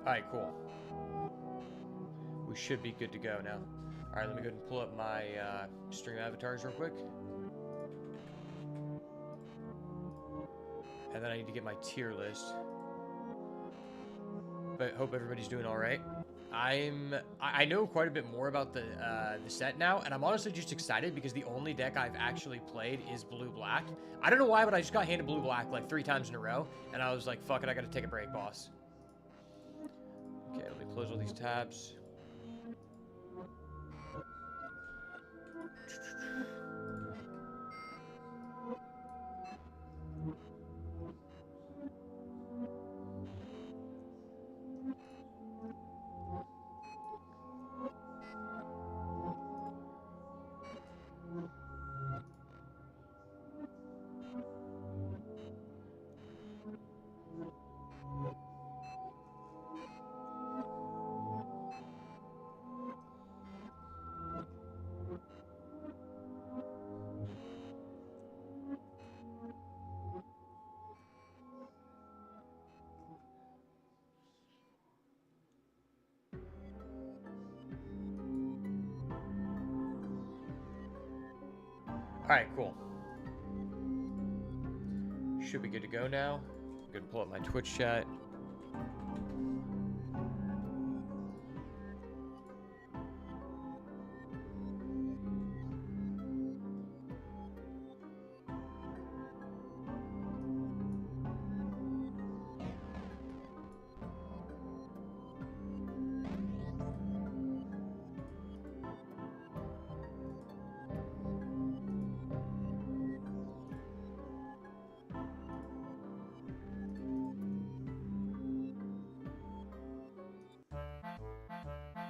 Alright, cool. We should be good to go now. Alright, let me go ahead and pull up my stream avatars real quick. And then I need to get my tier list. But hope everybody's doing alright. I know quite a bit more about the set now, and I'm honestly just excited because the only deck I've actually played is blue-black. I don't know why, but I just got handed blue-black like 3 times in a row, and I was like, fuck it, I gotta take a break, boss. Okay, let me close all these tabs. Alright, cool. Should be good to go now. I'm gonna pull up my Twitch chat.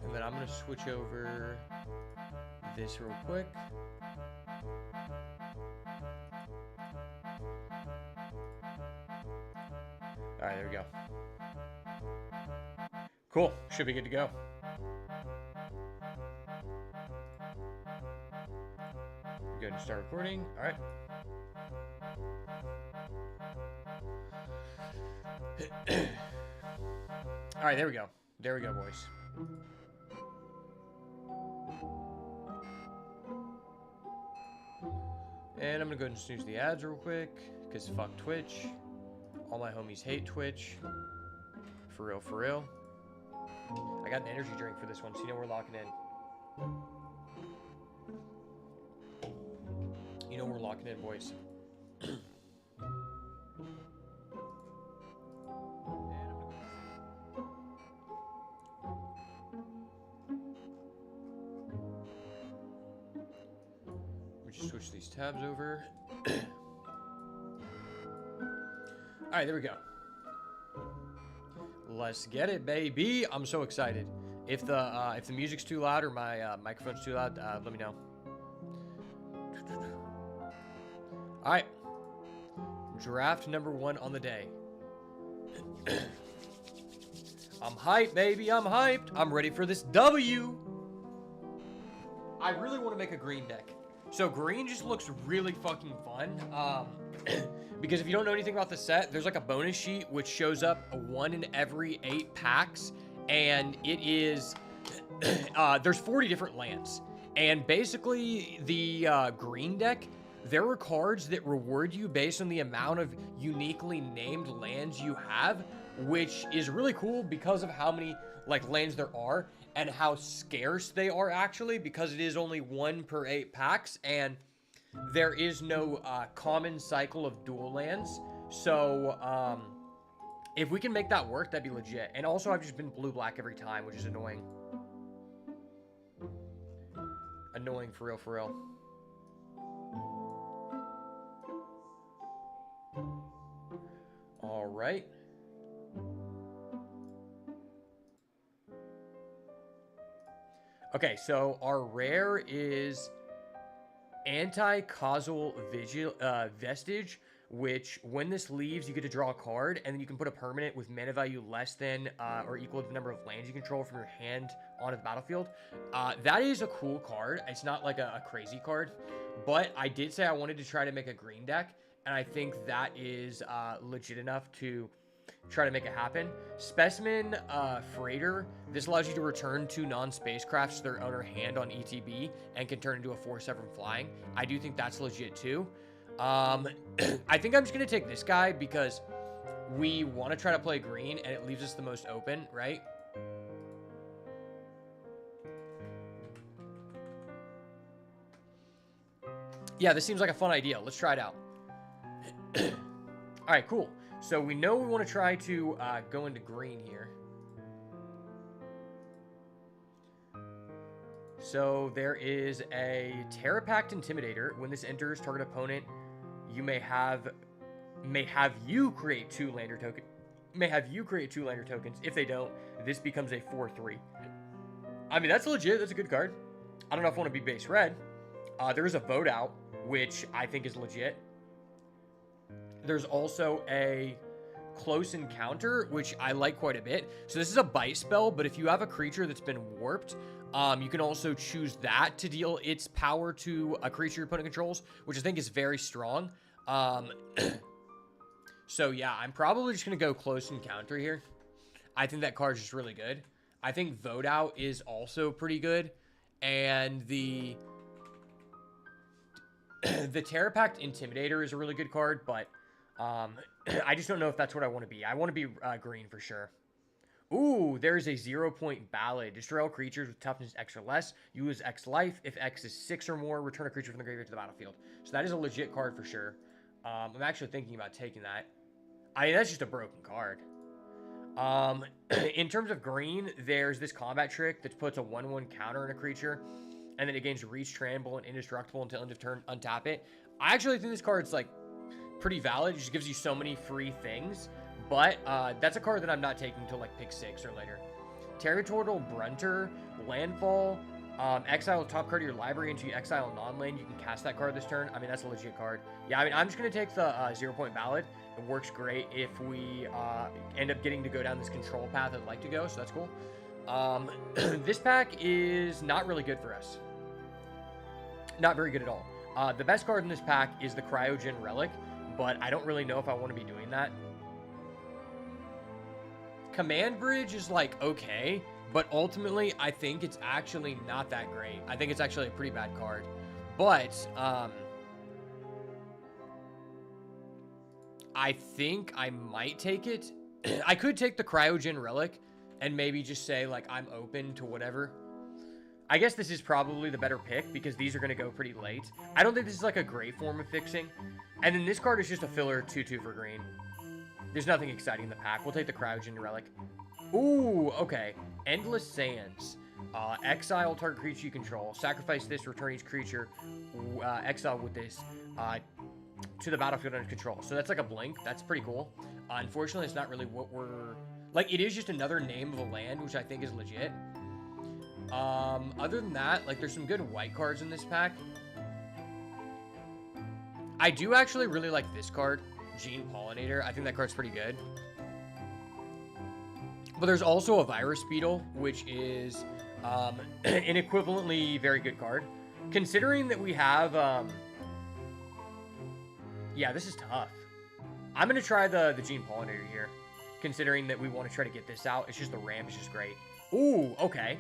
And then I'm gonna switch over this real quick. Alright, there we go. Cool, should be good to go. Go ahead and start recording. Alright. Alright, there we go. There we go, boys. And I'm gonna go ahead and snooze the ads real quick, because fuck Twitch. All my homies hate Twitch. For real, for real. I got an energy drink for this one, so you know we're locking in. You know we're locking in, boys. Just switch these tabs over. Alright, there we go. Let's get it, baby. I'm so excited. If the music's too loud or my microphone's too loud, let me know. Alright. Draft number 1 on the day. I'm hyped, baby. I'm hyped. I'm ready for this W. I really want to make a green deck. So green just looks really fucking fun. Because if you don't know anything about the set, there's like a bonus sheet which shows up 1 in every 8 packs. And it is, there's 40 different lands. And basically the green deck, there are cards that reward you based on the amount of uniquely named lands you have, which is really cool because of how many like lands there are and how scarce they are actually, because it is only 1 per 8 packs and there is no common cycle of dual lands. So if we can make that work, that'd be legit. And also I've just been blue-black every time, which is annoying. Annoying for real, for real. All right. Okay, so our rare is Anti-Causal Vestige, which when this leaves, you get to draw a card, and then you can put a permanent with mana value less than or equal to the number of lands you control from your hand onto the battlefield. That is a cool card. It's not like a crazy card, but I did say I wanted to try to make a green deck, and I think that is legit enough to try to make it happen. Specimen Freighter. This allows you to return 2 non-spacecrafts to their owner hand on ETB and can turn into a 4/7 flying. I do think that's legit too. I think I'm just going to take this guy because we want to try to play green and it leaves us the most open, right? Yeah, this seems like a fun idea. Let's try it out. All right, cool. So we know we want to try to go into green here. So there is a Terrapact Intimidator. When this enters, target opponent, you may have you create 2 lander token. May have you create 2 lander tokens. If they don't, this becomes a 4/3. I mean, that's legit. That's a good card. I don't know if I want to be base red. There is a vote out, which I think is legit. There's also a Close Encounter, which I like quite a bit. So this is a bite spell, but if you have a creature that's been warped, you can also choose that to deal its power to a creature your opponent controls, which I think is very strong. So yeah, I'm probably just going to go Close Encounter here. I think that card's just really good. I think Vote Out is also pretty good. And the Terrapact Intimidator is a really good card, but I just don't know if that's what I want to be. I want to be green for sure. Ooh, there's a 0-point Ballad. Destroy all creatures with toughness X or less. You lose X life. If X is 6 or more, return a creature from the graveyard to the battlefield. So that is a legit card for sure. I'm actually thinking about taking that. I mean, that's just a broken card. In terms of green, there's this combat trick that puts a 1/1 counter on a creature, and then it gains Reach, Trample, and Indestructible until end of turn. Untap it. I actually think this card's like pretty valid. It just gives you so many free things. But that's a card that I'm not taking until like pick 6 or later. Territorial Brunter, Landfall, exile top card of your library into exile non-land. You can cast that card this turn. I mean, that's a legit card. Yeah, I mean, I'm just going to take the 0-point Ballad. It works great if we end up getting to go down this control path I'd like to go, so that's cool. This pack is not really good for us. Not very good at all. The best card in this pack is the Cryogen Relic, but I don't really know if I want to be doing that. Command Bridge is like okay, but ultimately I think it's actually not that great. I think it's actually a pretty bad card. But I think I might take it. I could take the Cryogen Relic and maybe just say like I'm open to whatever. I guess this is probably the better pick because these are going to go pretty late. I don't think this is like a great form of fixing. And then this card is just a filler 2/2 for green. There's nothing exciting in the pack. We'll take the Cryogen Relic. Ooh, okay. Endless Sands. Exile target creature you control. Sacrifice this, return each creature. Exile with this to the battlefield under control. So that's like a blink. That's pretty cool. Unfortunately, it's not really what we're... Like, it is just another name of a land, which I think is legit. Other than that, like, there's some good white cards in this pack. I do actually really like this card. Gene Pollinator. I think that card's pretty good. But there's also a Virus Beetle, which is an equivalently very good card. Considering that we have... yeah, this is tough. I'm going to try the Gene Pollinator here. Considering that we want to try to get this out. It's just the ramp is just great. Ooh, okay.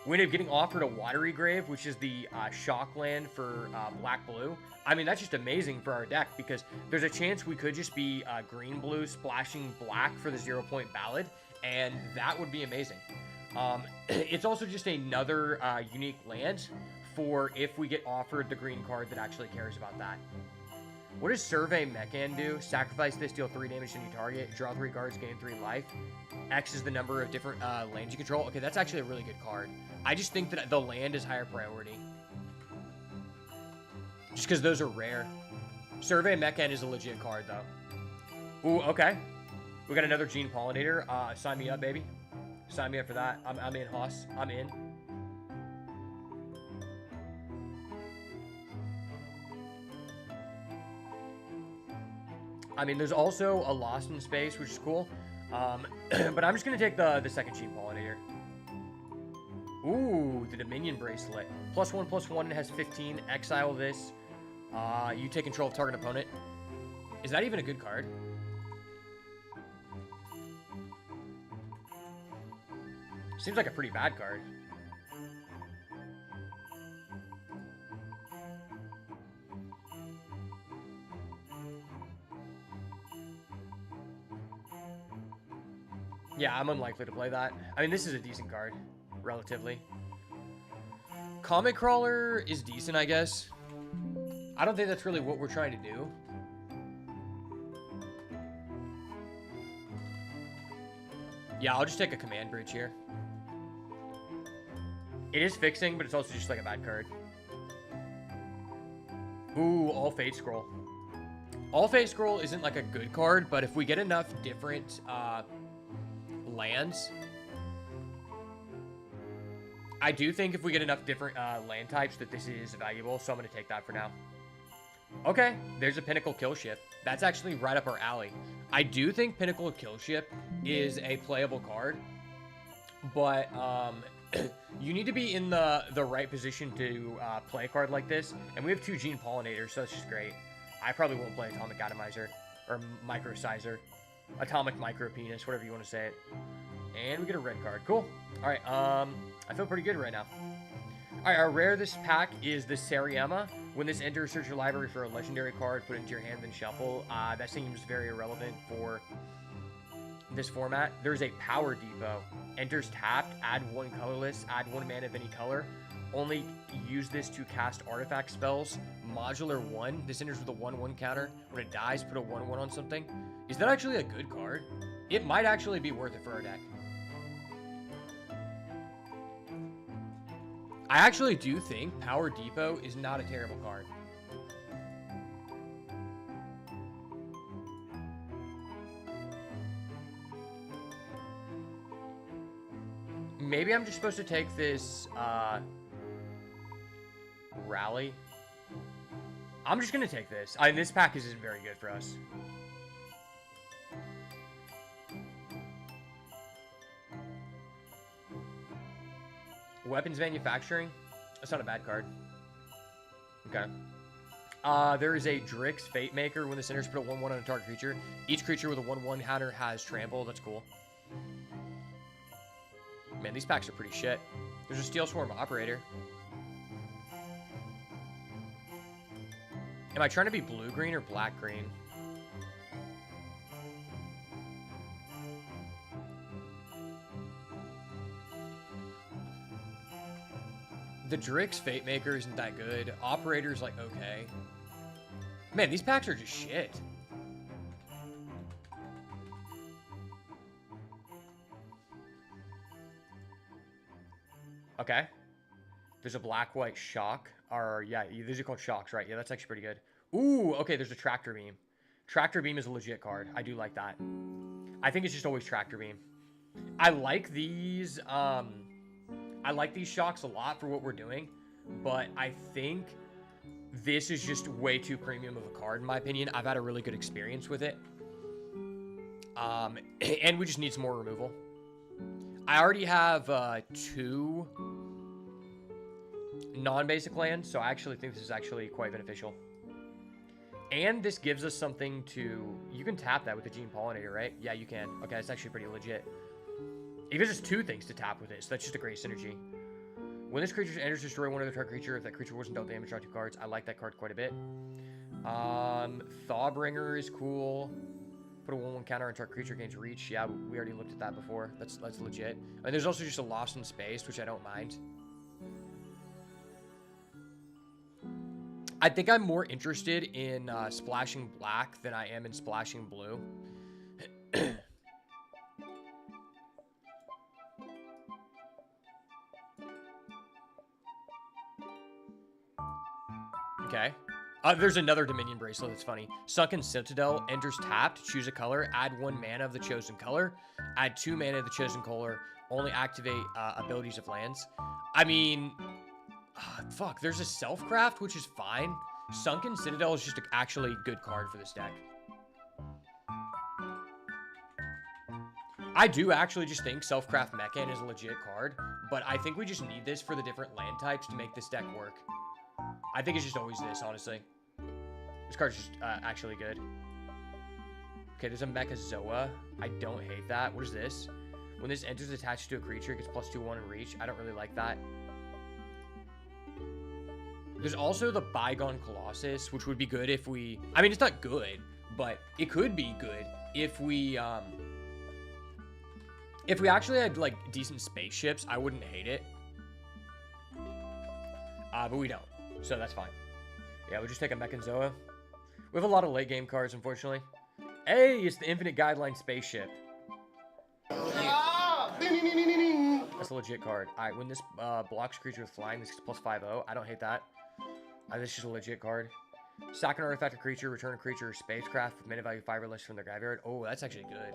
We end up getting offered a Watery Grave, which is the shock land for black-blue. I mean, that's just amazing for our deck because there's a chance we could just be green-blue splashing black for the 0-point Ballad, and that would be amazing. It's also just another unique land for if we get offered the green card that actually cares about that. What does Survey Mechan do? Sacrifice this, deal 3 damage to any target, draw 3 cards, gain 3 life. X is the number of different lands you control. Okay, that's actually a really good card. I just think that the land is higher priority. Just because those are rare. Survey Mechan is a legit card, though. Ooh, okay. We got another Gene Pollinator. Sign me up, baby. Sign me up for that. I'm in, Hoss. I'm in. I mean, there's also a Lost in Space, which is cool. But I'm just going to take the second Gene Pollinator. Ooh, the Dominion Bracelet. +1/+1, it has 15. Exile this. You take control of target opponent. Is that even a good card? Seems like a pretty bad card. Yeah, I'm unlikely to play that. I mean, this is a decent card, relatively. Comic Crawler is decent, I guess. I don't think that's really what we're trying to do. Yeah, I'll just take a Command Bridge here. It is fixing, but it's also just like a bad card. Ooh, All Fate Scroll. All Fate Scroll isn't like a good card, but if we get enough different lands, I do think if we get enough different land types that this is valuable, so I'm going to take that for now. Okay, there's a Pinnacle Kill Ship. That's actually right up our alley. I do think Pinnacle Kill Ship is a playable card, but you need to be in the right position to play a card like this, and we have 2 Gene Pollinators, so that's just great. I probably won't play Atomic Atomizer, or Microsizer, Atomic Micro Penis, whatever you want to say it. And we get a red card. Cool. All right, I feel pretty good right now. All right, our rare this pack is the Sariema. When this enters, search your library for a legendary card, put it into your hand, then shuffle. That seems very irrelevant for this format. There's a Power Depot. Enters tapped, add 1 colorless, add 1 mana of any color. Only use this to cast artifact spells. Modular 1. This enters with a 1/1 counter. When it dies, put a 1/1 on something. Is that actually a good card? It might actually be worth it for our deck. I actually do think Power Depot is not a terrible card. Maybe I'm just supposed to take this Rally. I'm just going to take this. I mean, this package isn't very good for us. Weapons Manufacturing. That's not a bad card. Okay. There is a Drix Fate Maker. When this enters, put a 1/1 on a target creature. Each creature with a 1/1 counter has Trample. That's cool. Man, these packs are pretty shit. There's a Steel Swarm Operator. Am I trying to be blue-green or black-green? The Drix Fate Maker isn't that good. Operator's like okay. Man, these packs are just shit. Okay. There's a black-white shock. Or, yeah, these are called shocks, right? Yeah, that's actually pretty good. Ooh, okay, there's a Tractor Beam. Tractor Beam is a legit card. I do like that. I think it's just always Tractor Beam. I like these, shocks a lot for what we're doing, but I think this is just way too premium of a card, in my opinion. I've had a really good experience with it. And we just need some more removal. I already have 2 non-basic lands, so I actually think this is actually quite beneficial. And this gives us something to... You can tap that with the Gene Pollinator, right? Yeah, you can. Okay, that's actually pretty legit. It gives us 2 things to tap with it, so that's just a great synergy. When this creature enters, destroy one other target creature. If that creature wasn't dealt damage, draw 2 cards. I like that card quite a bit. Thawbringer is cool. Put a 1/1 counter on target creature, gains reach. Yeah, we already looked at that before. That's legit. And there's also just a Lost in Space, which I don't mind. I think I'm more interested in splashing black than I am in splashing blue. Okay. There's another Dominion Bracelet that's funny. Sunken Citadel enters tapped. Choose a color. Add 1 mana of the chosen color. Add 2 mana of the chosen color. Only activate abilities of lands. I mean... fuck, there's a Self-Craft, which is fine. Sunken Citadel is just an actually good card for this deck. I do actually just think Self-Craft Mechan is a legit card, but I think we just need this for the different land types to make this deck work. I think it's just always this, honestly. This card's just actually good. Okay, there's a Mechazoa. I don't hate that. What is this? When this enters attached to a creature, it gets +2/1 in reach. I don't really like that. There's also the Bygone Colossus, which would be good if we... I mean, it's not good, but it could be good if we actually had, like, decent spaceships. I wouldn't hate it. But we don't, so that's fine. Yeah, we'll just take a Mechanzoa. We have a lot of late game cards, unfortunately. Hey, it's the Infinite Guideline Spaceship. That's a legit card. Alright, when this blocks creature with flying, this is +5/0. I don't hate that. This is just a legit card. Sack an artifact or creature, return a creature or spacecraft with mana value 5 or less from their graveyard. Oh, that's actually good.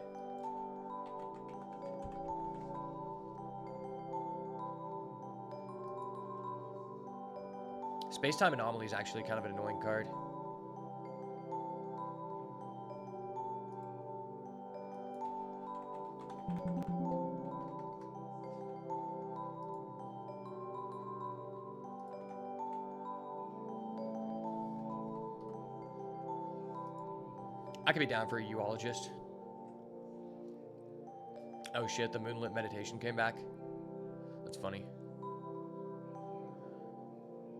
Space-Time Anomaly is actually kind of an annoying card. I could be down for a Uologist. Oh shit, the Moonlit Meditation came back. That's funny.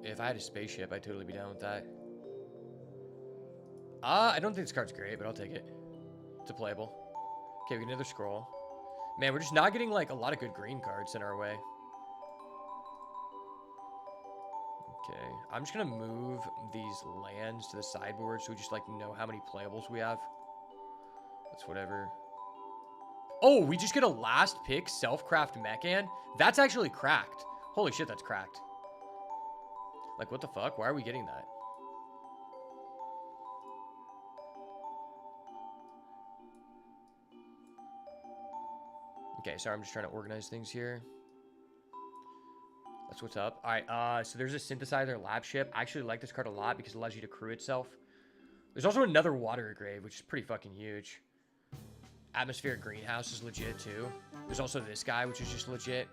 If I had a spaceship, I'd totally be down with that. I don't think this card's great, but I'll take it. It's a playable. Okay, we get another scroll. Man, we're just not getting, like, a lot of good green cards in our way. Okay, I'm just gonna move these lands to the sideboard so we just, like, know how many playables we have. That's whatever. Oh, we just get a last pick self-craft Mechan? That's actually cracked. Holy shit, that's cracked. Like, what the fuck? Why are we getting that? Okay, sorry, I'm just trying to organize things here. That's what's up. All right, so there's a Synthesizer Lab Ship. I actually like this card a lot because it allows you to crew itself. There's also another Water Grave, which is pretty fucking huge. Atmospheric Greenhouse is legit, too. There's also this guy, which is just legit.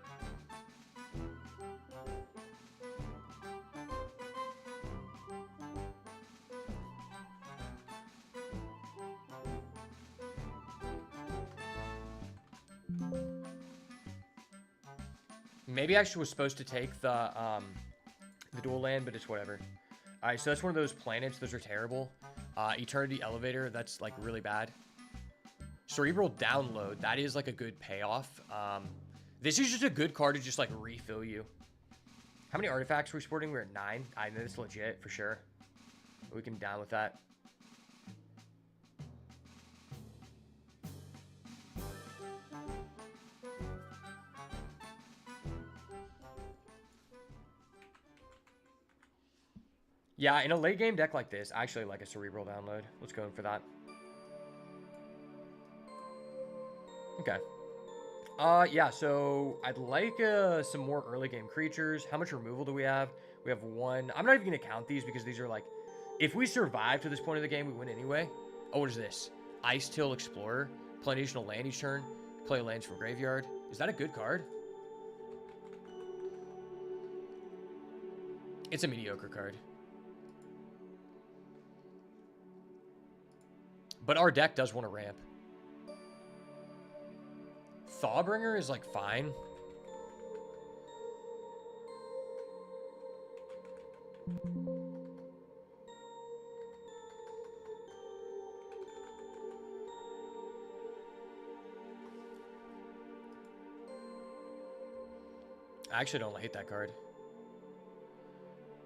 Maybe I actually was supposed to take the dual land, but it's whatever. All right, so that's one of those planets. Those are terrible. Eternity Elevator, that's like really bad. Cerebral Download, that is like a good payoff. This is just a good card to just like refill you. How many artifacts are we sporting? We're at 9. I know it's legit for sure. We can down with that. Yeah, in a late game deck like this, I actually like a Cerebral Download. Let's go in for that. Okay. Yeah, so I'd like some more early game creatures. How much removal do we have? We have 1. I'm not even going to count these because these are like... If we survive to this point of the game, we win anyway. Oh, what is this? Ice Till Explorer. Play an additional land each turn. Play lands from graveyard. Is that a good card? It's a mediocre card. But our deck does want to ramp. Thawbringer is, like, fine. I actually don't hate that card.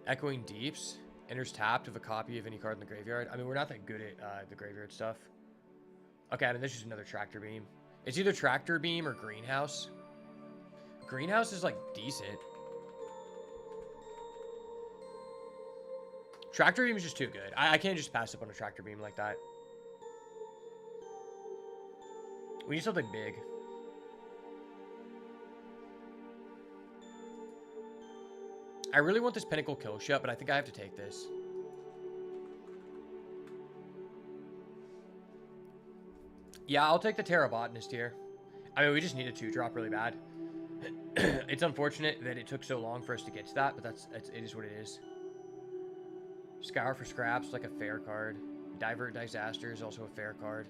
Echoing Deeps. Enters tapped with a copy of any card in the graveyard. I mean, we're not that good at the graveyard stuff. Okay, I mean, this is another Tractor Beam. It's either Tractor Beam or Greenhouse. Greenhouse is, like, decent. Tractor Beam is just too good. I can't just pass up on a Tractor Beam like that. We need something big. I really want this Pinnacle Kill Shot, but I think I have to take this. Yeah, I'll take the Terrabotanist here. I mean, we just need a 2-drop really bad. It's unfortunate that it took so long for us to get to that, but it is what it is. Scour for Scraps, like a fair card. Divert Disaster is also a fair card.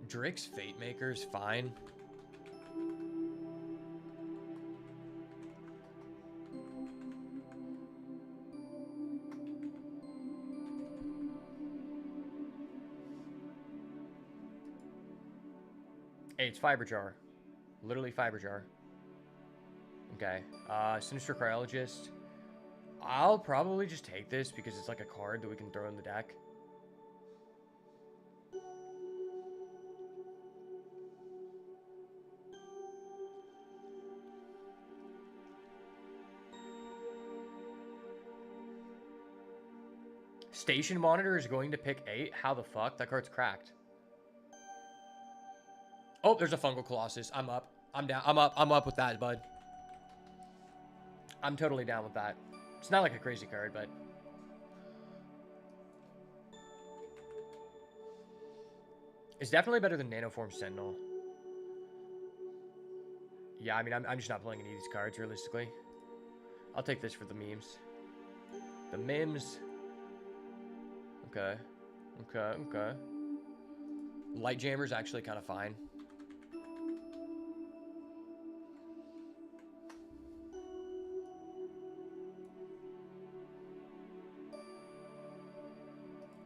Drix Fate Maker is fine. Hey, it's Fiber Jar. Literally Fiber Jar. Okay. Sinister Cryologist. I'll probably just take this because it's like a card that we can throw in the deck. Station Monitor is going to pick 8. How the fuck? That card's cracked. Oh, there's a Fungal Colossus. I'm up. I'm down. I'm up with that, bud. I'm totally down with that. It's not like a crazy card, but... It's definitely better than Nanoform Sentinel. Yeah, I mean, I'm just not playing any of these cards, realistically. I'll take this for the memes. The memes. Okay. Okay, okay. Light Jammer's actually kind of fine.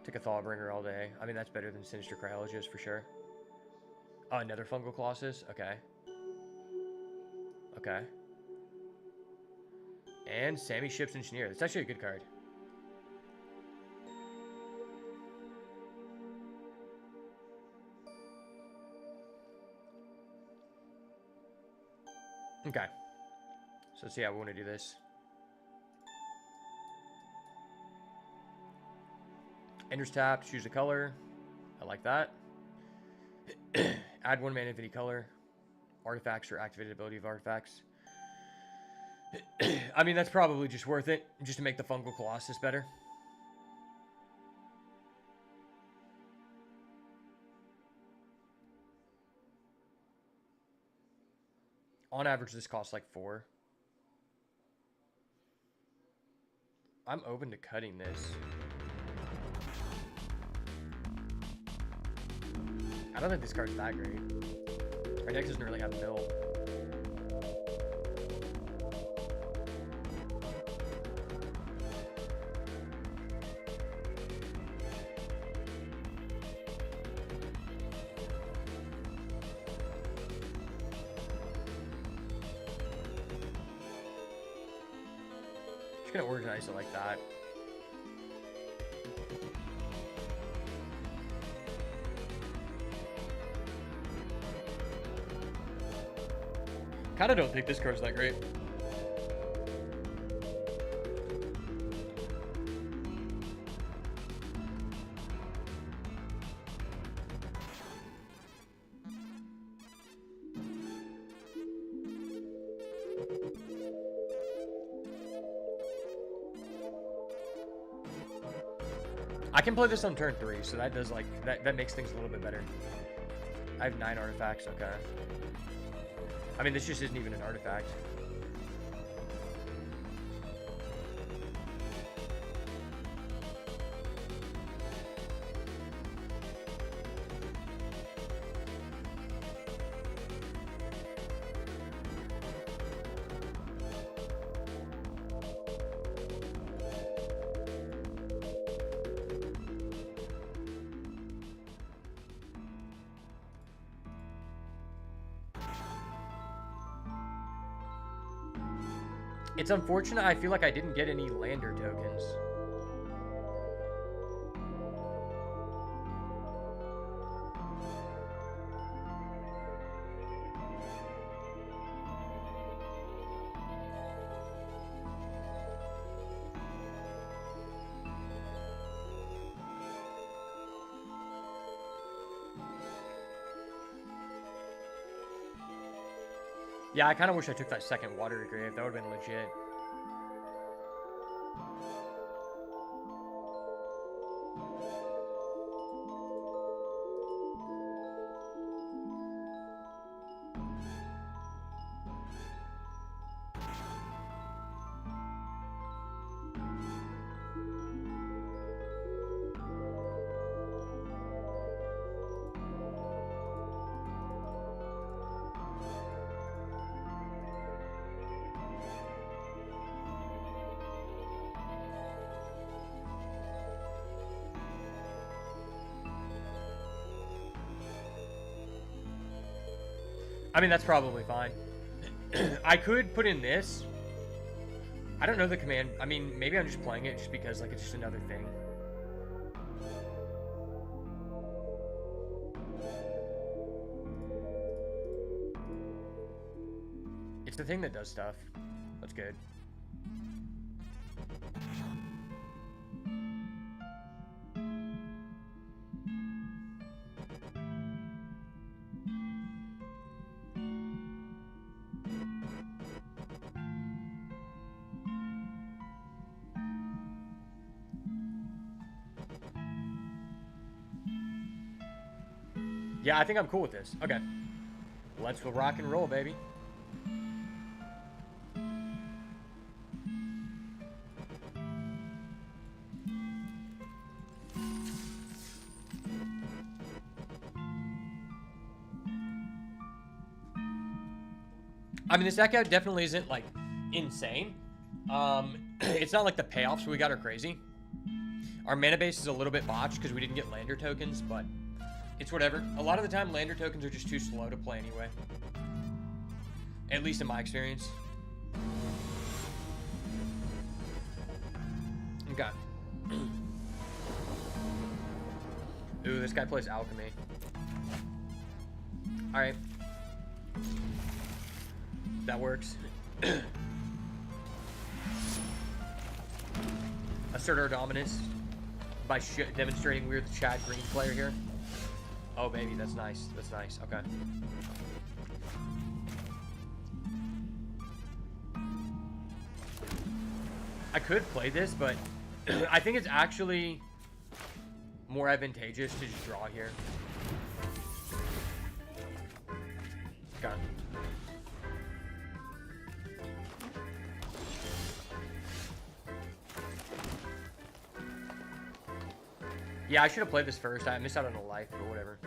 Take a Thawbringer all day. I mean, that's better than Sinister Cryologist for sure. Oh, another Fungal Colossus? Okay. Okay. And Sammy Ship's Engineer. That's actually a good card. Okay. So let's see how we want to do this. Ender's tapped. Choose a color. I like that. Add 1 mana of any color. Artifacts or activated ability of artifacts. I mean, that's probably just worth it. Just to make the Fungal Colossus better. On average, this costs like 4. I'm open to cutting this. I don't think this card's that great. Our deck doesn't really have mill. Just gonna organize it like that. Kinda don't think this card's that great. I can play this on turn 3, so that does like that makes things a little bit better. I have 9 artifacts, okay. I mean, this just isn't even an artifact. It's unfortunate, I feel like I didn't get any lander tokens. Yeah, I kind of wish I took that second watery grave. That would have been legit. I mean, that's probably fine. I could put in this. I don't know the command. I mean, maybe I'm just playing it just because, like, it's just another thing. It's the thing that does stuff. That's good. Yeah, I think I'm cool with this. Okay. Let's rock and roll, baby. I mean, this deck out definitely isn't, like, insane. It's not like the payoffs we got are crazy. Our mana base is a little bit botched because we didn't get lander tokens, but it's whatever. A lot of the time, lander tokens are just too slow to play anyway. At least in my experience. Okay. Ooh, this guy plays alchemy. Alright. That works. Assert our dominance by demonstrating we're the Chad Green player here. Oh, baby, that's nice. That's nice. Okay. I could play this, but I think it's actually more advantageous to just draw here. Okay. Yeah, I should have played this first. I missed out on a life, but whatever.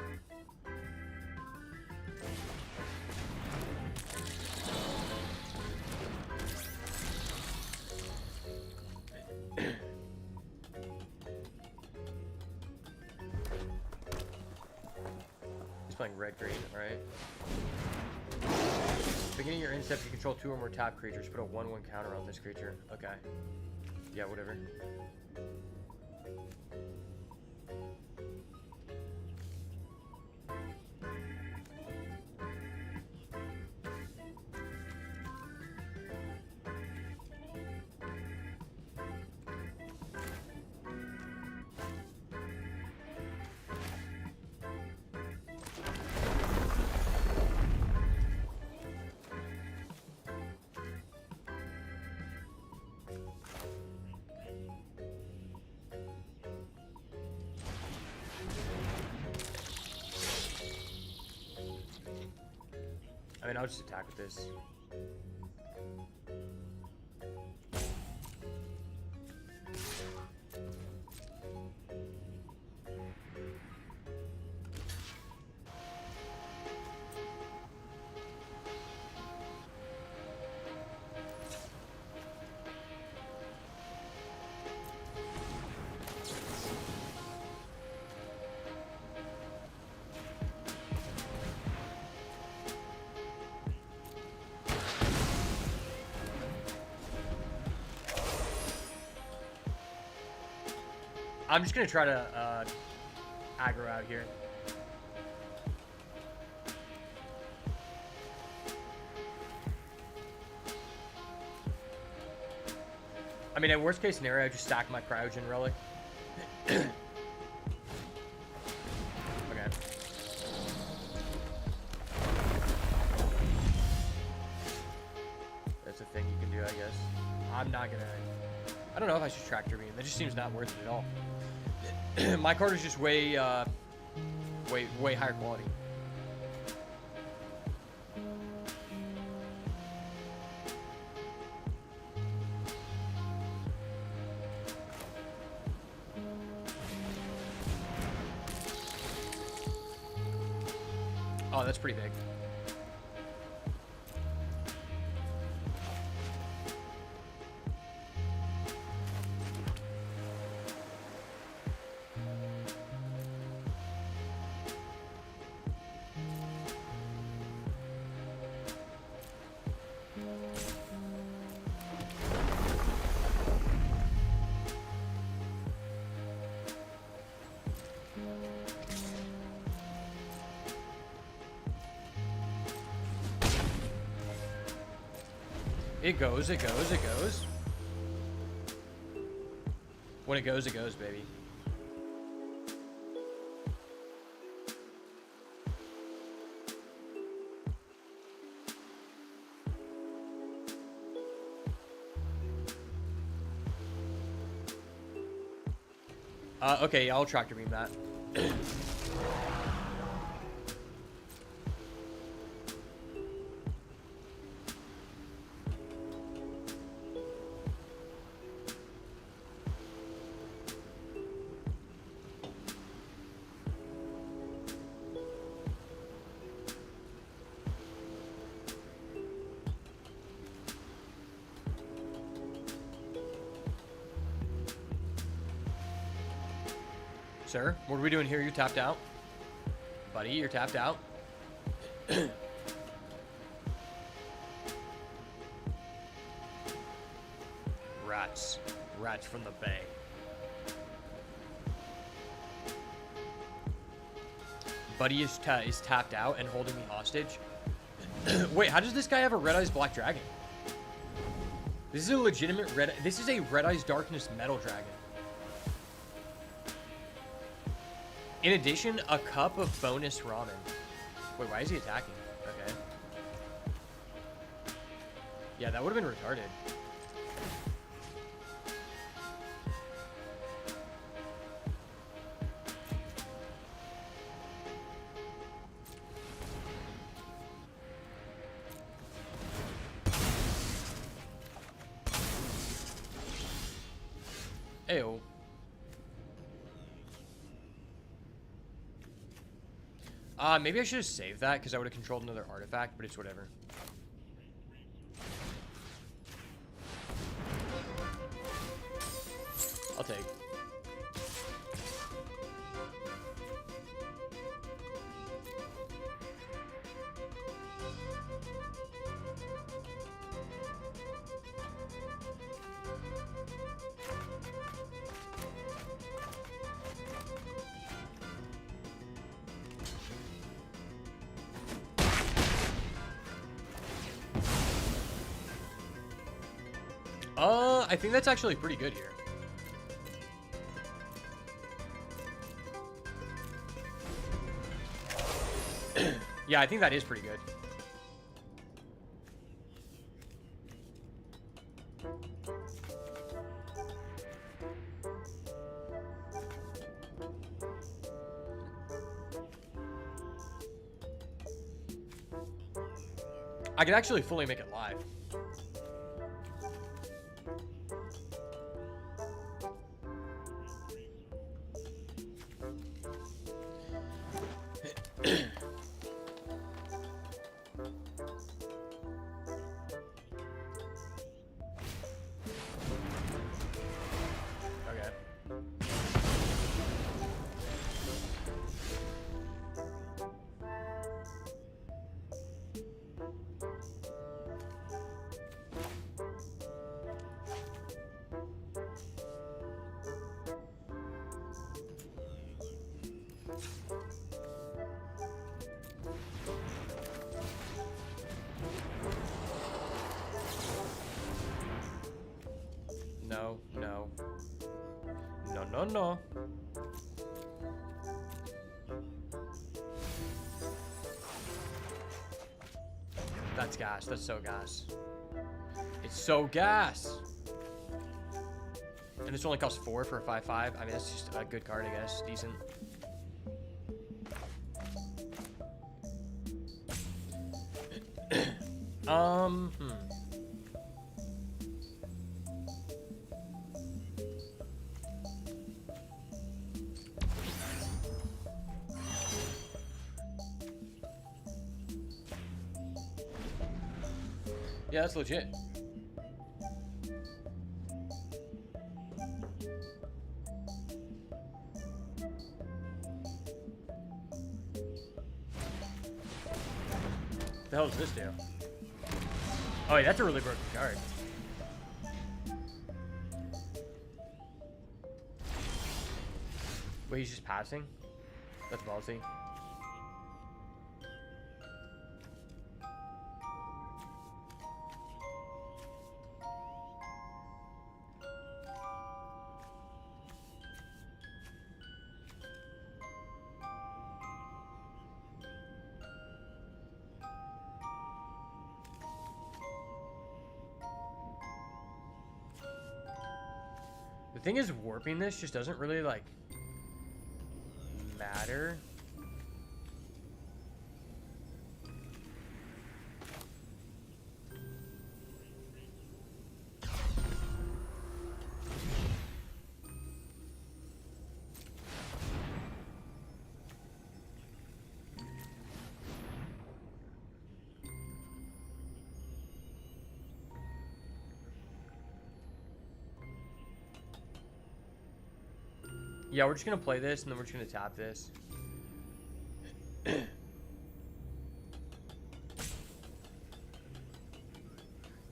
He's playing red-green, alright. Beginning your instep, you control 2 or more tap creatures. Put a 1/1 counter on this creature. Okay. Yeah, whatever. I mean, I'll just attack with this. I'm just gonna try to aggro out here. I mean, at worst case scenario, I just stack my cryogen relic. Okay. That's a thing you can do, I guess. I'm not gonna... I don't know if I should tractor beam. That just seems not worth it at all. My card is just way higher quality. Oh, that's pretty big. It goes, it goes, it goes. When it goes, baby. Okay, yeah, I'll tractor beam that. Sir, what are we doing here? You're tapped out. Buddy, you're tapped out. Rats. Rats from the bay. Buddy is tapped out and holding me hostage. Wait, how does this guy have a Red Eyes Black Dragon? This is a legitimate red... This is a Red Eyes Darkness Metal Dragon. In addition, a cup of bonus ramen. Wait, why is he attacking? Okay. Yeah, that would have been retarded. Ayo. Maybe I should have saved that because I would have controlled another artifact, but it's whatever. I'll take. I think that's actually pretty good here. Yeah, I think that is pretty good. I could actually fully make it live. No, no. No, no, no. That's gas. That's so gas. It's so gas. And this only costs 4 for a 5/5. I mean, that's just a good card, I guess. Decent. Yeah, that's legit. The hell does this do? Oh, wait, that's a really broken card. Wait, he's just passing? That's ballsy. The thing is, warping this just doesn't really, like, matter. Yeah, we're just gonna play this, and then we're just gonna tap this.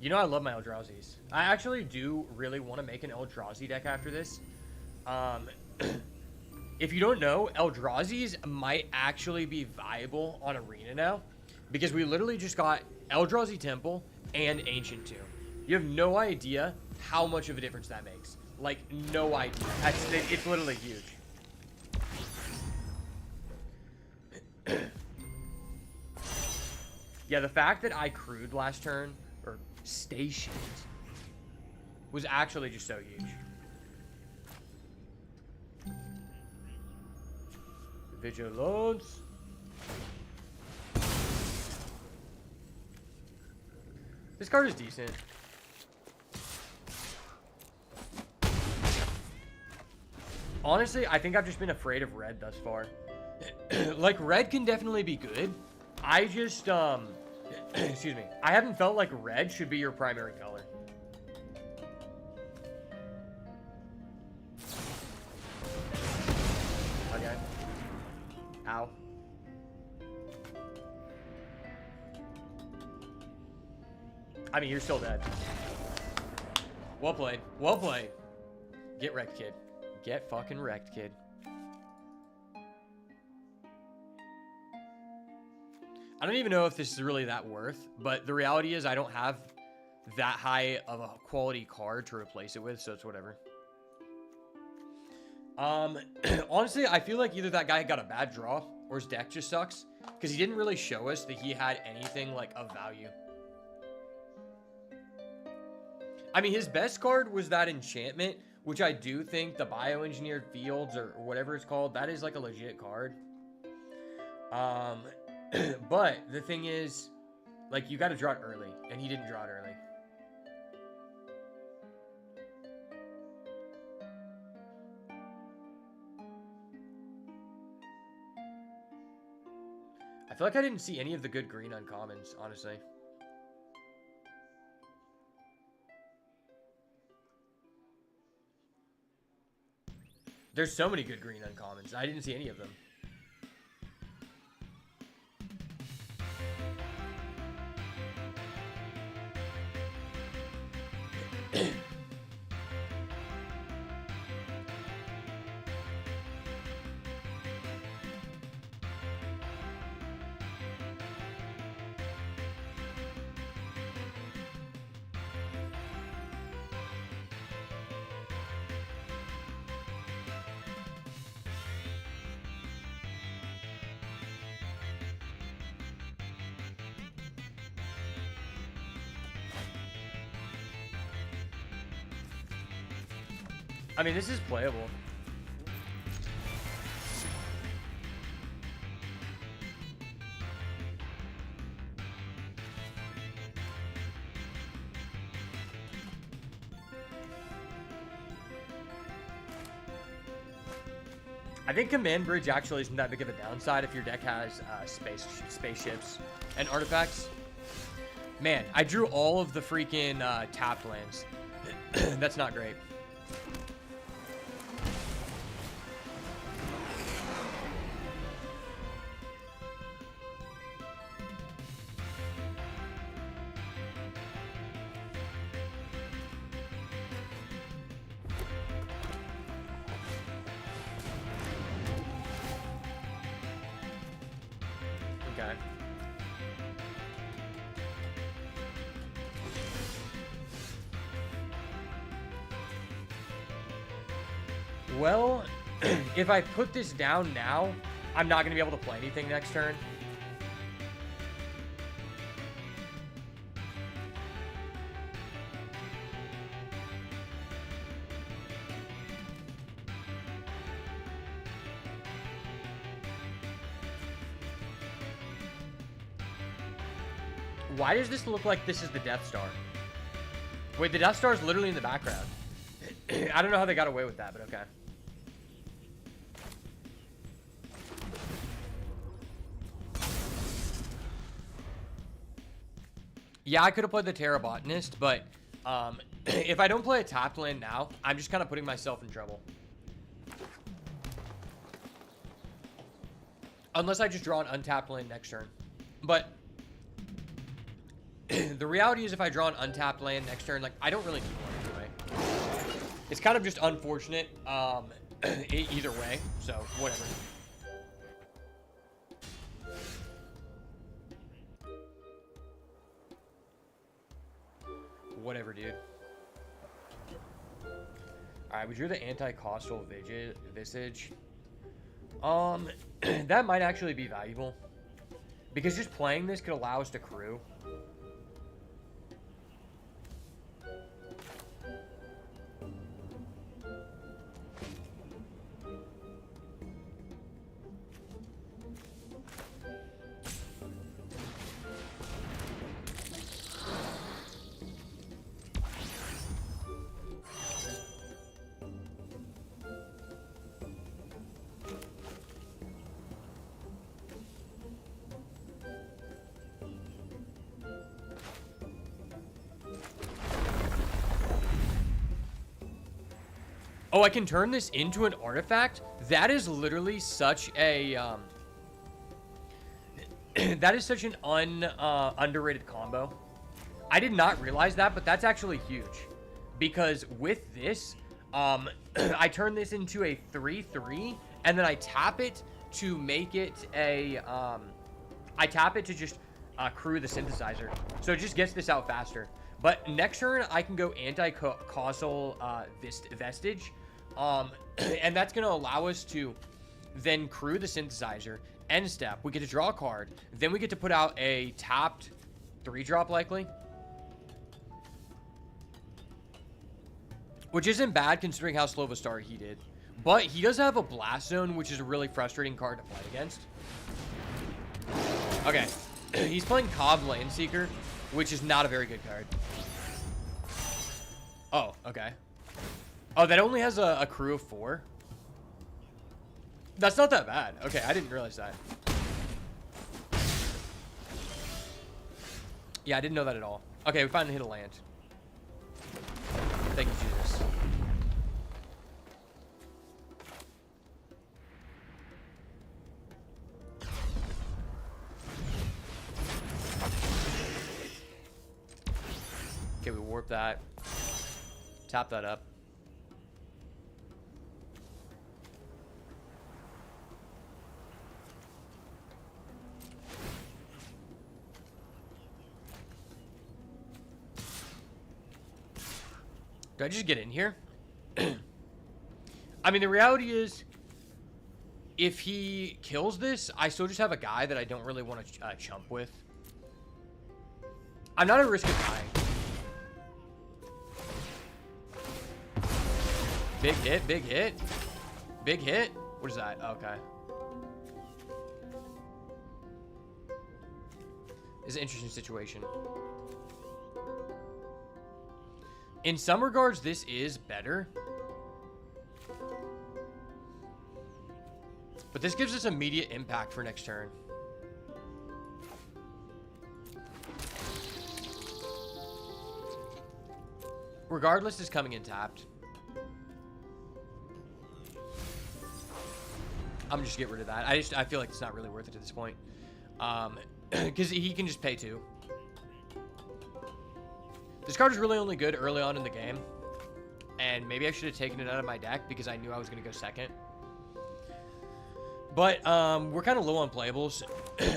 You know I love my Eldrauzis. I actually do really want to make an Eldrazi deck after this. If you don't know, Eldrazi's might actually be viable on Arena now, because we literally just got Eldrazi Temple and Ancient Tomb. You have no idea how much of a difference that makes. Like, no idea. It's literally huge. Yeah, the fact that I crewed last turn, or stationed, was actually just so huge. Vigilance. This card is decent. Honestly, I think I've just been afraid of red thus far. Like, red can definitely be good. I just, excuse me. I haven't felt like red should be your primary color. Okay. Ow. I mean, you're still dead. Well played. Well played. Get wrecked, kid. Get fucking wrecked, kid. I don't even know if this is really that worth, but the reality is I don't have that high of a quality card to replace it with, so it's whatever. Honestly, I feel like either that guy got a bad draw or his deck just sucks, because he didn't really show us that he had anything like of value. I mean, his best card was that enchantment, which I do think the bioengineered fields or whatever it's called, that is like a legit card. But the thing is, like, you got to draw it early, and he didn't draw it early. I feel like I didn't see any of the good green uncommons, honestly. There's so many good green uncommons. I didn't see any of them. I mean, this is playable. I think Command Bridge actually isn't that big of a downside if your deck has spaceships and artifacts. Man, I drew all of the freaking tapped lands. That's not great. Okay. Well, if I put this down now, I'm not going to be able to play anything next turn. Why does this look like this is the Death Star? Wait, the Death Star is literally in the background. I don't know how they got away with that, but okay. Yeah, I could have played the Terra Botanist, but if I don't play a tapped land now, I'm just kind of putting myself in trouble. Unless I just draw an untapped land next turn. But the reality is if I draw an untapped land next turn, like, I don't really need one anyway. It's kind of just unfortunate either way, so whatever. Whatever, dude. Alright, we drew the anti-costal visage. That might actually be valuable. Because just playing this could allow us to crew. Oh, I can turn this into an artifact? That is literally such a, that is such an underrated combo. I did not realize that, but that's actually huge. Because with this, I turn this into a 3/3, and then I tap it to make it a, I tap it to just crew the synthesizer. So it just gets this out faster. But next turn, I can go anti-causal vestige. And that's going to allow us to then crew the synthesizer, end step. We get to draw a card. Then we get to put out a tapped 3-drop likely. Which isn't bad considering how slow of a start he did. But he does have a Blast Zone, which is a really frustrating card to play against. Okay. He's playing Cobb Landseeker, which is not a very good card. Oh, okay. Oh, that only has a crew of 4? That's not that bad. Okay, I didn't realize that. Yeah, I didn't know that at all. Okay, we finally hit a land. Thank you, Jesus. Okay, we warp that. Tap that up. Do I just get in here? I mean, the reality is, if he kills this, I still just have a guy that I don't really want to chump with. I'm not at risk of dying. Big hit, big hit. Big hit? What is that? Okay. It's an interesting situation. In some regards, this is better. But this gives us immediate impact for next turn. Regardless, is coming in tapped. I'm just get rid of that. I feel like it's not really worth it at this point. Because he can just pay 2. This card is really only good early on in the game. And maybe I should have taken it out of my deck because I knew I was going to go second. But we're kind of low on playables.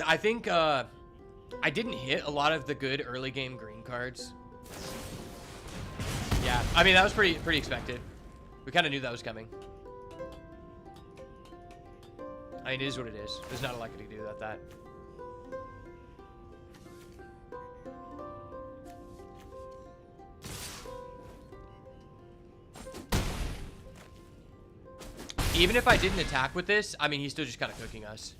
I think I didn't hit a lot of the good early game green cards. Yeah, I mean, that was pretty expected. We kind of knew that was coming. I mean, it is what it is. There's not a lot to do about that. Even if I didn't attack with this, I mean, he's still just kind of cooking us.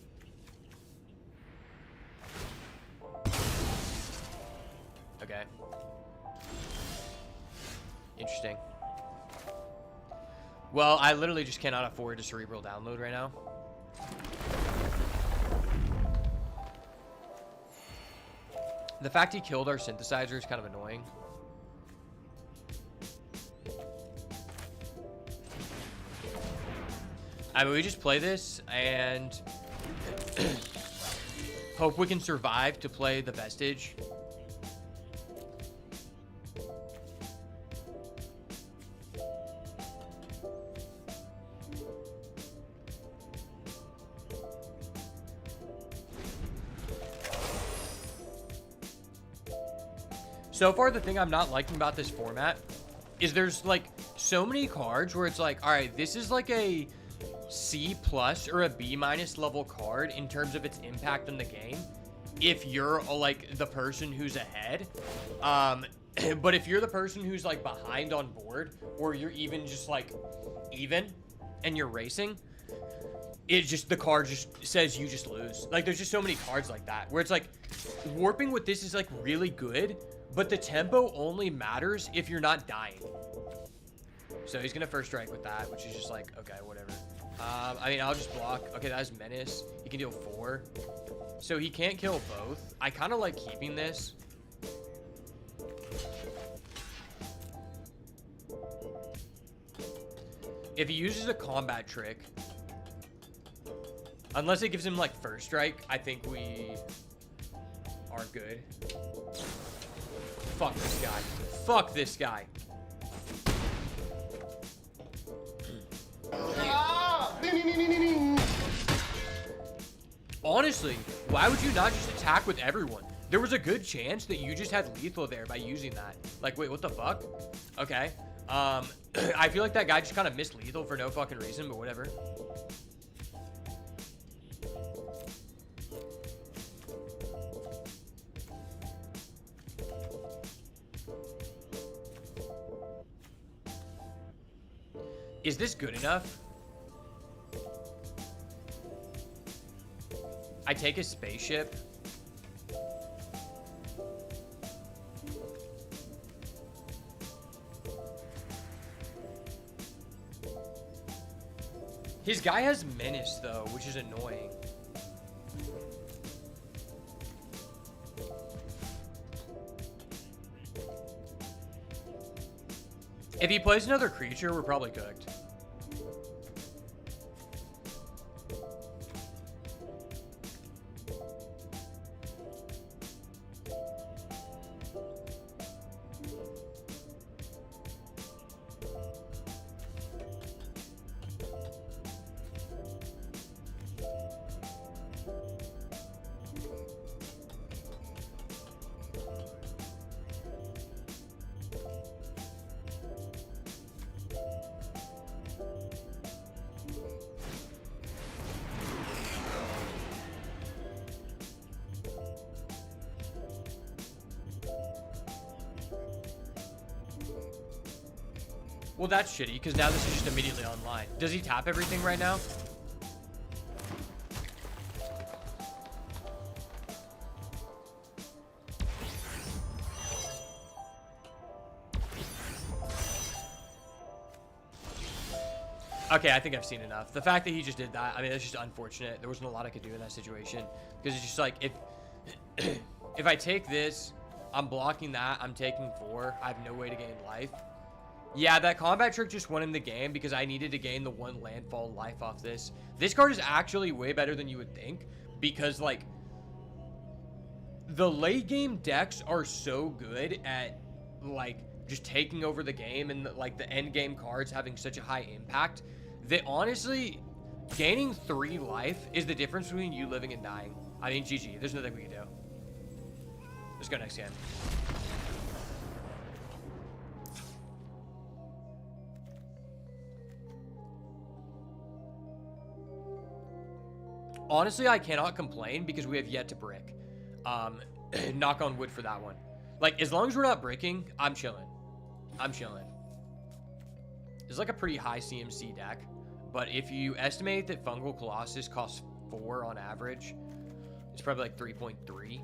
Okay. Interesting. Well, I literally just cannot afford a cerebral download right now. The fact he killed our synthesizer is kind of annoying. I mean, we just play this and hope we can survive to play the Vestige. So far, the thing I'm not liking about this format is there's like so many cards where it's like, all right, this is like a C+ or a B- level card in terms of its impact on the game if you're like the person who's ahead. But if you're the person who's like behind on board, or you're even just like even and you're racing, it just, the card just says you just lose. Like there's just so many cards like that where it's like warping with this is like really good, but the tempo only matters if you're not dying. So he's gonna first strike with that, which is just like, okay, whatever. I mean, I'll just block. Okay, that is Menace. He can deal 4. So he can't kill both. I kind of like keeping this. If he uses a combat trick, unless it gives him like first strike, I think we are good. Fuck this guy. Fuck this guy. Honestly, why would you not just attack with everyone? There was a good chance that you just had lethal there by using that. Like, wait, what the fuck? Okay. I feel like that guy just kind of missed lethal for no fucking reason, but whatever. Is this good enough? I take his spaceship. His guy has Menace though, which is annoying. If he plays another creature, we're probably cooked. Well, that's shitty, because now this is just immediately online. Does he tap everything right now? Okay, I think I've seen enough. The fact that he just did that, I mean, it's just unfortunate. There wasn't a lot I could do in that situation. Because it's just like, if I take this, I'm blocking that, I'm taking 4. I have no way to gain life. Yeah, that combat trick just won in the game because I needed to gain the 1 landfall life off this. This card is actually way better than you would think because, like, the late game decks are so good at, like, just taking over the game and, like, the end game cards having such a high impact that, honestly, gaining 3 life is the difference between you living and dying. I mean, GG. There's nothing we can do. Let's go next game. Honestly, I cannot complain because we have yet to brick. Knock on wood for that one. Like, as long as we're not bricking, I'm chilling. I'm chilling. It's like a pretty high CMC deck. But if you estimate that Fungal Colossus costs 4 on average, it's probably like 3.3.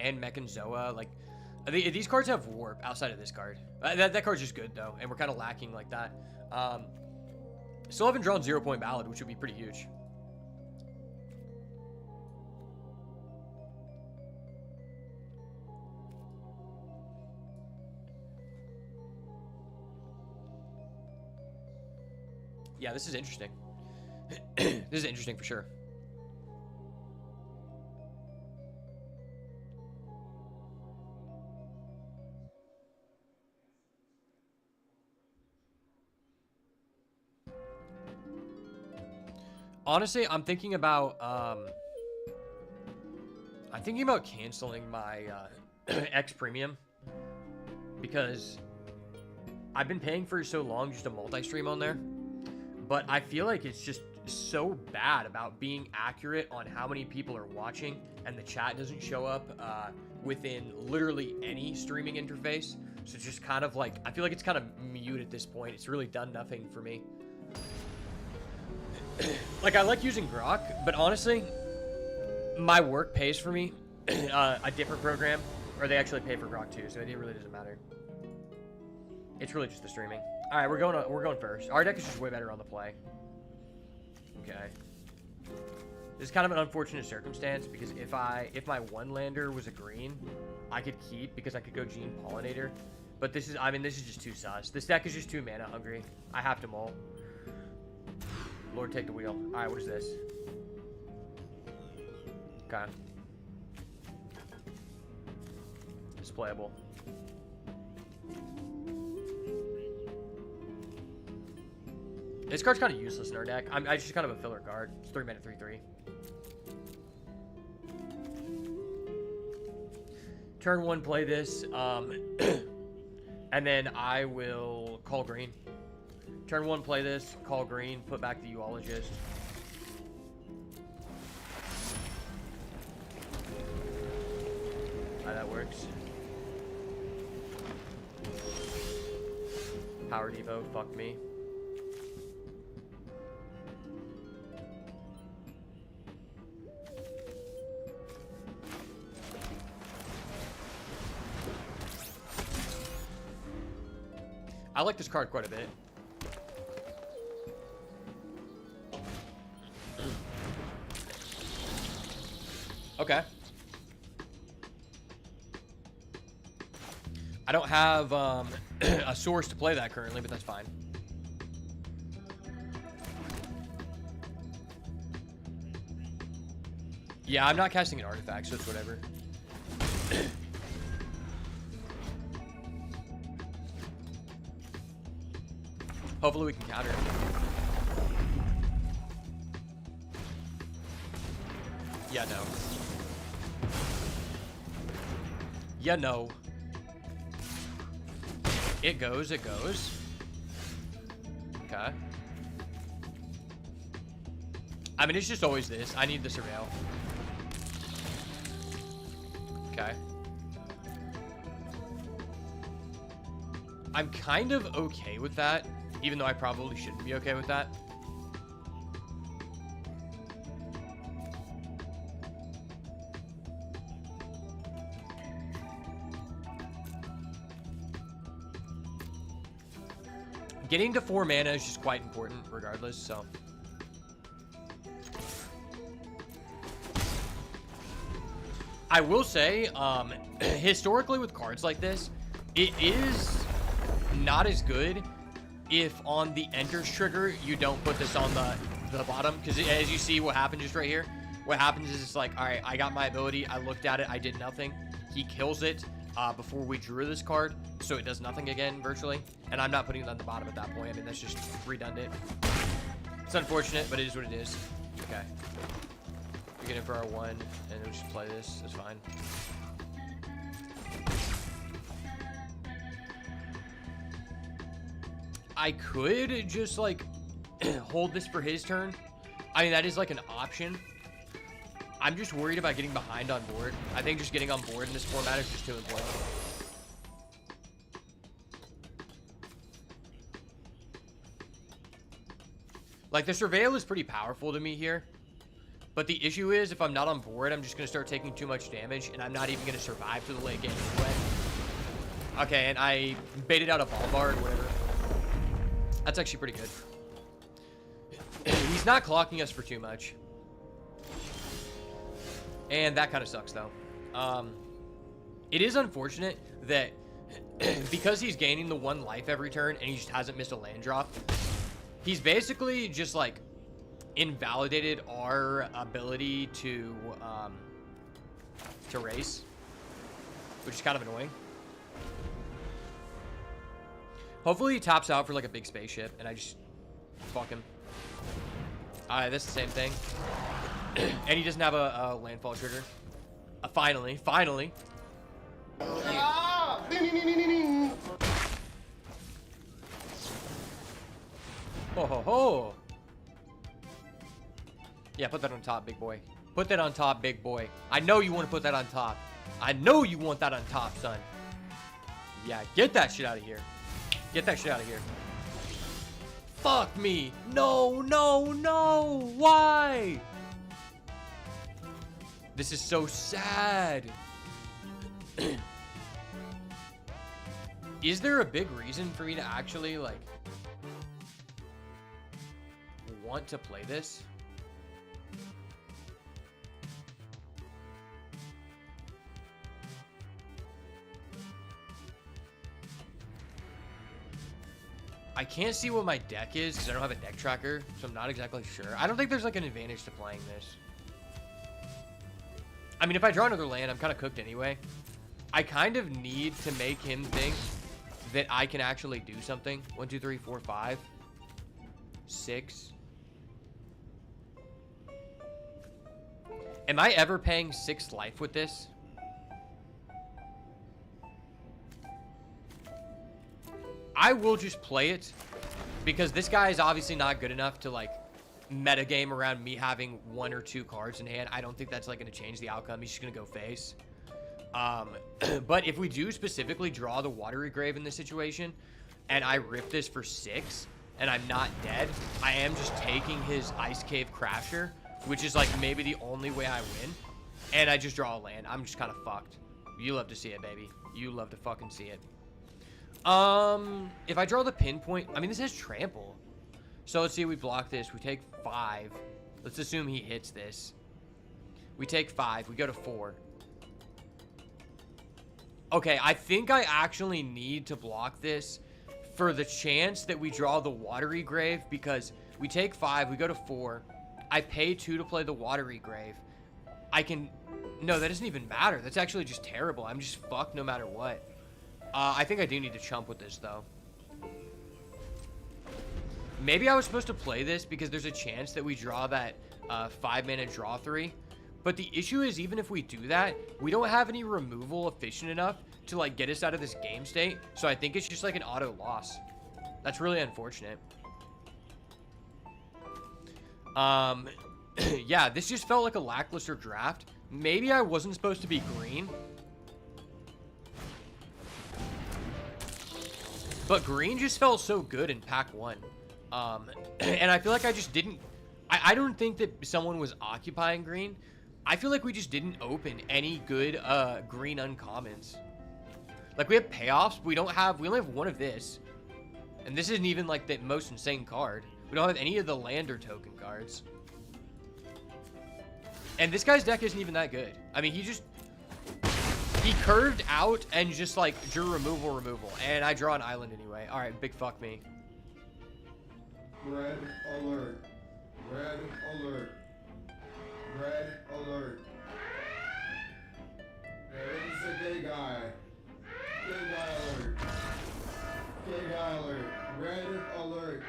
and Mechanzoa. Like, these cards have warp outside of this card. That card's just good, though, and we're kind of lacking like that. Still haven't drawn 0-point Ballad, which would be pretty huge. Yeah, this is interesting. This is interesting for sure. Honestly, I'm thinking about canceling my X Premium because I've been paying for so long just a multi-stream on there, but I feel like it's just so bad about being accurate on how many people are watching, and the chat doesn't show up within literally any streaming interface. So it's just kind of like, I feel like it's kind of mute at this point. It's really done nothing for me. Like, I like using Grok, but honestly, my work pays for me a different program, or they actually pay for Grok too, so it really doesn't matter. It's really just the streaming. All right, we're going first. Our deck is just way better on the play. Okay. This is kind of an unfortunate circumstance because if my one lander was a green, I could keep because I could go Gene Pollinator. But this is, I mean, this is just too sus. This deck is just too mana hungry. I have to mull. Lord, take the wheel. All right, what is this? Okay. It's playable. This card's kind of useless in our deck. I just kind of a filler card. It's 3 mana, 3/3. Turn 1, play this, and then I will call green. Turn 1, play this, call green, put back the Uologist. That works. Power Devo, fuck me. I like this card quite a bit. Okay. I don't have a source to play that currently, but that's fine. Yeah, I'm not casting an artifact, so it's whatever. Hopefully we can counter it. Yeah, no. Yeah, no. It goes, it goes. Okay. I mean, it's just always this. I need the surveil. Okay. I'm kind of okay with that, even though I probably shouldn't be okay with that. Getting to 4 mana is just quite important regardless, so. I will say, historically with cards like this, it is not as good if on the enters trigger, you don't put this on the bottom. Because as you see what happens just right here, what happens is it's like, all right, I got my ability. I looked at it. I did nothing. He kills it before we drew this card. So it does nothing again, virtually. And I'm not putting it on the bottom at that point. I mean, that's just redundant. It's unfortunate, but it is what it is. Okay. We get in for our 1, and we'll just play this. That's fine. I could just, like, hold this for his turn. I mean, that is, like, an option. I'm just worried about getting behind on board. I think just getting on board in this format is just too important. Like, the Surveil is pretty powerful to me here. But the issue is, if I'm not on board, I'm just going to start taking too much damage, and I'm not even going to survive to the late game anyway. Okay, and I baited out a ball bar or whatever. That's actually pretty good. He's not clocking us for too much. And that kind of sucks, though. It is unfortunate that because he's gaining the 1 life every turn and he just hasn't missed a land drop, he's basically just, like, invalidated our ability to race, which is kind of annoying. Hopefully he tops out for, like, a big spaceship, and I just fuck him. Alright, that's the same thing. And he doesn't have a landfall trigger. Finally. Ah! Ho ho ho! Yeah, put that on top, big boy. Put that on top, big boy. I know you want to put that on top. I know you want that on top, son. Yeah, get that shit out of here. Get that shit out of here. Fuck me. No. Why? This is so sad. Is there a big reason for me to actually, like, want to play this? I can't see what my deck is because I don't have a deck tracker, so I'm not exactly sure. I don't think there's, like, an advantage to playing this. I mean, if I draw another land, I'm kind of cooked anyway. I kind of need to make him think that I can actually do something. 1, 2, 3, 4, 5, 6. Am I ever paying 6 life with this? I will just play it because this guy is obviously not good enough to, like, metagame around me having 1 or 2 cards in hand. I don't think that's, like, going to change the outcome. He's just going to go face. But if we do specifically draw the Watery Grave in this situation and I rip this for 6 and I'm not dead, I am just taking his Ice Cave Crasher, which is, like, maybe the only way I win, and I just draw a land. I'm just kind of fucked. You love to see it, baby. You love to fucking see it. If I draw the pinpoint, I mean, this has trample. So let's see, we block this. We take 5. Let's assume he hits this. We take 5. We go to 4. Okay, I think I actually need to block this for the chance that we draw the Watery Grave, because we take 5. We go to 4. I pay 2 to play the Watery Grave. I can... No, that doesn't even matter. That's actually just terrible. I'm just fucked no matter what. I think I do need to chump with this, though. Maybe I was supposed to play this because there's a chance that we draw that 5-mana draw 3. But the issue is, even if we do that, we don't have any removal efficient enough to, like, get us out of this game state. So I think it's just, like, an auto loss. That's really unfortunate. Yeah, this just felt like a lackluster draft. Maybe I wasn't supposed to be green. But green just felt so good in pack 1. And I feel like I just didn't... I don't think that someone was occupying green. I feel like we just didn't open any good green uncommons. Like, we have payoffs, but we only have 1 of this. And this isn't even, like, the most insane card. We don't have any of the land or token cards. And this guy's deck isn't even that good. I mean, he curved out and just, like, drew removal. And I draw an island anyway. Alright, big fuck me. Red alert. Red alert. Red alert. There is a gay guy. Gay guy alert. Gay guy alert. Red alert.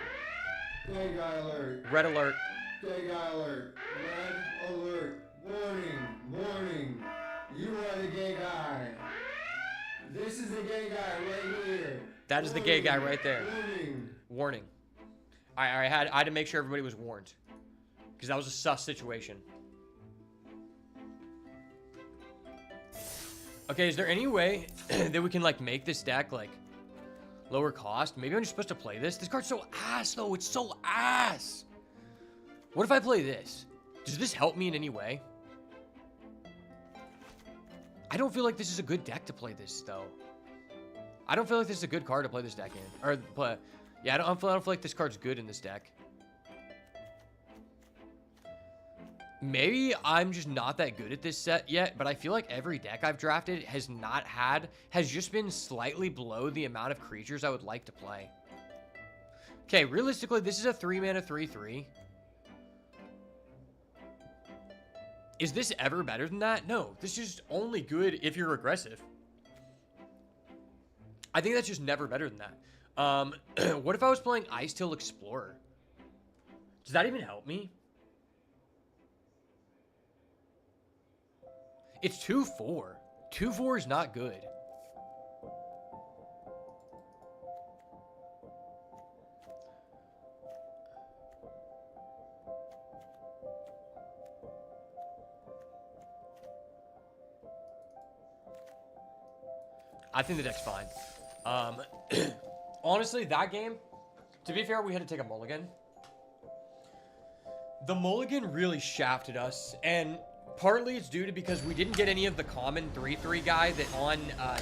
Gay guy alert. Red alert. Gay guy alert. Red alert. Warning. Warning. You are the gay guy. This is the gay guy right here. That is the gay guy right there. Warning. Warning. I had to make sure everybody was warned. Because that was a sus situation. Okay, is there any way that we can, like, make this deck, like, lower cost? Maybe I'm just supposed to play this? This card's so ass, though. It's so ass. What if I play this? Does this help me in any way? I don't feel like this is a good deck to play this, though. I don't feel like this is a good card to play this deck in. Or, but, yeah, I don't feel like this card's good in this deck. Maybe I'm just not that good at this set yet, but I feel like every deck I've drafted has just been slightly below the amount of creatures I would like to play. Okay, realistically, this is a 3-mana 3/3. Is this ever better than that? No, this is just only good if you're aggressive. I think that's just never better than that. What if I was playing Ice Till Explorer? Does that even help me? It's 2/4. 2/4 is not good. I think the deck's fine. Honestly, that game, to be fair, we had to take a mulligan. The mulligan really shafted us, and partly it's due to because we didn't get any of the common 3/3 guy that on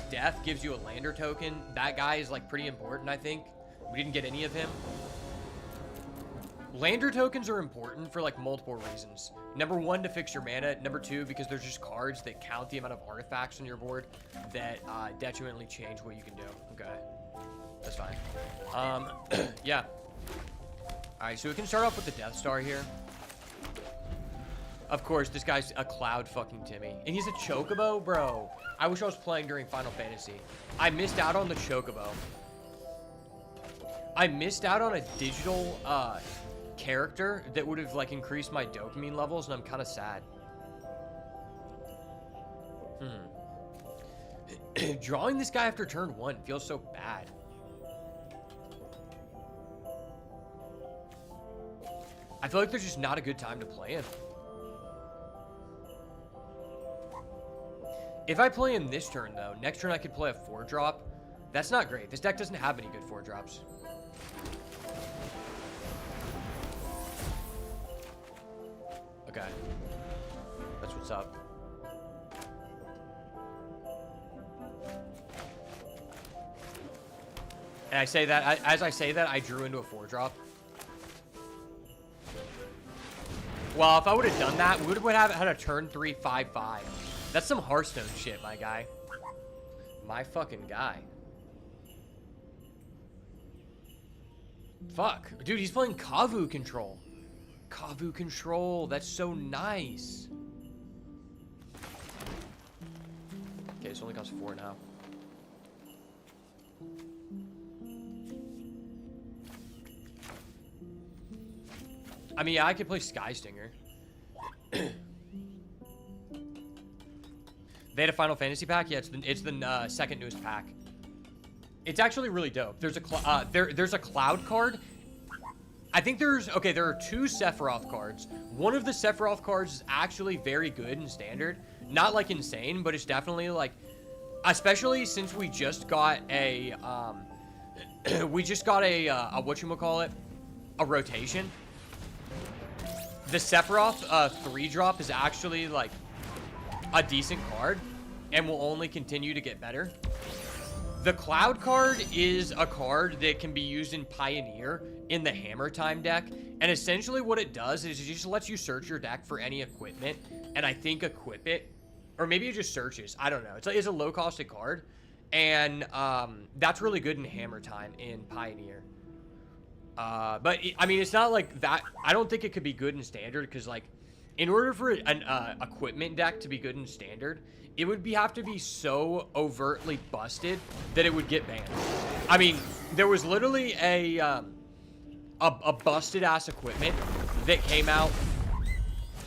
death gives you a lander token. That guy is like pretty important, I think. We didn't get any of him. Lander tokens are important for like multiple reasons. Number one, to fix your mana. Number two, because there's just cards that count the amount of artifacts on your board that detrimentally change what you can do. Okay, that's fine. Yeah. All right, so we can start off with the Death Star here. Of course, this guy's a Cloud fucking Timmy. And he's a Chocobo? Bro, I wish I was playing during Final Fantasy. I missed out on the Chocobo. I missed out on a digital character that would have like increased my dopamine levels, and I'm kind of sad. Drawing this guy after turn 1 feels so bad. I feel like there's just not a good time to play him. If I play him this turn, though, next turn I could play a 4-drop. That's not great. This deck doesn't have any good 4-drops. Okay. That's what's up. And I say that, as I say that, I drew into a 4-drop. Well, if I would have done that, we would have had a turn 3 5/5. That's some Hearthstone shit, my guy. My fucking guy. Fuck. Dude, he's playing Kavu Control. Kavu Control. That's so nice. Okay, this only costs 4 now. I mean, yeah, I could play Sky Stinger. They had a Final Fantasy pack? Yeah, it's the second newest pack. It's actually really dope. There's a there's a Cloud card. I think there are 2 Sephiroth cards. One of the Sephiroth cards is actually very good in Standard. Not like insane, but it's definitely like, especially since we just got a whatchamacallit, a rotation. The Sephiroth 3-drop is actually like a decent card and will only continue to get better. The Cloud card is a card that can be used in Pioneer in the Hammer Time deck, and essentially what it does is it just lets you search your deck for any equipment, and I think equip it, or maybe it just searches. I don't know. It's a low-costed card, and that's really good in Hammer Time in Pioneer. But I mean, it's not like that. I don't think it could be good in Standard, because like, in order for an equipment deck to be good in Standard, it would have to be so overtly busted that it would get banned. I mean, there was literally a busted ass equipment that came out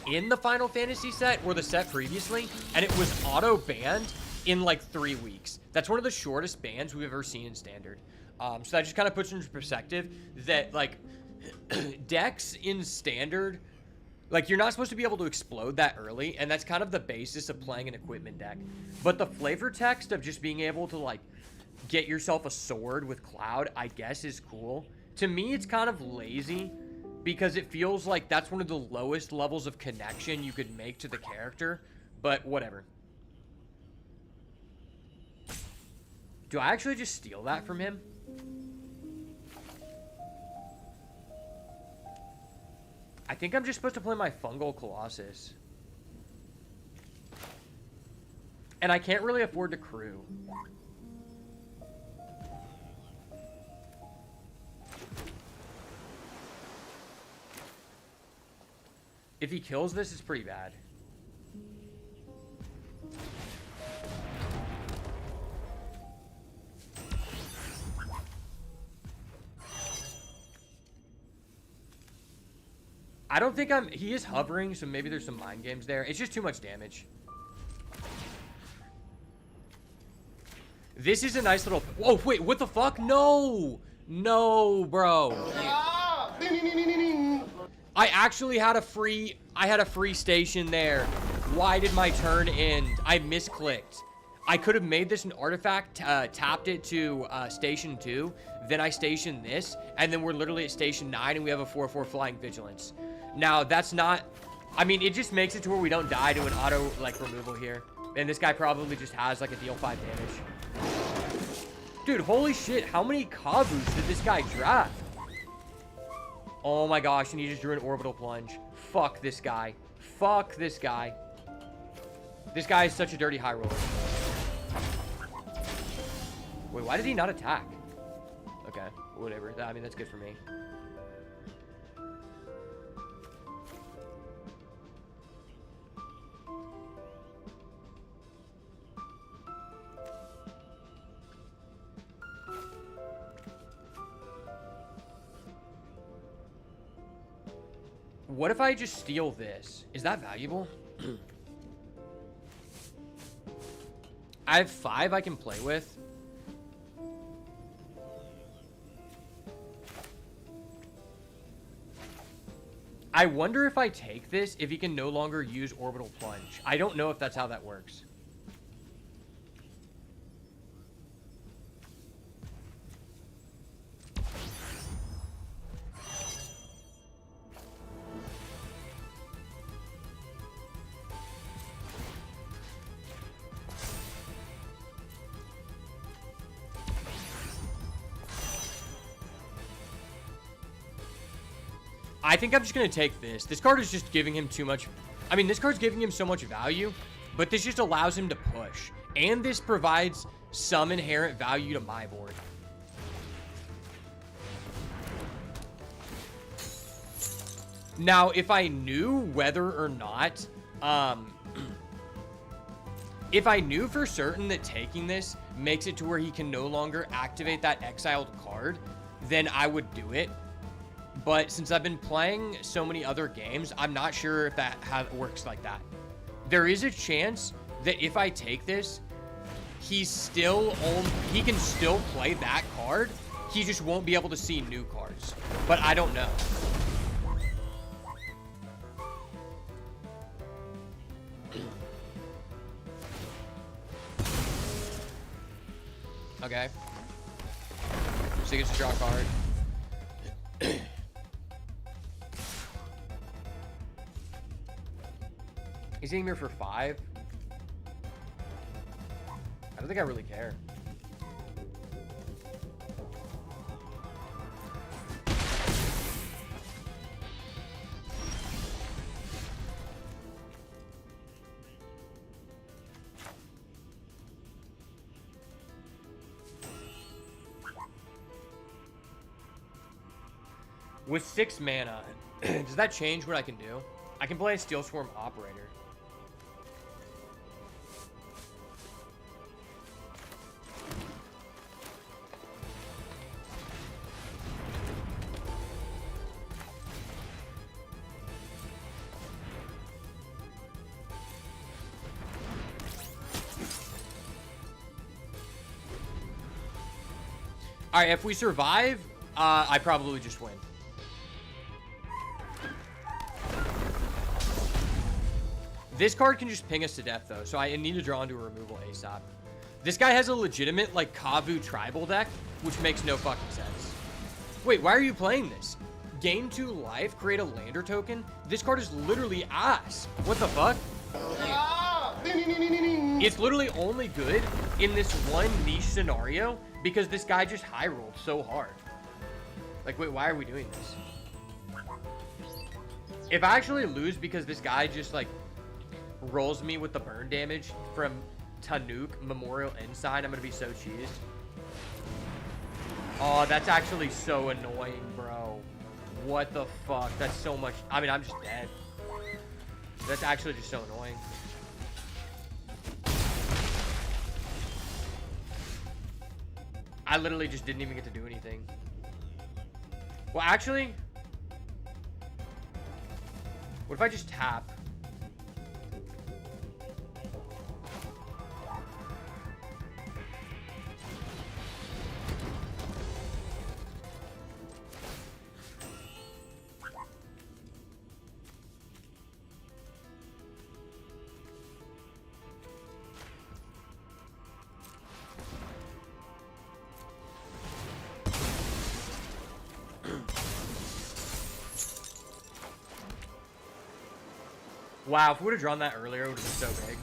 in the Final Fantasy set, or the set previously, and it was auto banned in like 3 weeks. That's one of the shortest bans we've ever seen in Standard. So that just kind of puts into perspective that like decks in Standard, like, you're not supposed to be able to explode that early, and that's kind of the basis of playing an equipment deck. But the flavor text of just being able to, like, get yourself a sword with Cloud, I guess, is cool. To me, it's kind of lazy because it feels like that's one of the lowest levels of connection you could make to the character, but whatever. Do I actually just steal that from him? I think I'm just supposed to play my Fungal Colossus. And I can't really afford to crew. If he kills this, it's pretty bad. I don't think he is hovering, so maybe there's some mind games there. It's just too much damage. This is a nice little... Whoa, wait, what the fuck? No! No, bro. I actually had a free... I had a free station there. Why did my turn end? I misclicked. I could have made this an artifact, tapped it to station 2, then I stationed this, and then we're literally at station 9, and we have a 4/4 flying vigilance. Now, that's not... I mean, it just makes it to where we don't die to an auto, like, removal here. And this guy probably just has, like, a deal 5 damage. Dude, holy shit, how many Kabus did this guy draft? Oh my gosh, and he just drew an orbital plunge. Fuck this guy. Fuck this guy. This guy is such a dirty high roller. Wait, why did he not attack? Okay, whatever. I mean, that's good for me. What if I just steal this? Is that valuable? I have 5 I can play with. I wonder if I take this, if he can no longer use orbital plunge. I don't know if that's how that works. I think I'm just going to take this. This card is just giving him too much. I mean, this card's giving him so much value, but this just allows him to push. And this provides some inherent value to my board. Now, if I knew whether or not, if I knew for certain that taking this makes it to where he can no longer activate that exiled card, then I would do it. But since I've been playing so many other games, I'm not sure if that works like that. There is a chance that if I take this, he can still play that card. He just won't be able to see new cards. But I don't know. Okay. So he gets to draw a card. He's in here for 5. I don't think I really care. With 6 mana, does that change what I can do? I can play a Steel Swarm Operator. All right, if we survive, I probably just win. This card can just ping us to death, though, so I need to draw into a removal ASAP. This guy has a legitimate, like, Kavu tribal deck, which makes no fucking sense. Wait, why are you playing this? Gain 2 life, create a lander token. This card is literally ass. What the fuck? It's literally only good in this one niche scenario because this guy just high rolled so hard. Like, wait, why are we doing this? If I actually lose because this guy just, like, rolls me with the burn damage from Tanuk Memorial Ensign, I'm gonna be so cheesed. Oh, that's actually so annoying, bro. What the fuck? That's so much. I mean, I'm just dead. That's actually just so annoying. I literally just didn't even get to do anything. Well, actually, what if I just tap? Wow, if we would have drawn that earlier, it would have been so big.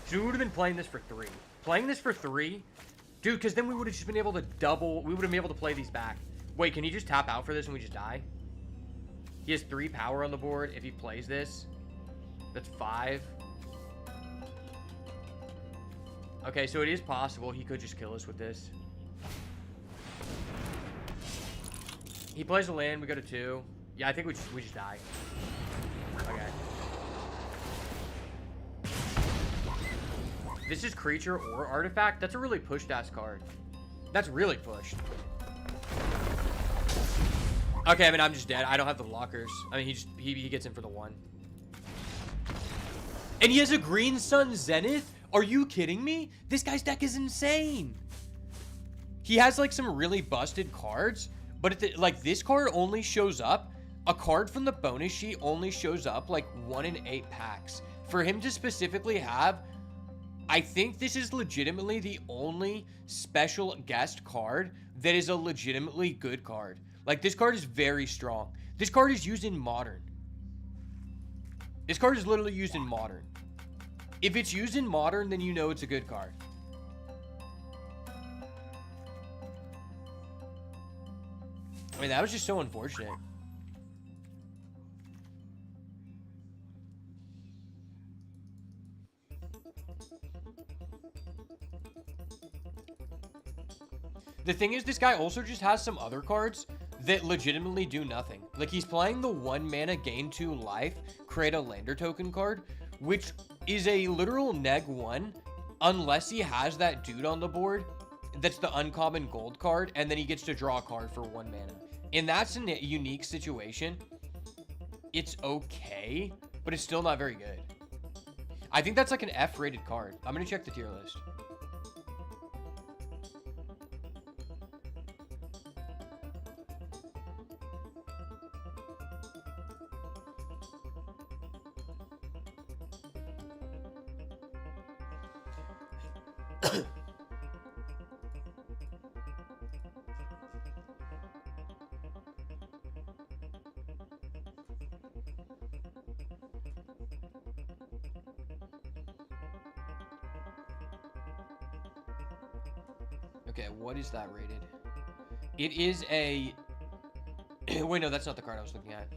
So we would have been playing this for 3. Playing this for 3? Dude, because then we would have just been able to double. We would have been able to play these back. Wait, can he just tap out for this and we just die? He has 3 power on the board. If he plays this, that's 5. Okay, so it is possible he could just kill us with this. He plays a land. We go to 2. Yeah, I think we just die. Okay. This is creature or artifact. That's a really pushed-ass card. That's really pushed. Okay, I mean, I'm just dead. I don't have the blockers. I mean, he gets in for the 1. And he has a Green Sun Zenith? Are you kidding me? This guy's deck is insane. He has, like, some really busted cards, but like, this card only shows up. A card from the bonus sheet only shows up, like, 1 in 8 packs. For him to specifically have... I think this is legitimately the only special guest card that is a legitimately good card. Like, this card is very strong. This card is used in Modern. This card is literally used in Modern. If it's used in Modern, then you know it's a good card. I mean, that was just so unfortunate. The thing is, this guy also just has some other cards that legitimately do nothing. Like, he's playing the 1 mana gain 2 life, create a lander token card, which is a literal neg 1, unless he has that dude on the board that's the uncommon gold card, and then he gets to draw a card for 1 mana. And that's a unique situation. It's okay, but it's still not very good. I think that's like an F-rated card. I'm going to check the tier list. Okay, what is that rated? It is a... Wait, no, that's not the card I was looking at.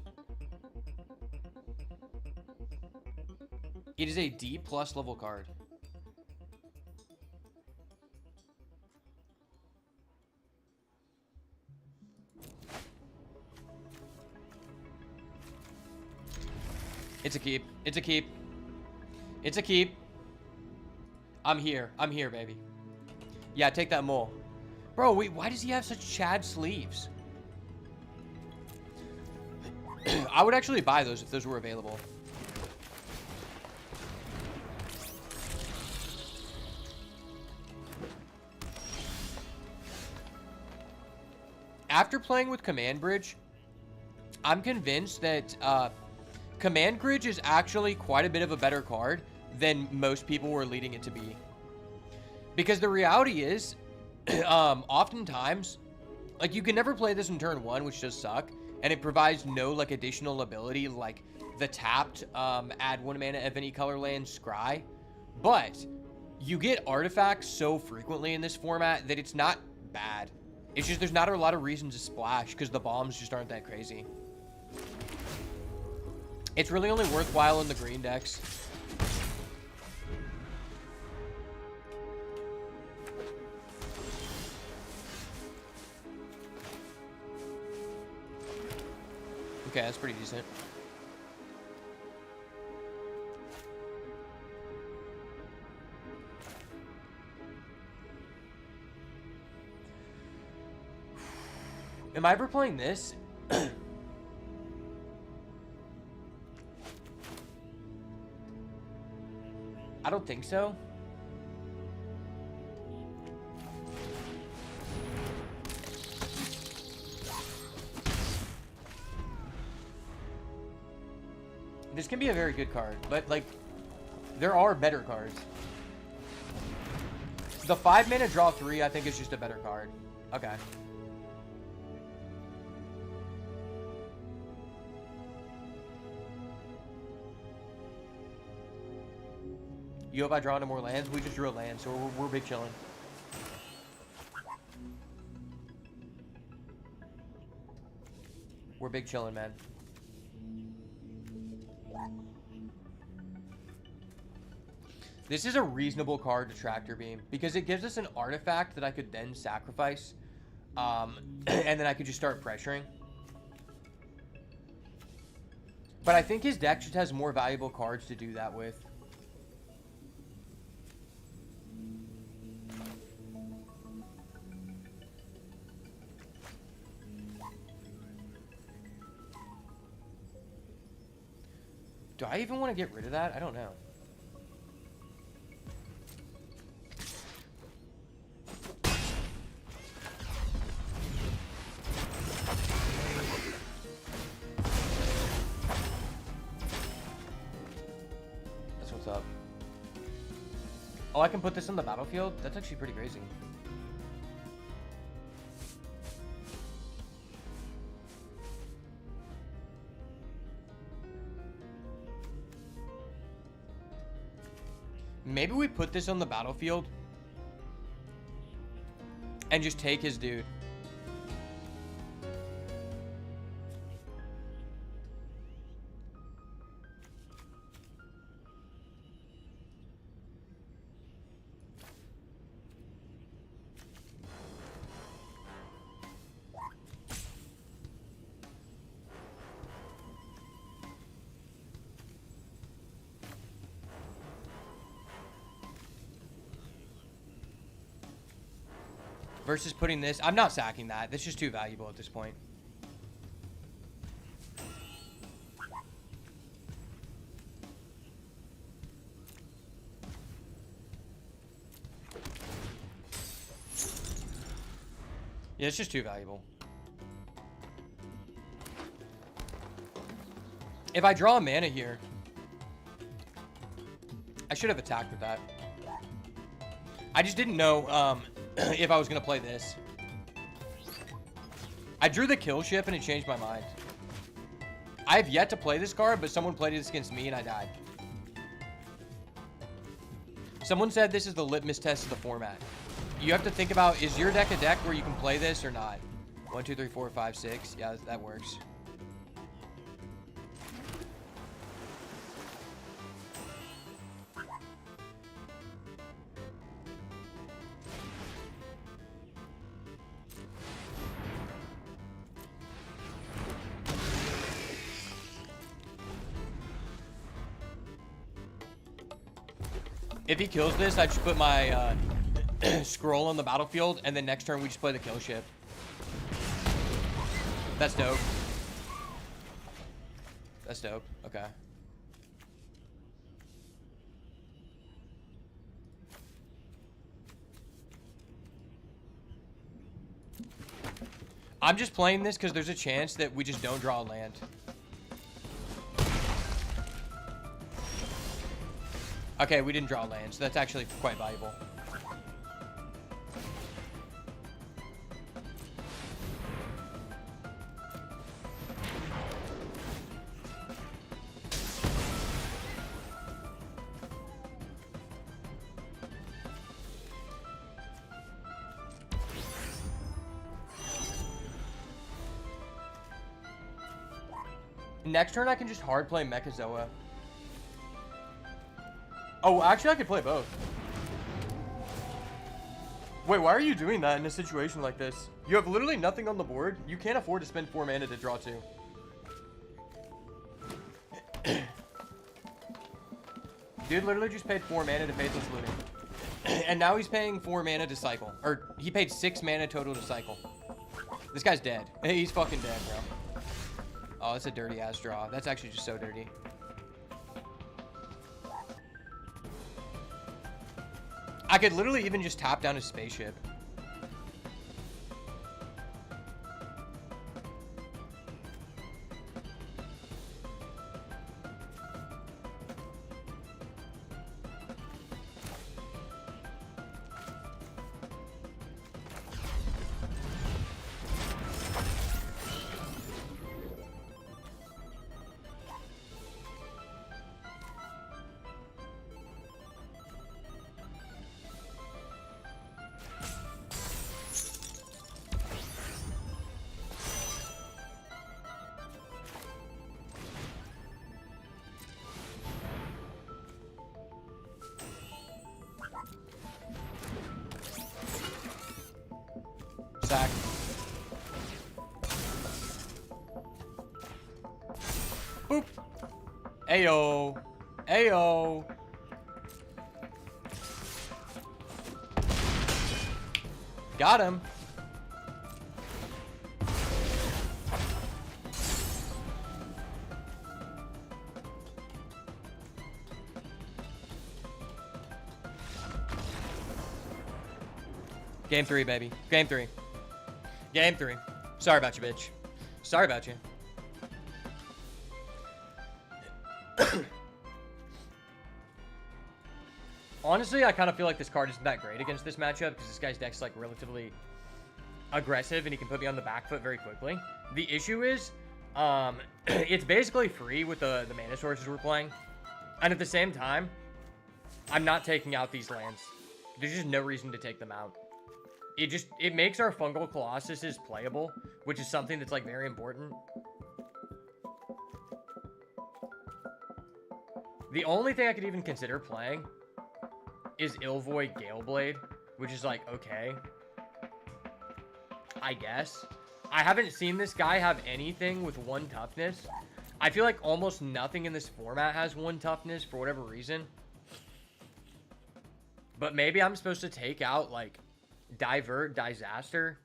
It is a D+ level card. It's a keep. It's a keep. It's a keep. I'm here. I'm here, baby. Yeah, take that mole. Bro, wait, why does he have such Chad sleeves? I would actually buy those if those were available. After playing with Command Bridge, I'm convinced that Command Bridge is actually quite a bit of a better card than most people were leading it to be. Because the reality is, oftentimes, like, you can never play this in turn 1, which does suck, and it provides no like additional ability like the tapped add 1 mana of any color land scry, but you get artifacts so frequently in this format that it's not bad. It's just there's not a lot of reasons to splash because the bombs just aren't that crazy. It's really only worthwhile in the green decks. Okay, that's pretty decent. Am I ever playing this? I don't think so. This can be a very good card, but like, there are better cards. The 5 mana draw 3, I think is just a better card. Okay. You hope I draw into more lands? We just drew a land, so we're big chilling. We're big chilling, man. This is a reasonable card to Tractor Beam because it gives us an artifact that I could then sacrifice, and then I could just start pressuring. But I think his deck just has more valuable cards to do that with. Do I even want to get rid of that? I don't know. That's what's up. Oh, I can put this on the battlefield? That's actually pretty crazy. Maybe we put this on the battlefield and just take his dude. Versus putting this. I'm not sacking that. That's just too valuable at this point. Yeah, it's just too valuable. If I draw a mana here, I should have attacked with that. I just didn't know if I was going to play this. I drew the kill ship and it changed my mind. I have yet to play this card, but someone played this against me and I died. Someone said this is the litmus test of the format. You have to think about, is your deck a deck where you can play this or not? 1, 2, 3, 4, 5, 6. Yeah, that works. If he kills this, I just put my scroll on the battlefield, and then next turn we just play the kill ship. That's dope. That's dope. Okay. I'm just playing this because there's a chance that we just don't draw a land. Okay, we didn't draw land, so that's actually quite valuable. Next turn, I can just hard play Mechazoa. Oh, actually, I could play both. Wait, why are you doing that in a situation like this? You have literally nothing on the board. You can't afford to spend 4 mana to draw 2. Dude literally just paid 4 mana to Faithless Looting. And now he's paying 4 mana to cycle. Or, he paid 6 mana total to cycle. This guy's dead. He's fucking dead, bro. Oh, that's a dirty ass draw. That's actually just so dirty. I could literally even just tap down his spaceship. Sack. Boop. Ayo. Ayo. Got him. Game 3, baby. Game 3. Game 3. Sorry about you, bitch. Sorry about you. Honestly, I kind of feel like this card isn't that great against this matchup because this guy's deck's like relatively aggressive and he can put me on the back foot very quickly. The issue is, it's basically free with the mana sources we're playing. And at the same time, I'm not taking out these lands. There's just no reason to take them out. It makes our Fungal Colossuses playable, which is something that's like very important. The only thing I could even consider playing is Illvoid Galeblade, which is like, okay, I guess. I haven't seen this guy have anything with 1 toughness. I feel like almost nothing in this format has 1 toughness for whatever reason. But maybe I'm supposed to take out like Divert, Disaster.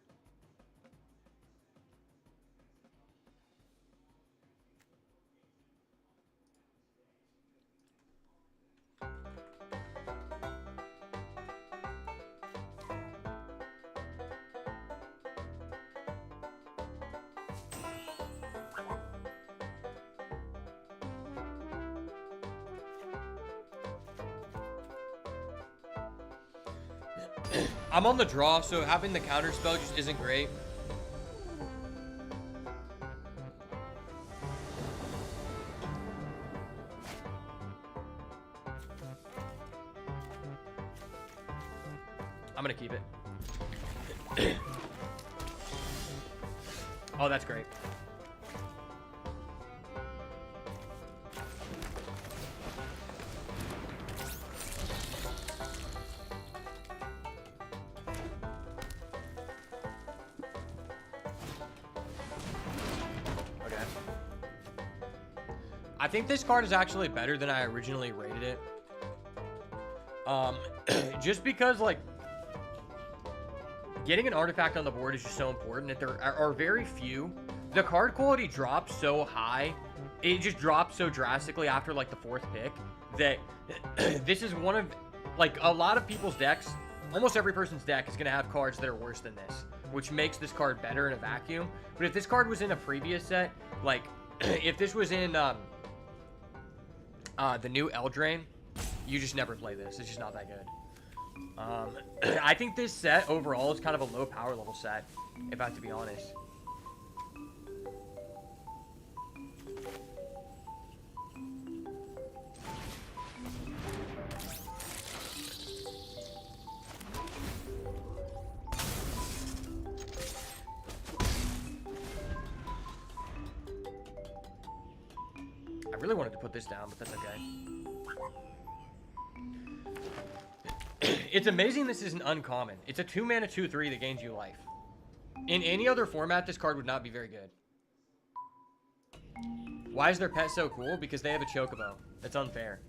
I'm on the draw, so having the counter spell just isn't great. I'm gonna keep it. Oh, that's great. I think this card is actually better than I originally rated it. Just because, like, getting an artifact on the board is just so important that there are very few. The card quality drops so high. It just drops so drastically after, like, the 4th pick that this is one of, like, a lot of people's decks. Almost every person's deck is going to have cards that are worse than this, which makes this card better in a vacuum. But if this card was in a previous set, like, if this was in, the new Eldraine, you just never play this. It's just not that good. I think this set overall is kind of a low power level set, if I have to be honest. really wanted to put this down, but that's okay. It's amazing this is an uncommon. It's a 2-mana 2/3 that gains you life. In any other format, this card would not be very good. Why is their pet so cool? Because they have a Chocobo. That's unfair.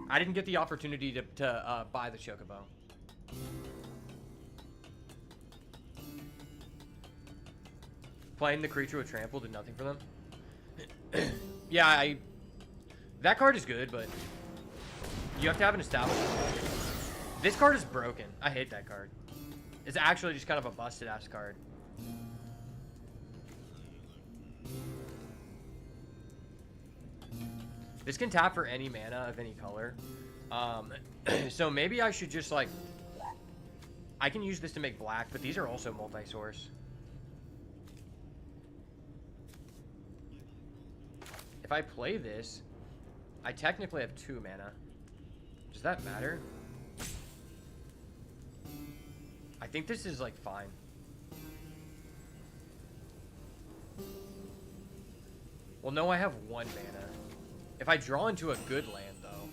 I didn't get the opportunity to buy the Chocobo. Playing the creature with trample did nothing for them. Yeah, that card is good, but you have to have an established. This card is broken. I hate that card. It's actually just kind of a busted ass card. This can tap for any mana of any color. So maybe I should just like, I can use this to make black, but these are also multi-source. If I play this, I technically have 2 mana. Does that matter? I think this is like fine. Well, no, I have 1 mana. If I draw into a good land, though,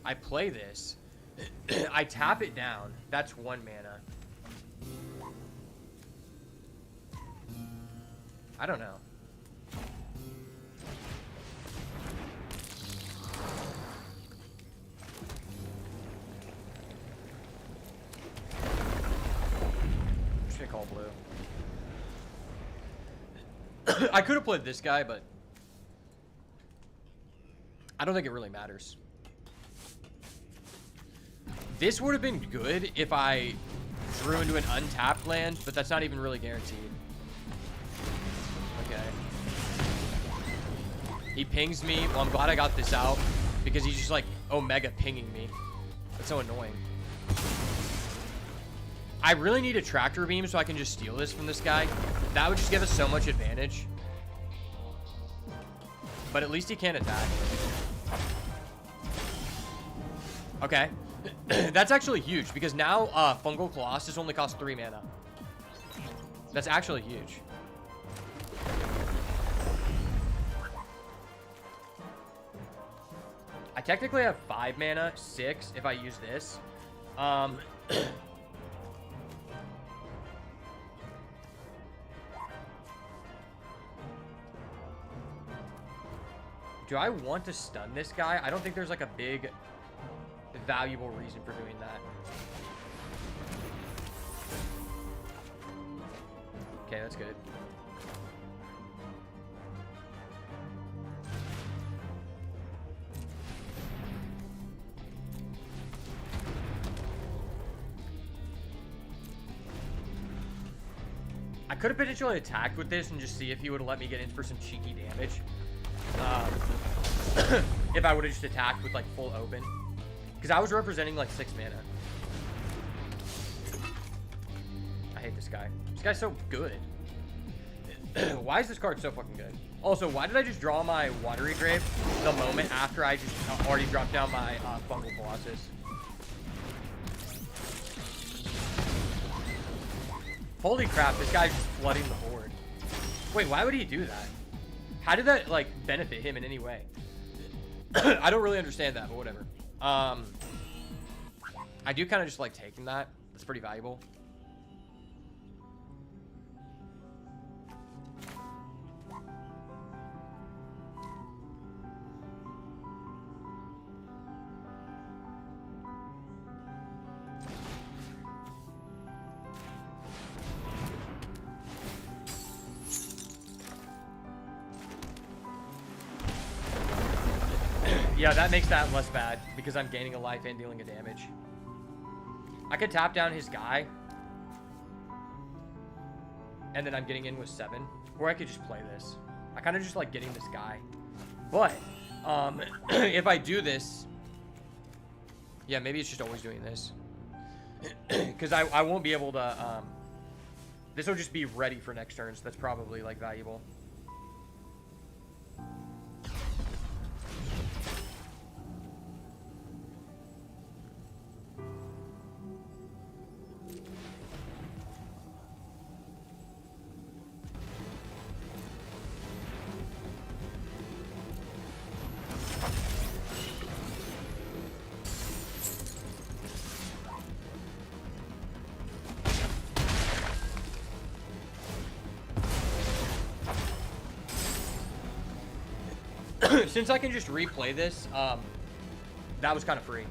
I play this. I tap it down. That's 1 mana. I don't know. I'm just gonna call blue. I could have played this guy, but I don't think it really matters. This would have been good if I drew into an untapped land, but that's not even really guaranteed. Okay. He pings me. Well, I'm glad I got this out because he's just like Omega pinging me. That's so annoying. I really need a tractor beam so I can just steal this from this guy. That would just give us so much advantage. But at least he can't attack. Okay. That's actually huge because now Fungal Colossus only costs 3 mana. That's actually huge. I technically have 5 mana, 6 if I use this. Do I want to stun this guy? I don't think there's like a big valuable reason for doing that. Okay, that's good. I could have potentially attacked with this and just see if he would have let me get in for some cheeky damage. If I would have just attacked with like full open. Because I was representing like 6 mana. I hate this guy. This guy's so good. Why is this card so fucking good? Also, why did I just draw my Watery Grave the moment after I just already dropped down my Fungal Colossus? Holy crap, this guy's just flooding the board. Wait, why would he do that? How did that, like, benefit him in any way? I don't really understand that, but whatever. I do kind of just like taking that. That's pretty valuable. Yeah, that makes that less bad because I'm gaining a life and dealing a damage. I could tap down his guy. And then I'm getting in with 7. Or I could just play this. I kind of just like getting this guy. But, if I do this... Yeah, maybe it's just always doing this. Because I won't be able to... this will just be ready for next turn, so that's probably like valuable. since I can just replay this, that was kind of free.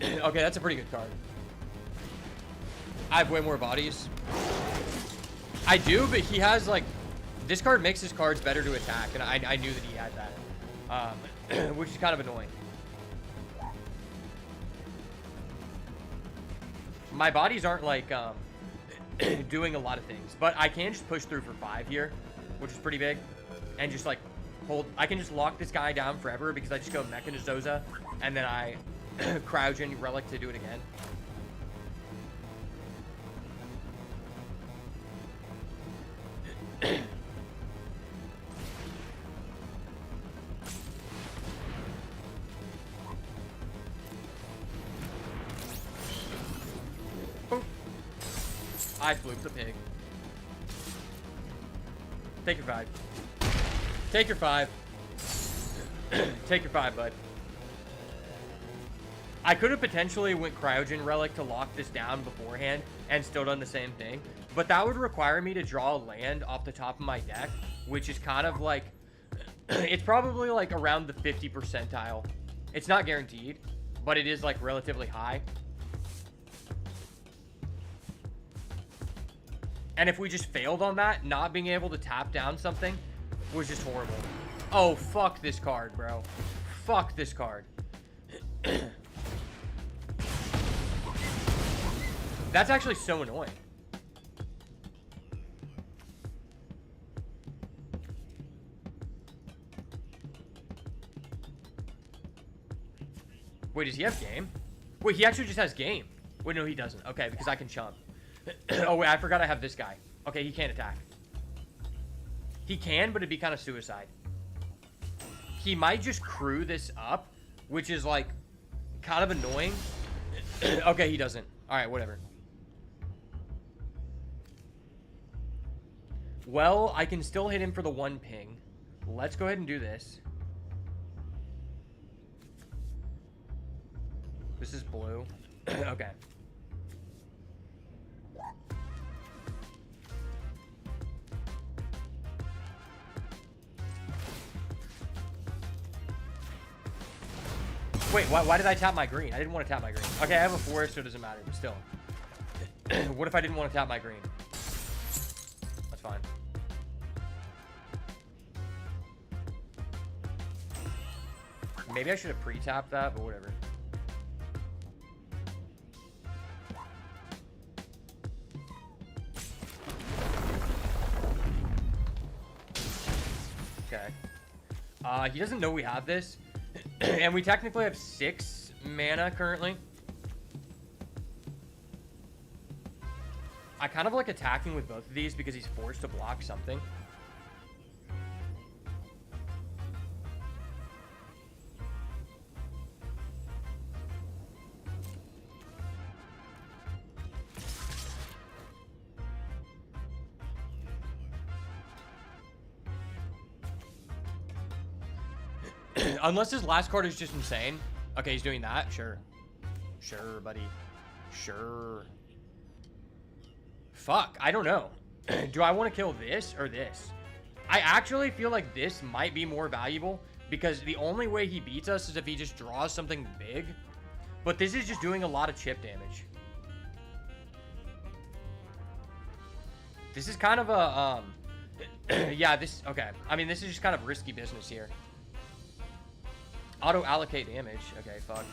Okay, that's a pretty good card. I have way more bodies. I do, but he has, like... This card makes his cards better to attack, and I knew that he had that. Which is kind of annoying. My bodies aren't, like, doing a lot of things. But I can just push through for 5 here, which is pretty big. And just, like, hold... I can just lock this guy down forever because I just go Mech into Zoza, and then I Cryogen Relic to do it again. I flooped the pig. Take your 5. Take your 5. Take your 5, bud. I could have potentially went Cryogen Relic to lock this down beforehand and still done the same thing, but that would require me to draw a land off the top of my deck, which is kind of like, it's probably like around the 50 percentile. It's not guaranteed, but it is like relatively high. And if we just failed on that, not being able to tap down something was just horrible. Oh, fuck this card, bro. Fuck this card. That's actually so annoying. Wait, does he have game? Wait, he actually just has game. Wait, no, he doesn't. Okay, because I can chump. Oh, wait, I forgot I have this guy. Okay, he can't attack. He can, but it'd be kind of suicide. He might just crew this up, which is, like, kind of annoying. Okay, he doesn't. All right, whatever. Well, I can still hit him for the 1 ping. Let's go ahead and do this. This is blue. Okay. Wait, why did I tap my green? I didn't want to tap my green. Okay, I have a forest, so it doesn't matter, but still. What if I didn't want to tap my green? That's fine. Maybe I should have pre-tapped that, but whatever. Okay. He doesn't know we have this. And we technically have 6 mana currently. I kind of like attacking with both of these because he's forced to block something. Unless his last card is just insane. Okay, he's doing that. Sure. Sure, buddy. Sure. Fuck, I don't know. Do I want to kill this or this? I actually feel like this might be more valuable because the only way he beats us is if he just draws something big. But this is just doing a lot of chip damage. This is kind of a, yeah, this, okay. I mean, this is just kind of risky business here. Auto-allocate damage. Okay, fuck.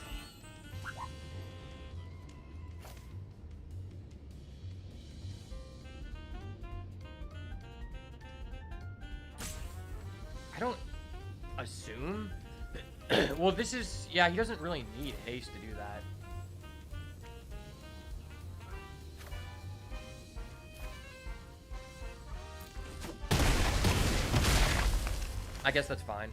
I don't assume. Well, this is... Yeah, he doesn't really need haste to do that. I guess that's fine.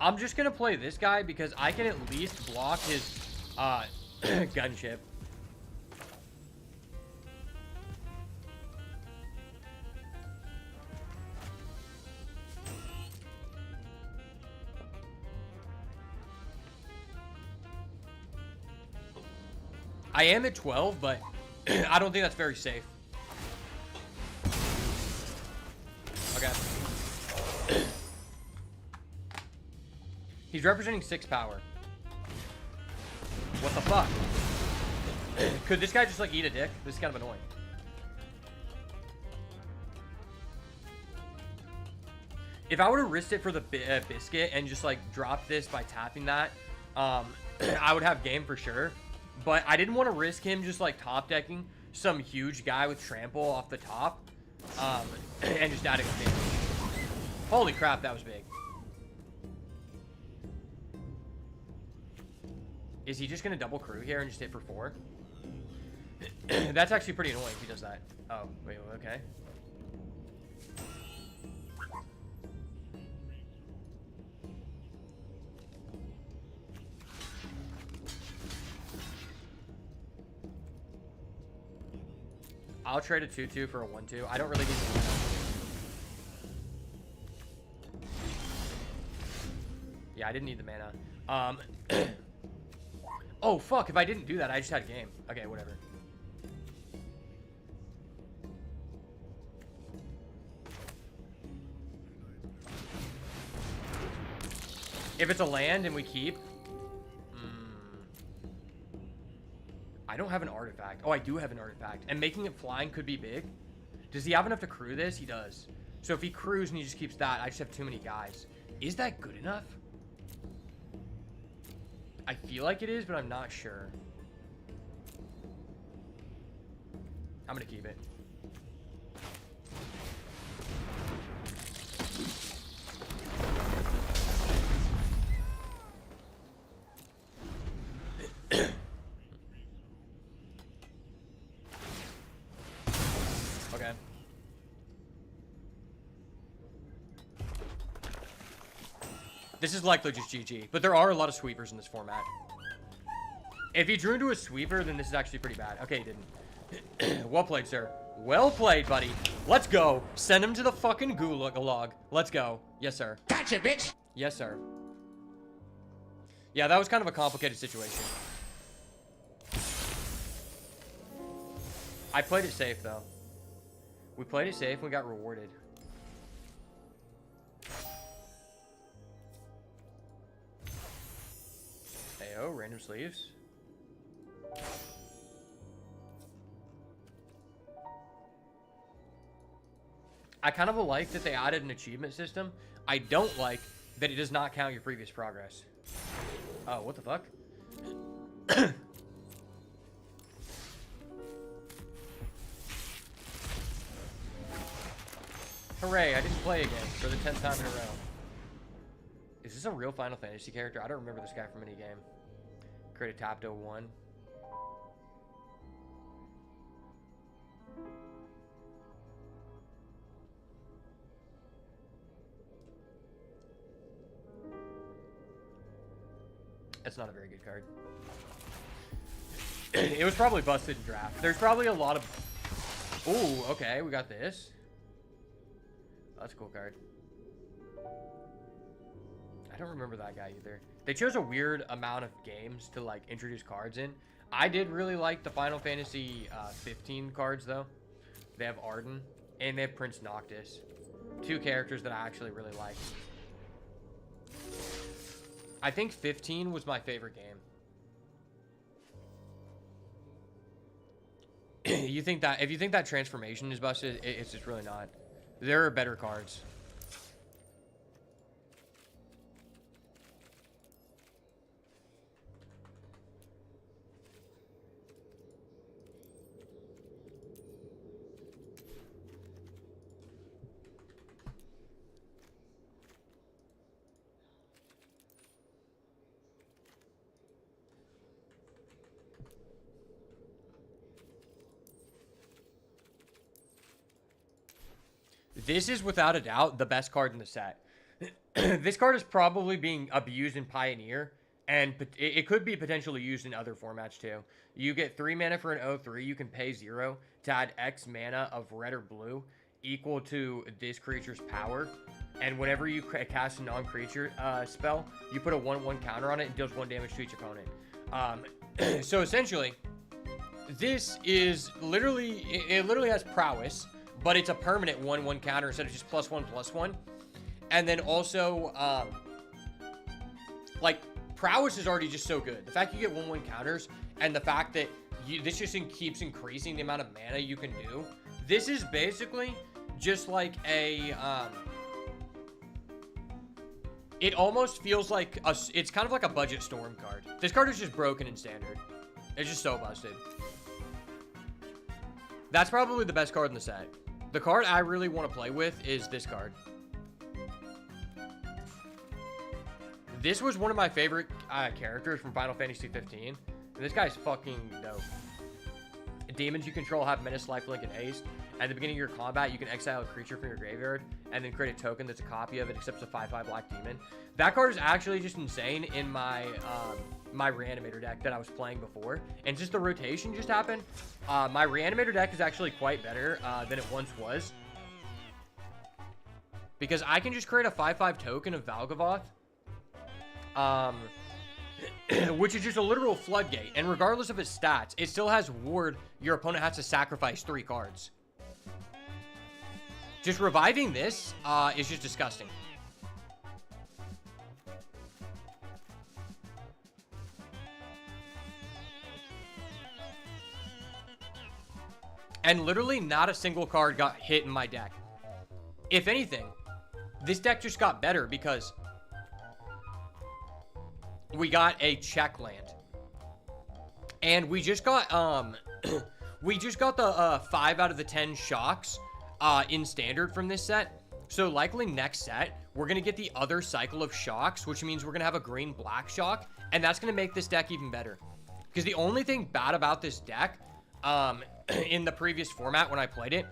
I'm just gonna play this guy because I can at least block his gunship. I am at 12, but I don't think that's very safe. Okay. He's representing 6 power. What the fuck? Could this guy just like eat a dick? This is kind of annoying. If I would have risked it for the biscuit and just like dropped this by tapping that, I would have game for sure. But I didn't want to risk him just like top decking some huge guy with trample off the top, and just adding a damage. Holy crap, that was big. Is he just gonna double crew here and just hit for 4? That's actually pretty annoying if he does that. Oh, wait, okay. I'll trade a 2-2 for a 1-2. I don't really need to. Yeah, I didn't need the mana. Oh, fuck. If I didn't do that, I just had a game. Okay, whatever. If it's a land and we keep... I don't have an artifact. Oh, I do have an artifact. And making it flying could be big. Does he have enough to crew this? He does. So if he crews and he just keeps that, I just have too many guys. Is that good enough? I feel like it is, but I'm not sure. I'm gonna keep it. Okay. This is likely just GG, but there are a lot of sweepers in this format. If he drew into a sweeper, then this is actually pretty bad. Okay, he didn't. Well played, sir. Well played, buddy. Let's go. Send him to the fucking gulag. Let's go. Yes, sir. Gotcha, bitch. Yes, sir. Yeah, that was kind of a complicated situation. I played it safe, though. We played it safe and we got rewarded. Ayo, random sleeves. I kind of like that they added an achievement system. I don't like that it does not count your previous progress. Oh, what the fuck? Hooray, I didn't play again for the 10th time in a row. Is this a real Final Fantasy character? I don't remember this guy from any game. Create a tapped 01. That's not a very good card. It was probably busted in draft. There's probably a lot of... Ooh, okay, we got this. Oh, that's a cool card. I don't remember that guy either. They chose a weird amount of games to like introduce cards in. I did really like the Final Fantasy 15 cards though. They have Arden and they have Prince Noctis. 2 characters that I actually really like. I think 15 was my favorite game. You think that if you think that transformation is busted, it's just really not. There are better cards. This is without a doubt the best card in the set. This card is probably being abused in Pioneer, and it could be potentially used in other formats too. You get 3 mana for an 0/3. You can pay 0 to add X mana of red or blue equal to this creature's power. And whenever you cast a non-creature spell, you put a 1/1 counter on it and deals 1 damage to each opponent. So essentially, this is literally, it literally has prowess, but it's a permanent 1/1 counter instead of just +1/+1. And then also, like, prowess is already just so good. The fact you get 1/1 counters, and the fact that this just keeps increasing the amount of mana you can do. This is basically just like a, it almost feels like it's kind of like a budget storm card. This card is just broken in standard. It's just so busted. That's probably the best card in the set. The card I really want to play with is this card. This was one of my favorite characters from Final Fantasy 15. And this guy's fucking dope. Demons you control have Menace, Lifelink, and Haste. At the beginning of your combat, you can exile a creature from your graveyard and then create a token that's a copy of it, except it's a 5/5 black demon. That card is actually just insane in my my Reanimator deck that I was playing before. And just the rotation just happened. My Reanimator deck is actually quite better than it once was. Because I can just create a 5/5 token of Valgavoth. Which is just a literal floodgate. And regardless of its stats, it still has ward. Your opponent has to sacrifice 3 cards. Just reviving this is just disgusting. And literally not a single card got hit in my deck. If anything, this deck just got better because we got a check land. And we just got we just got the 5 out of the 10 shocks in standard from this set. So likely next set, we're going to get the other cycle of shocks, which means we're going to have a green-black shock, and that's going to make this deck even better. Because the only thing bad about this deck in the previous format when I played it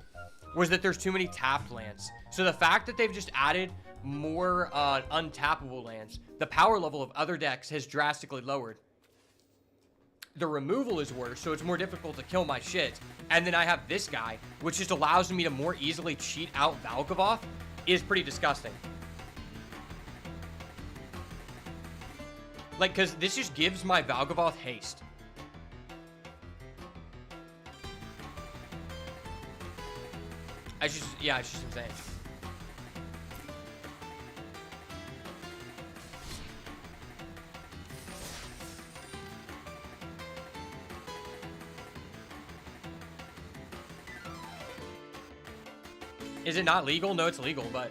was that there's too many tapped lands. So the fact that they've just added more untappable lands, the power level of other decks has drastically lowered. The removal is worse, so it's more difficult to kill my shit. And then I have this guy, which just allows me to more easily cheat out Valgavoth, is pretty disgusting. Like, because this just gives my Valgavoth haste. It's just, yeah, it's just insane. Is it not legal? No, it's legal, but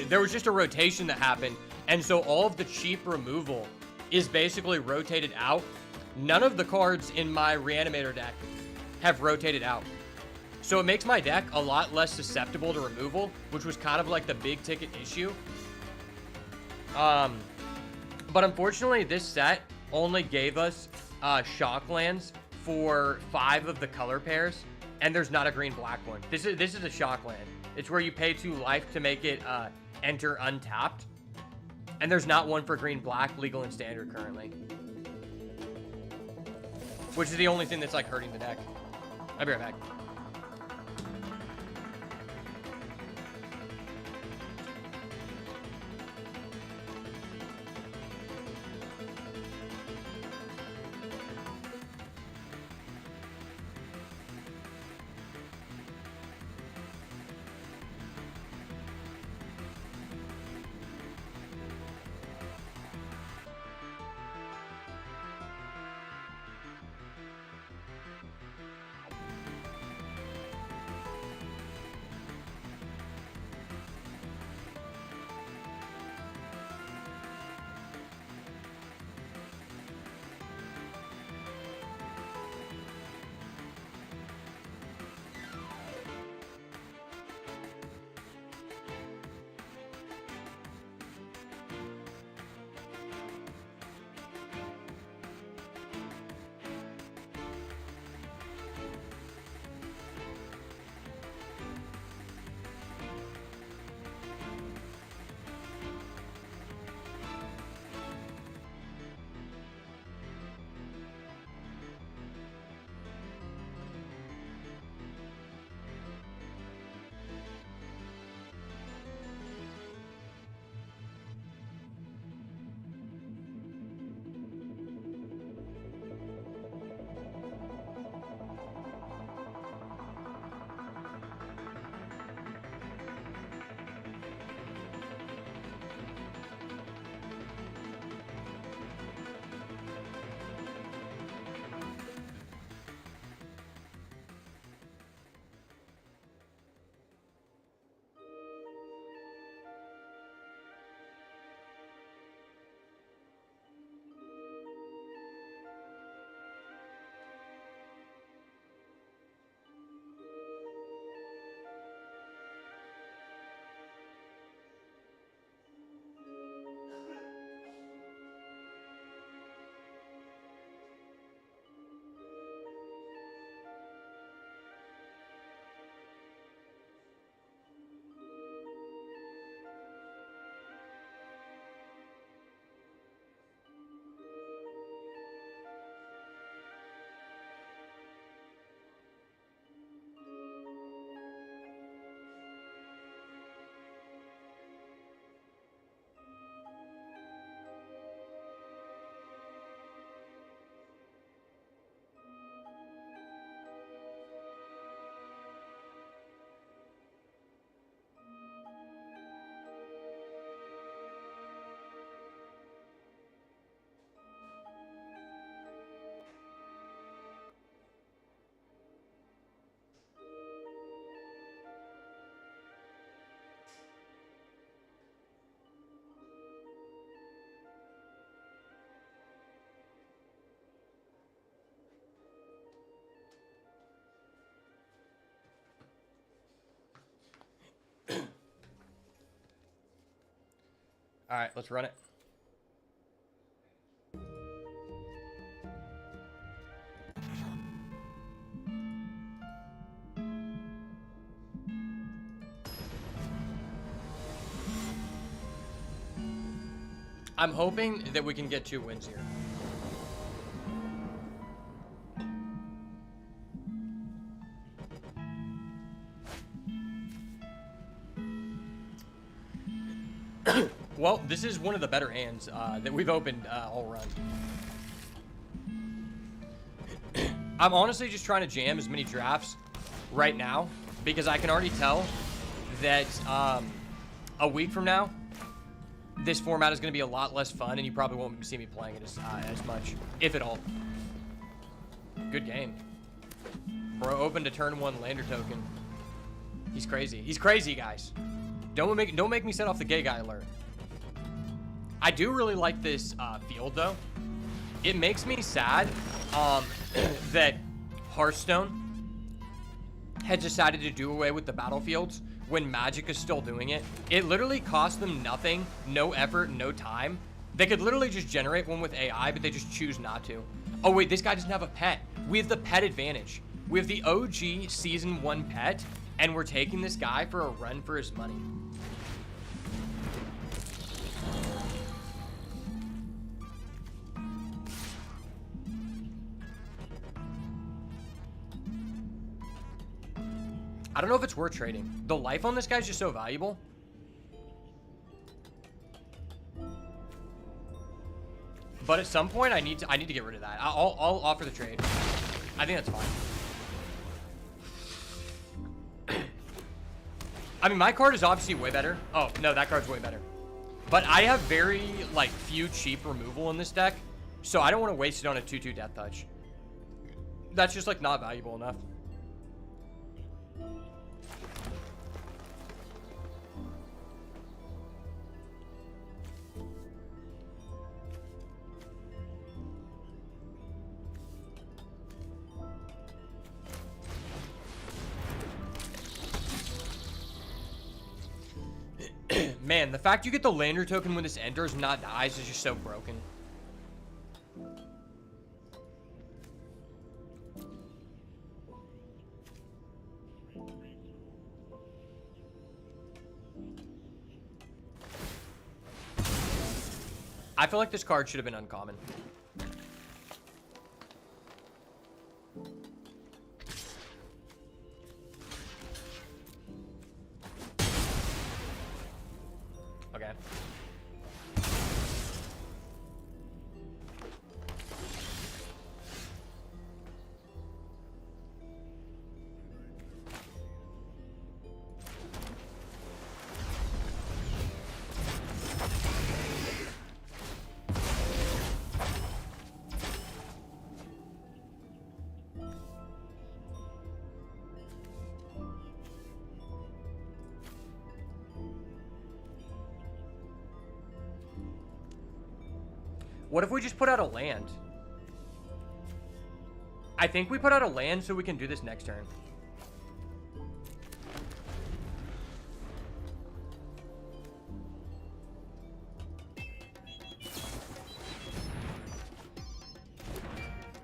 there was just a rotation that happened, and so all of the cheap removal is basically rotated out. None of the cards in my Reanimator deck have rotated out. So it makes my deck a lot less susceptible to removal, which was kind of like the big ticket issue. But unfortunately, this set only gave us shock lands for 5 of the color pairs. And there's not a green-black one. This is a shock land. It's where you pay 2 life to make it enter untapped. And there's not one for green-black, legal and standard currently. Which is the only thing that's like hurting the deck. I'll be right back. All right, let's run it. I'm hoping that we can get 2 wins here. Well, this is one of the better hands that we've opened all run. I'm honestly just trying to jam as many drafts right now because I can already tell that a week from now, this format is going to be a lot less fun, and you probably won't see me playing it as much, if at all. Good game. Bro opened a turn 1 lander token. He's crazy. He's crazy, guys. Don't make me set off the gay guy alert. I do really like this field, though. It makes me sad that Hearthstone had decided to do away with the battlefields when Magic is still doing it. It literally costs them nothing, no effort, no time. They could literally just generate one with AI, but they just choose not to. Oh wait, this guy doesn't have a pet. We have the pet advantage. We have the OG Season 1 pet, and we're taking this guy for a run for his money. I don't know if it's worth trading. The life on this guy's just so valuable. But at some point, I need to get rid of that. I'll offer the trade. I think that's fine. I mean, my card is obviously way better. Oh, no, that card's way better. But I have very, like, few cheap removal in this deck, so I don't want to waste it on a 2/2 Death Touch. That's just, like, not valuable enough. Man, the fact you get the lander token when this enters, not dies, is just so broken. I feel like this card should have been uncommon. Okay. What if we just put out a land? I think we put out a land so we can do this next turn.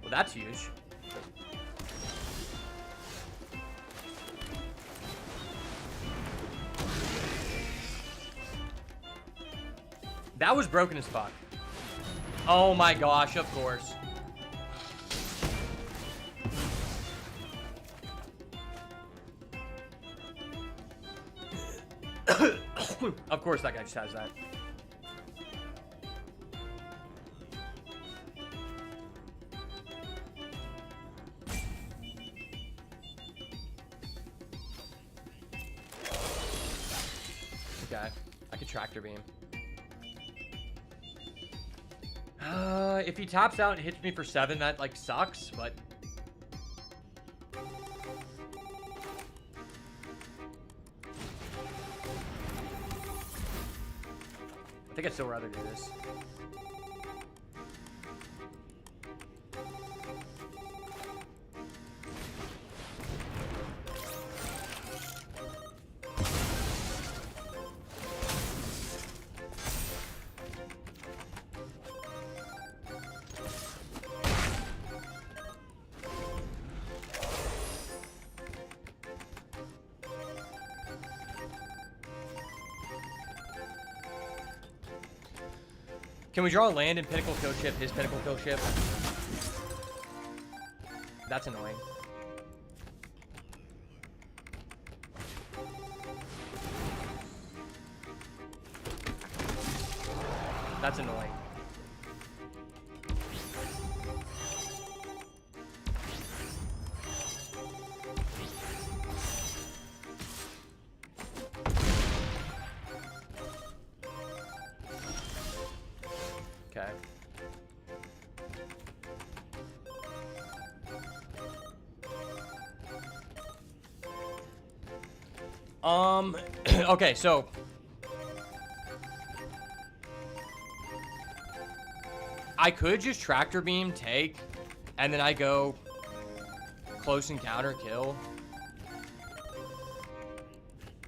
Well, that's huge. That was broken as fuck. Oh my gosh, of course. Of course that guy just has that. Okay, I could tractor beam. If he taps out and hits me for 7, that, like, sucks, but... I think I'd still rather do this. Can we draw a land and Pinnacle kill chip his Pinnacle kill chip? That's annoying. That's annoying. Okay. Okay, so I could just tractor beam, take, and then I go close encounter, kill.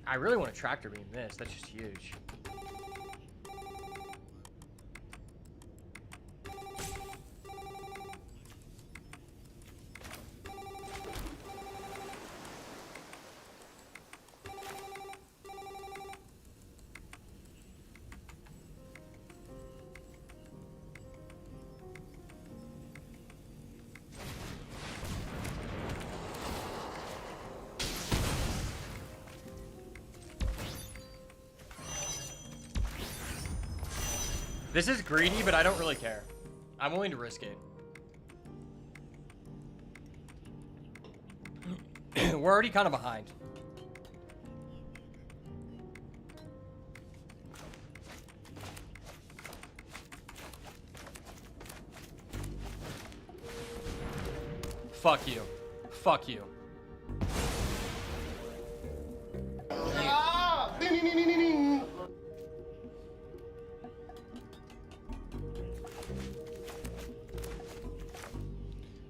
I really want to tractor beam this. That's just huge. This is greedy, but I don't really care. I'm willing to risk it. We're already kind of behind. Fuck you. Fuck you.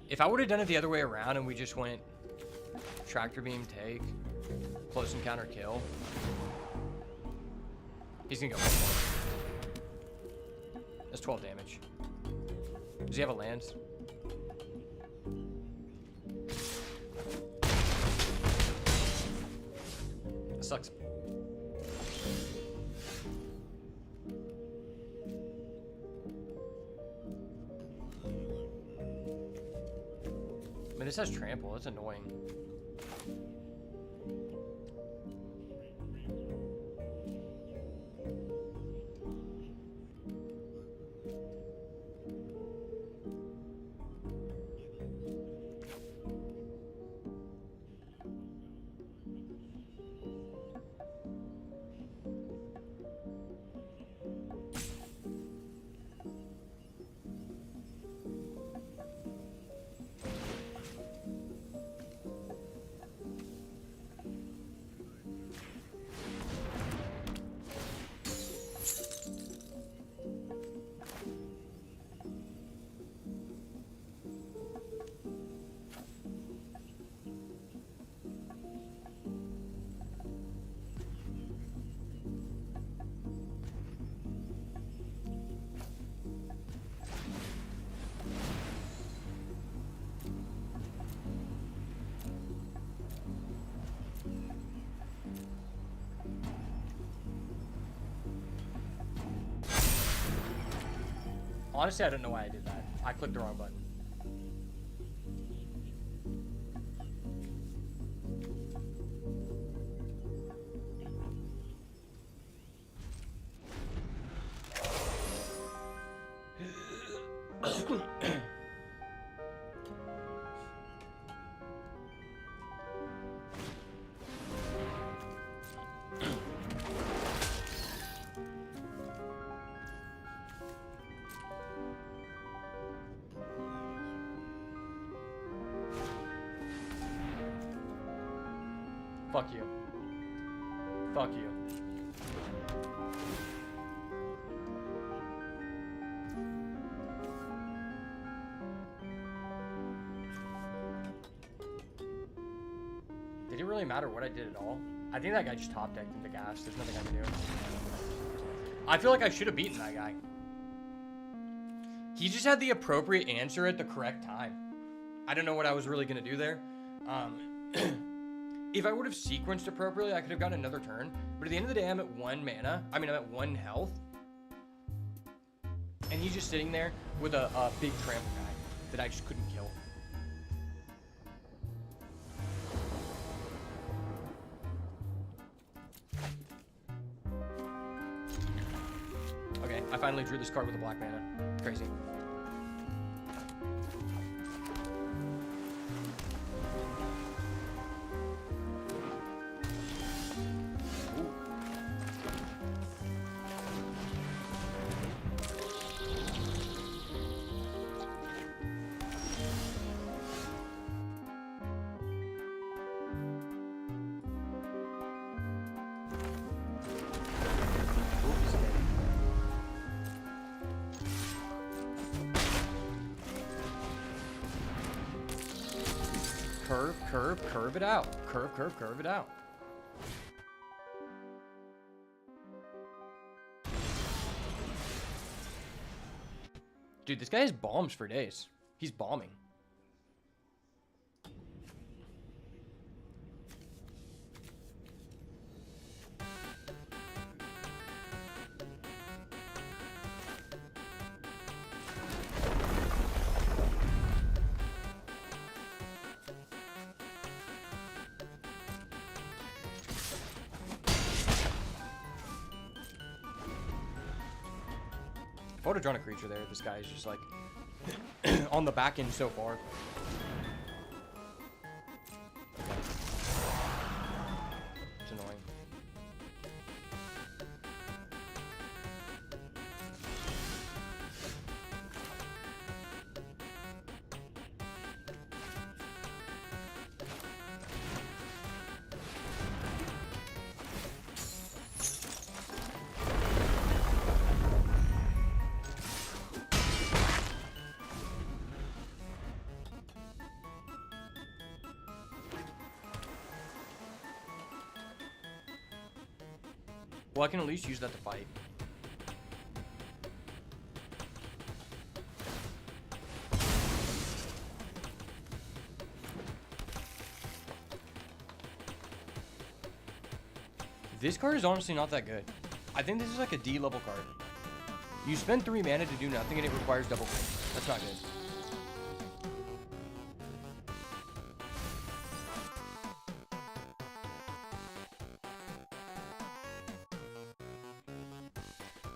If I would have done it the other way around and we just went tractor beam, take, close encounter, kill, he's gonna go for it. That's 12 damage. Does he have a land? That sucks. I mean, this has trample. That's annoying. Honestly, I don't know why I did that. I clicked the wrong button. Fuck you. Fuck you. Did it really matter what I did at all? I think that guy just top decked into gas. There's nothing I can do. I feel like I should have beaten that guy. He just had the appropriate answer at the correct time. I don't know what I was really going to do there. If I would have sequenced appropriately, I could have gotten another turn. But at the end of the day, I'm at 1 mana. I mean, I'm at 1 health. And he's just sitting there with a big trample guy that I just couldn't kill. Okay, I finally drew this card with a black mana. Crazy. Curve it out. Curve it out. Dude, this guy has bombs for days. He's bombing. If I would have drawn a creature there, this guy is just like on the back end so far. It's annoying. Well, I can at least use that to fight. This card is honestly not that good. I think this is like a D level card. You spend 3 mana to do nothing and it requires double green. That's not good.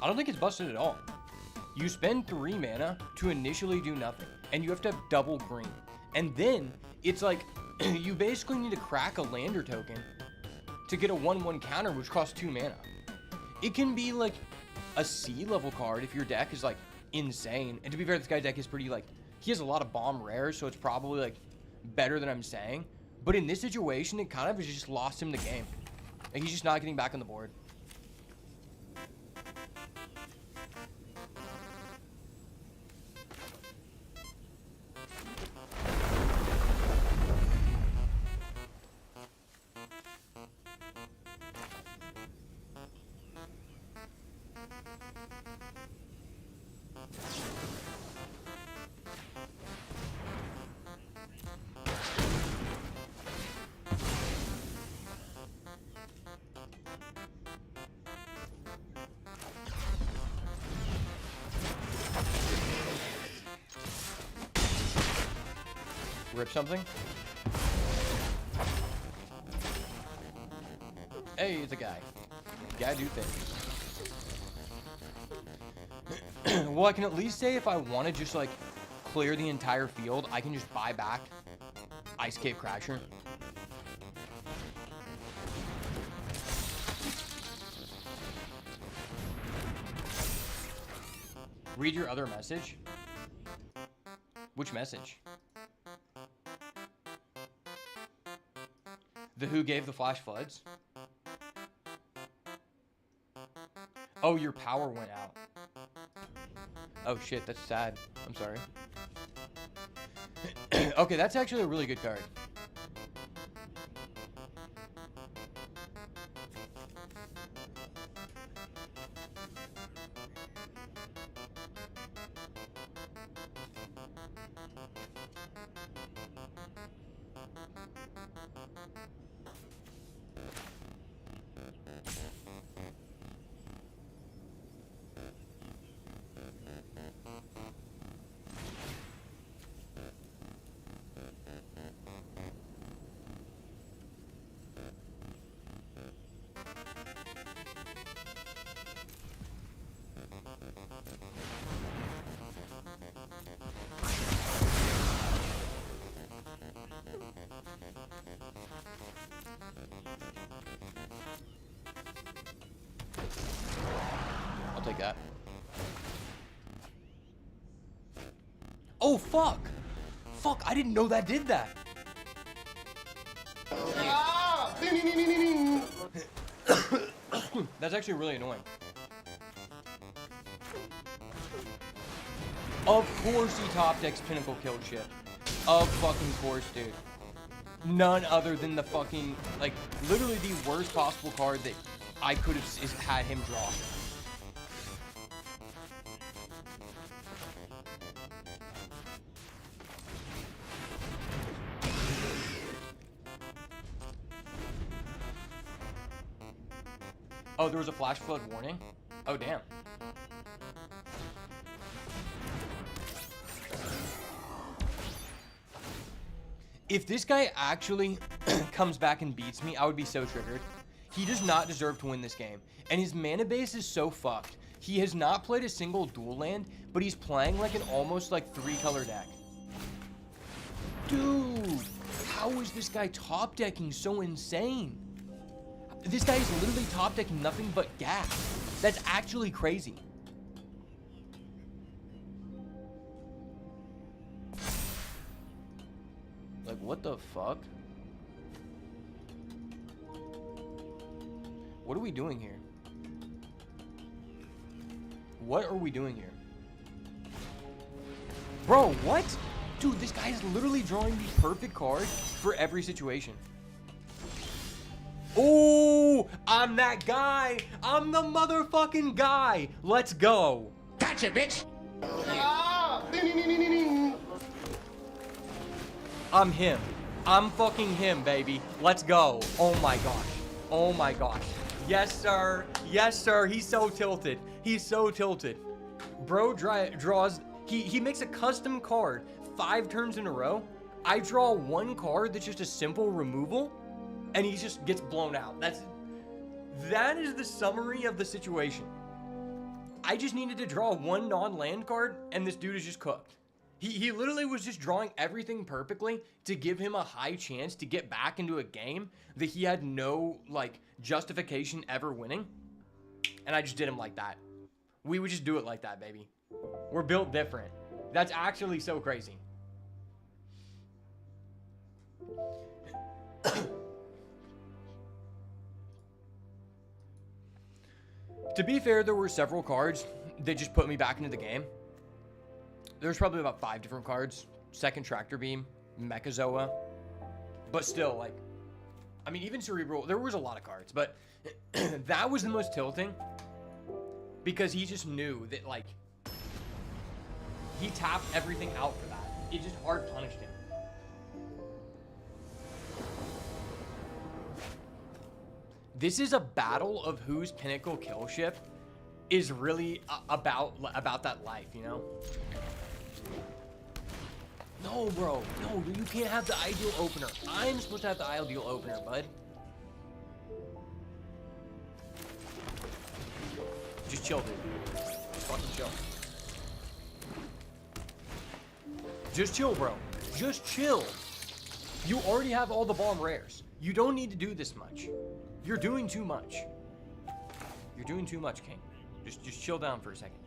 I don't think it's busted at all. You spend 3 mana to initially do nothing, and you have to have double green. And then, it's like, you basically need to crack a lander token to get a 1/1 counter, which costs 2 mana. It can be like a C level card if your deck is like insane. And to be fair, this guy's deck is pretty like, he has a lot of bomb rares, so it's probably like better than I'm saying. But in this situation, it kind of has just lost him the game. Like, he's just not getting back on the board. Rip something. Hey, it's a guy. Gotta do things. Well, I can at least say if I want to just like clear the entire field, I can just buy back Ice Cave Crasher. Read your other message. Which message? The who gave the flash floods? Oh, your power went out. Oh shit, that's sad. I'm sorry. Okay, that's actually a really good card. I'll take that. Oh, fuck. Fuck, I didn't know that did that. That's actually really annoying. Of course he top decks Pinnacle Kill shit. Of fucking course, dude. None other than the fucking, like, literally the worst possible card that I could have had him draw. Oh, there was a flash flood warning? Oh, damn. If this guy actually comes back and beats me, I would be so triggered. He does not deserve to win this game. And his mana base is so fucked. He has not played a single dual land, but he's playing like an almost like 3-color deck. Dude, how is this guy top decking so insane? This guy is literally top decking nothing but gas. That's actually crazy. Like, what the fuck? What are we doing here? What are we doing here? Bro, what? Dude, this guy is literally drawing the perfect card for every situation. Oh, I'm that guy. I'm the motherfucking guy. Let's go. Gotcha, bitch. I'm him. I'm fucking him, baby. Let's go. Oh my gosh. Oh my gosh. Yes, sir. Yes, sir. He's so tilted. He's so tilted. Bro draws. He makes a custom card 5 turns in a row. I draw one card that's just a simple removal, and he just gets blown out. That is the summary of the situation. I just needed to draw one non-land card, and this dude is just cooked. He literally was just drawing everything perfectly to give him a high chance to get back into a game that he had no, like, justification ever winning. And I just did him like that. We would just do it like that, baby. We're built different. That's actually so crazy. To be fair, there were several cards that just put me back into the game. There's probably about 5 different cards. Second Tractor Beam, Mechazoa. But still, like, I mean, even Cerebral, there was a lot of cards, but that was the most tilting because he just knew that, like, he tapped everything out for that. It just hard punished him. This is a battle of whose Pinnacle Kill ship is really about that life, you know? No, bro. No, you can't have the ideal opener. I'm supposed to have the ideal opener, bud. Just chill, dude. Just fucking chill. Just chill, bro. Just chill. You already have all the bomb rares. You don't need to do this much. You're doing too much. You're doing too much, King. Just chill down for a second.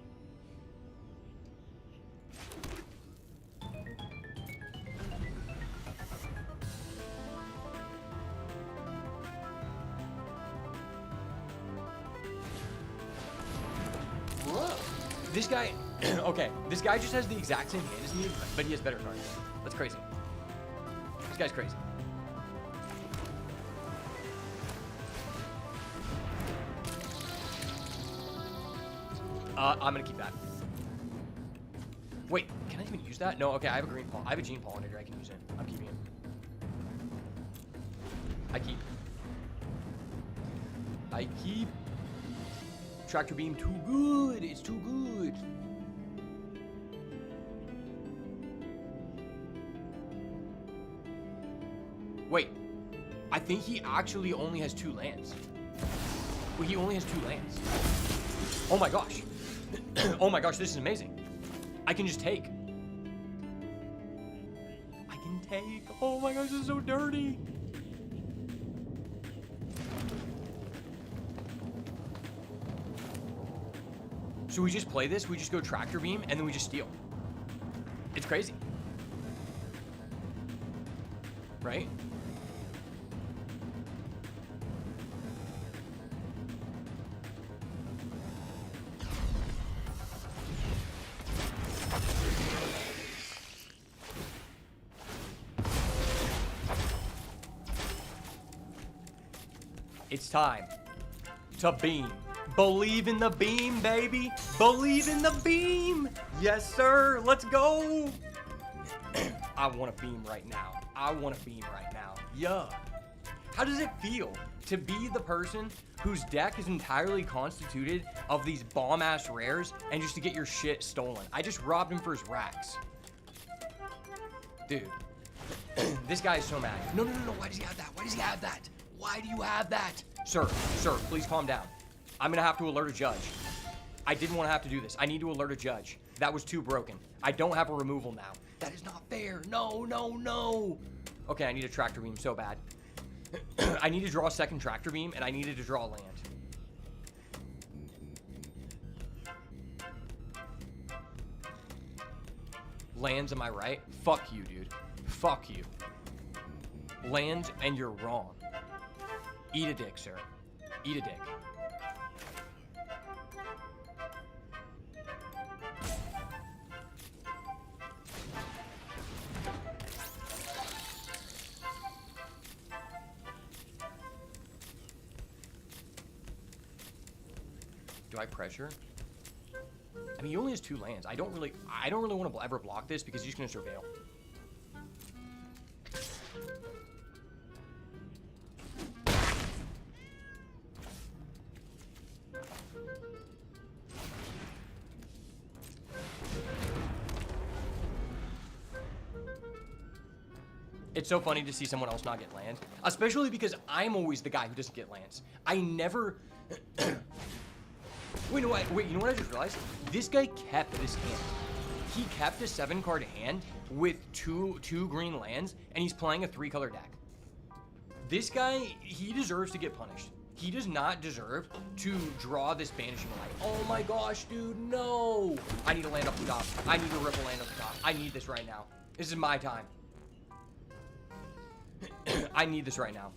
This guy, okay, this guy just has the exact same hand as me, but he has better cards. That's crazy. This guy's crazy. I'm gonna keep that. Wait, can I even use that? No, okay, I have a green I have a Gene Pollinator, I can use it. I'm keeping it. I keep. Tractor Beam too good. It's too good. Wait, I think he actually only has 2 lands. Well, he only has 2 lands. Oh my gosh. Oh my gosh, this is amazing. I can just take. I can take. Oh my gosh, this is so dirty. So we just play this, we just go tractor beam, and then we just steal. It's crazy. Right? It's time to beam. Believe in the beam, baby. Believe in the beam. Yes, sir. Let's go. I want to beam right now. I want to beam right now. Yeah. How does it feel to be the person whose deck is entirely constituted of these bomb-ass rares and just to get your shit stolen? I just robbed him for his racks. Dude. This guy is so mad. No. Why does he have that? Why does he have that? Why do you have that? Sir, please calm down. I'm gonna have to alert a judge. I didn't want to have to do this. I need to alert a judge. That was too broken. I don't have a removal now. That is not fair. No. Okay, I need a tractor beam so bad. I need to draw a second tractor beam, and I needed to draw land. Lands, am I right? Fuck you, dude. Fuck you. Lands, and you're wrong. Eat a dick, sir. Eat a dick. Do I pressure? I mean, he only has 2 lands. I don't really want to ever block this because he's going to surveil. It's so funny to see someone else not get land, especially because I'm always the guy who doesn't get lands. I never... Wait, you know what I just realized? This guy kept this hand. He kept a 7-card hand with two green lands, and he's playing a 3-color deck. This guy, he deserves to get punished. He does not deserve to draw this Banishing Light. Oh my gosh, dude, no! I need a land up the top. I need a Ripple land up the top. I need this right now. This is my time. I need this right now.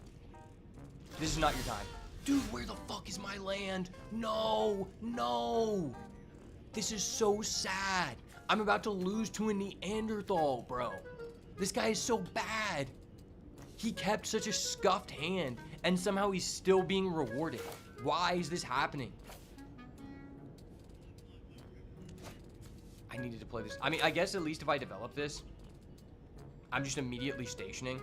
This is not your time. Dude, where the fuck is my land? No. This is so sad. I'm about to lose to a Neanderthal, bro. This guy is so bad. He kept such a scuffed hand, and somehow he's still being rewarded. Why is this happening? I needed to play this. I mean, I guess at least if I develop this, I'm just immediately stationing.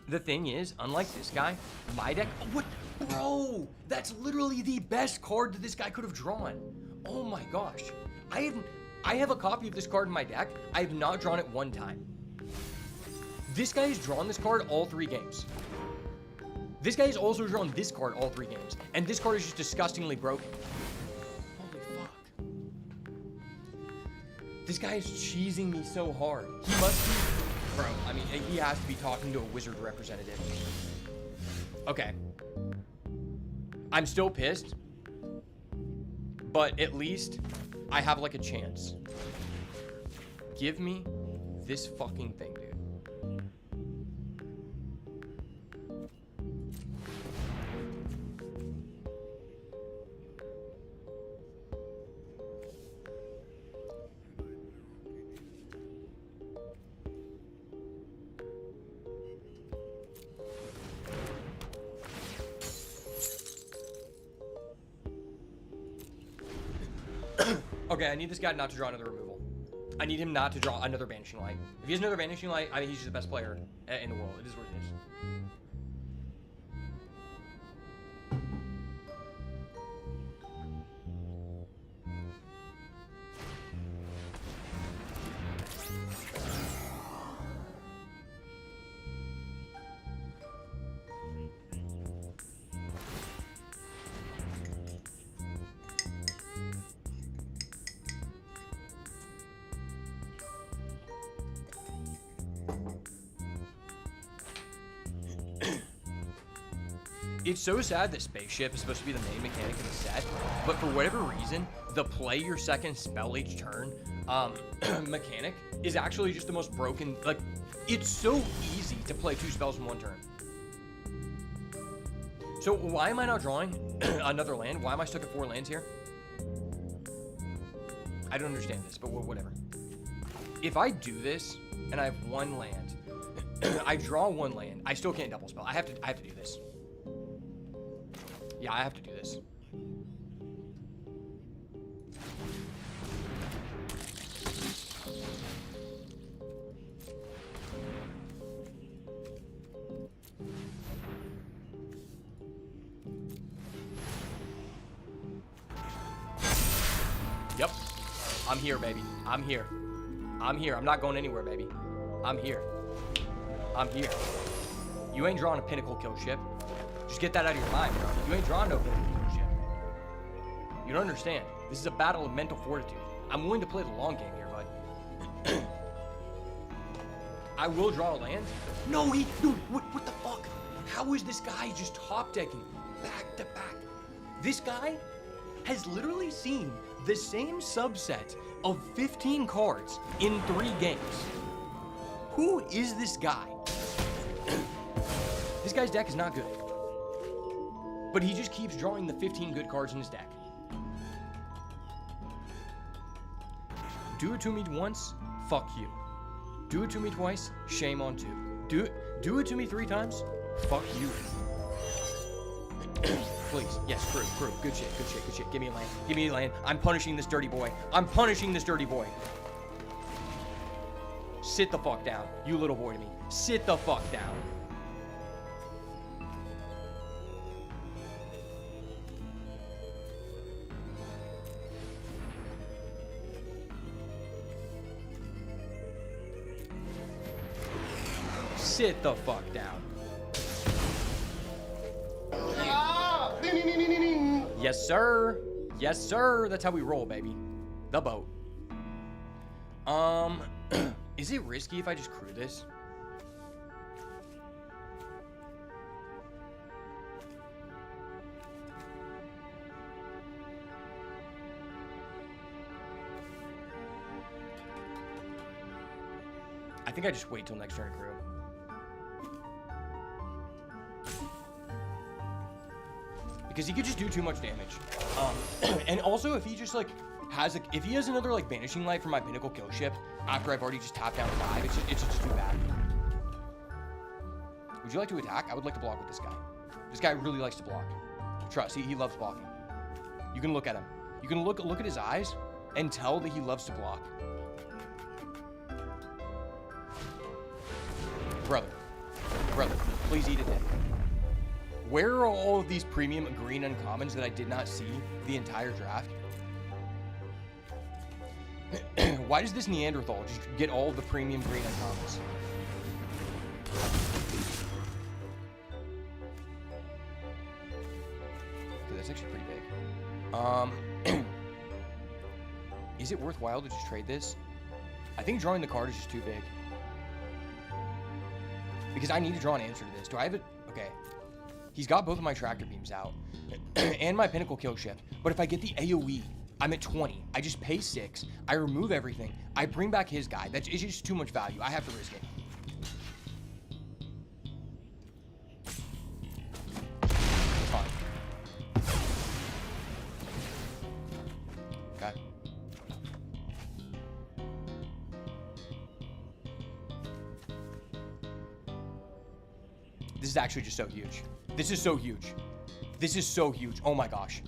The thing is, unlike this guy, my deck... What? Bro! That's literally the best card that this guy could have drawn. Oh my gosh. I have a copy of this card in my deck. I have not drawn it one time. This guy has drawn this card all 3 games. This guy has also drawn this card all 3 games. And this card is just disgustingly broken. Holy fuck. This guy is cheesing me so hard. He must be... Bro, I mean, he has to be talking to a wizard representative. Okay. I'm still pissed. But at least I have, like, a chance. Give me this fucking thing, dude. Okay, I need this guy not to draw another removal. I need him not to draw another Banishing Light. If he has another Banishing Light, I think he's just the best player in the world. It is what it is. It's so sad that Spaceship is supposed to be the main mechanic in the set, but for whatever reason, the play your second spell each turn mechanic is actually just the most broken. Like, it's so easy to play 2 spells in 1 turn. So why am I not drawing another land? Why am I stuck at 4 lands here? I don't understand this, but whatever. If I do this and I have 1 land, I draw 1 land, I still can't double spell. I have to do this. Yeah, I have to do this. Yep. I'm here, baby. I'm here. I'm here. I'm not going anywhere, baby. I'm here. I'm here. You ain't drawing a pinnacle kill ship. Just get that out of your mind, bro. You ain't drawing no pinnacle kill ship. You don't understand. This is a battle of mental fortitude. I'm willing to play the long game here, bud. I will draw a land. No, dude, what the fuck? How is this guy just top decking back to back? This guy has literally seen the same subset of 15 cards in 3 games. Who is this guy? This guy's deck is not good. But he just keeps drawing the 15 good cards in his deck. Do it to me once, fuck you. Do it to me twice, shame on 2. Do it to me 3 times, fuck you. Please, yes, crew, good shit. Give me a land, I'm punishing this dirty boy. Sit the fuck down, you little boy to me. Sit the fuck down. Sit the fuck down. Yes, sir. Yes, sir. That's how we roll, baby. The boat. Is it risky if I just crew this? I think I just wait till next turn to crew. Because he could just do too much damage. And also if he just like if he has another like Vanishing Light for my Pinnacle kill ship after I've already just tapped down 5, it's just too bad. Would you like to attack? I would like to block with this guy. This guy really likes to block. Trust, he loves blocking. You can look at him. You can look at his eyes and tell that he loves to block. Brother, please eat a dick. Where are all of these premium green uncommons that I did not see the entire draft? Why does this Neanderthal just get all of the premium green uncommons? Okay, that's actually pretty big. Is it worthwhile to just trade this? I think drawing the card is just too big. Because I need to draw an answer to this. Do I have it? Okay. He's got both of my tractor beams out and my Pinnacle kill ship. But if I get the AoE, I'm at 20. I just pay 6. I remove everything. I bring back his guy. It's just too much value. I have to risk it. Fine. Okay. This is actually just so huge. This is so huge. This is so huge. Oh my gosh.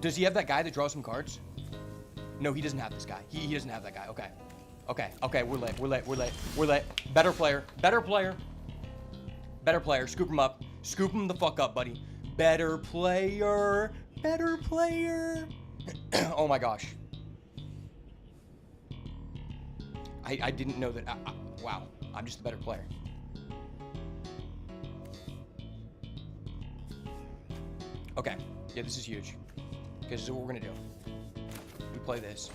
Does he have that guy that draws some cards? No, he doesn't have this guy. He doesn't have that guy. Okay, we're lit. Better player. Scoop him up. Scoop him the fuck up, buddy. Better player. Oh my gosh. I didn't know that. Wow, I'm just a better player. Okay, Yeah, this is huge. Okay, this is what we're gonna do. We play this.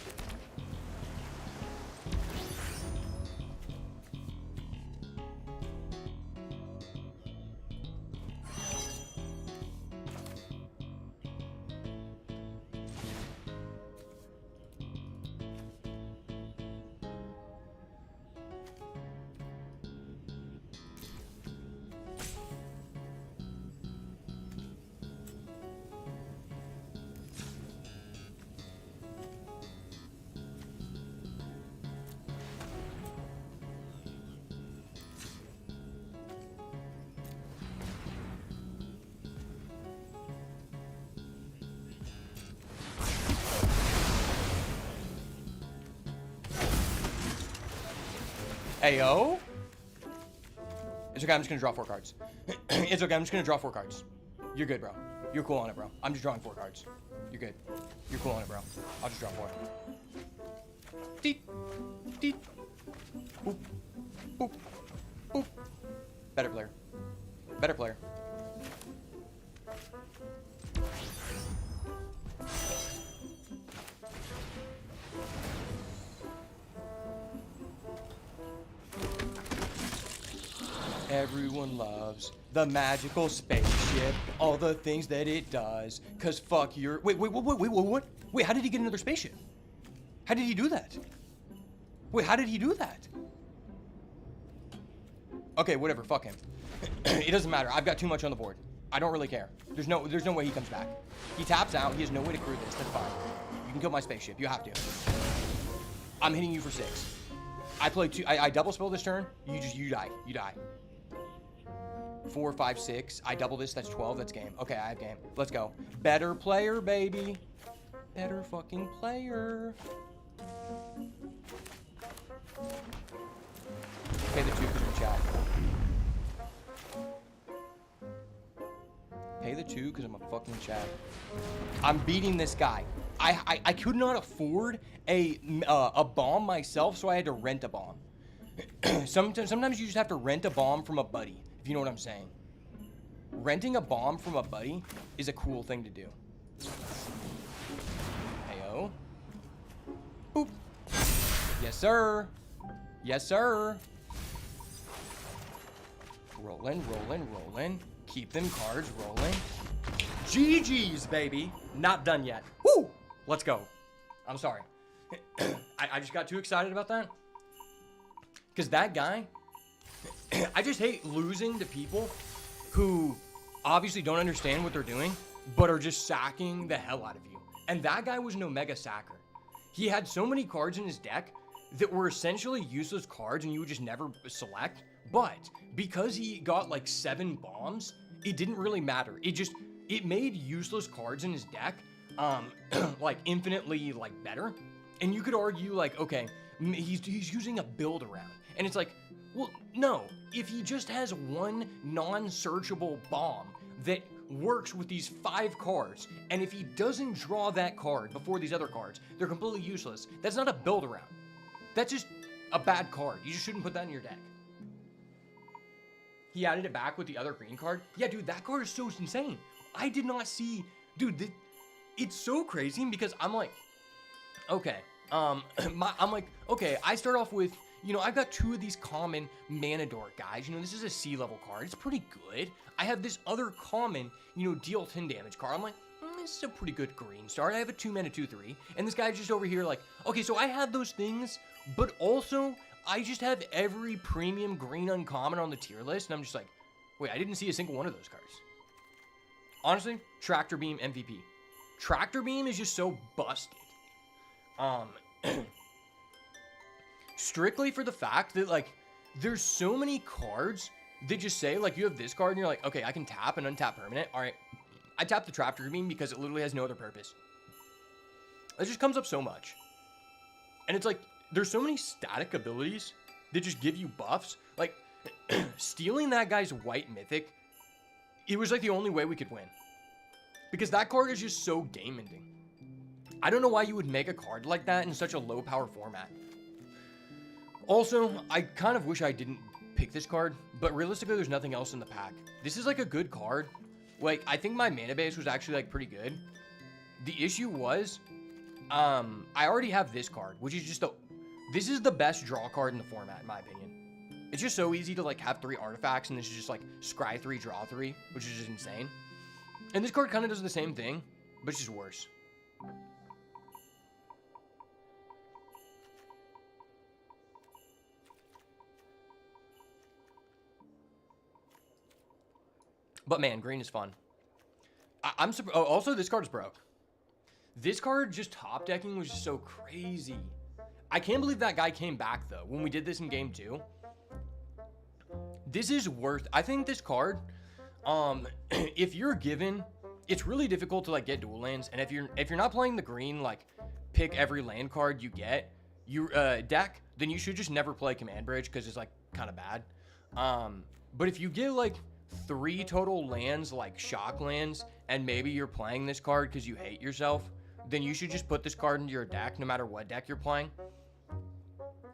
Ayo. It's okay, I'm just gonna draw 4 cards. It's okay, I'm just gonna draw 4 cards. You're good, bro. You're cool on it, bro. I'm just drawing 4 cards. You're good. You're cool on it, bro. I'll just draw 4. Deet. Deet. Boop. Boop. Boop. Better player. Better player. Everyone loves the magical spaceship, all the things that it does, cause fuck your- Wait, what? Wait, how did he get another spaceship? How did he do that? Wait, how did he do that? Okay, whatever, fuck him. It doesn't matter, I've got too much on the board. I don't really care. There's no way he comes back. He taps out, he has no way to crew this, that's fine. You can kill my spaceship, you have to. I'm hitting you for 6. I play 2, I double spell this turn, you die. 4, 5, 6. I double this, that's 12, that's game. Okay, I have game. Let's go. Better player, baby. Better fucking player. Pay the 2 because we're chat. Pay the 2 because I'm a fucking chat. I'm beating this guy. I could not afford a bomb myself, so I had to rent a bomb. Sometimes you just have to rent a bomb from a buddy. If you know what I'm saying. Renting a bomb from a buddy is a cool thing to do. Heyo. Boop. Yes, sir. Yes, sir. Rolling. Keep them cards rolling. GG's, baby. Not done yet. Woo! Let's go. I'm sorry. I just got too excited about that. Because that guy... I just hate losing to people who obviously don't understand what they're doing, but are just sacking the hell out of you. And that guy was an Omega sacker. He had so many cards in his deck that were essentially useless cards and you would just never select. But because he got like 7 bombs, it didn't really matter. It made useless cards in his deck like infinitely like better. And you could argue like, okay, he's using a build around. And it's like, well, no, if he just has one non-searchable bomb that works with these 5 cards, and if he doesn't draw that card before these other cards, they're completely useless. That's not a build around. That's just a bad card. You just shouldn't put that in your deck. He added it back with the other green card. Yeah, dude, that card is so insane. I did not see, dude, it's so crazy because I'm like, okay, I'm like, okay, I start off with, you know, I've got 2 of these common Mana Dork guys. You know, this is a C-level card. It's pretty good. I have this other common, you know, deal 10 damage card. I'm like, this is a pretty good green start. I have a 2-mana 2/3. And this guy's just over here like, okay, so I have those things, but also I just have every premium green uncommon on the tier list. And I'm just like, wait, I didn't see a single one of those cards. Honestly, Tractor Beam MVP. Tractor Beam is just so busted. Strictly for the fact that, like, there's so many cards that just say, like, you have this card and you're like, okay, I can tap and untap permanent. All right, I tap the Tractor Beam because it literally has no other purpose. It just comes up so much. And it's like, there's so many static abilities that just give you buffs. Like, stealing that guy's white mythic, it was like the only way we could win. Because that card is just so game-ending. I don't know why you would make a card like that in such a low-power format. Also, I kind of wish I didn't pick this card, but realistically, there's nothing else in the pack. This is like a good card Like, I think my mana base was actually, like, pretty good. The issue was, I already have this card, which is just this is the best draw card in the format, in my opinion. It's just so easy to, like, have 3 artifacts, and this is just, like, scry 3, draw 3, which is just insane. And this card kind of does the same thing, but it's just worse. But man, green is fun. I'm surprised. Oh, also, this card is broke. This card just top decking was just so crazy. I can't believe that guy came back though when we did this in game 2. This is worth. I think this card, if you're given, it's really difficult to like get dual lands, and if you're not playing the green like pick every land card you get you deck, then you should just never play Command Bridge because it's like kind of bad. But if you get like 3 total lands, like shock lands, and maybe you're playing this card because you hate yourself, then you should just put this card into your deck no matter what deck you're playing.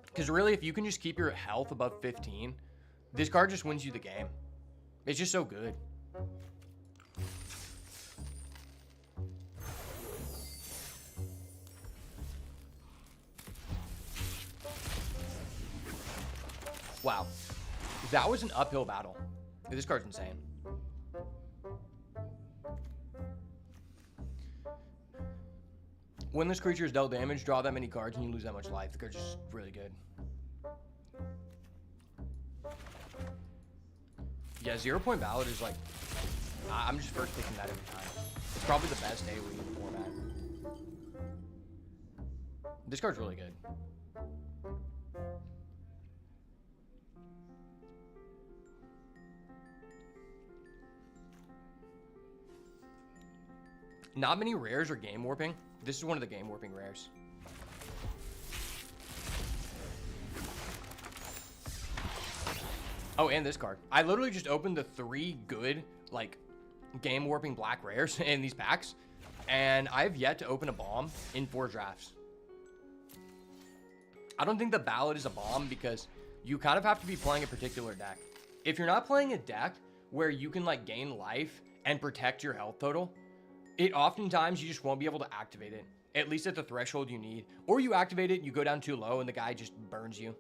Because really, if you can just keep your health above 15, this card just wins you the game. It's just so good. Wow. That was an uphill battle. This card's insane. When this creature is dealt damage, draw that many cards and you lose that much life. The card's just really good. Yeah, 0 Point Ballad is like... I'm just first picking that every time. It's probably the best AoE in the format. This card's really good. Not many rares are game warping. This is one of the game warping rares. Oh, and this card. I literally just opened the 3 good, like, game warping black rares in these packs, and I've yet to open a bomb in 4 drafts. I don't think the ballad is a bomb because you kind of have to be playing a particular deck. If you're not playing a deck where you can, like, gain life and protect your health total, it oftentimes you just won't be able to activate it, at least at the threshold you need. Or you activate it, you go down too low, and the guy just burns you.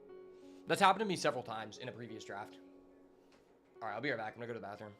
That's happened to me several times in a previous draft. All right, I'll be right back. I'm gonna go to the bathroom.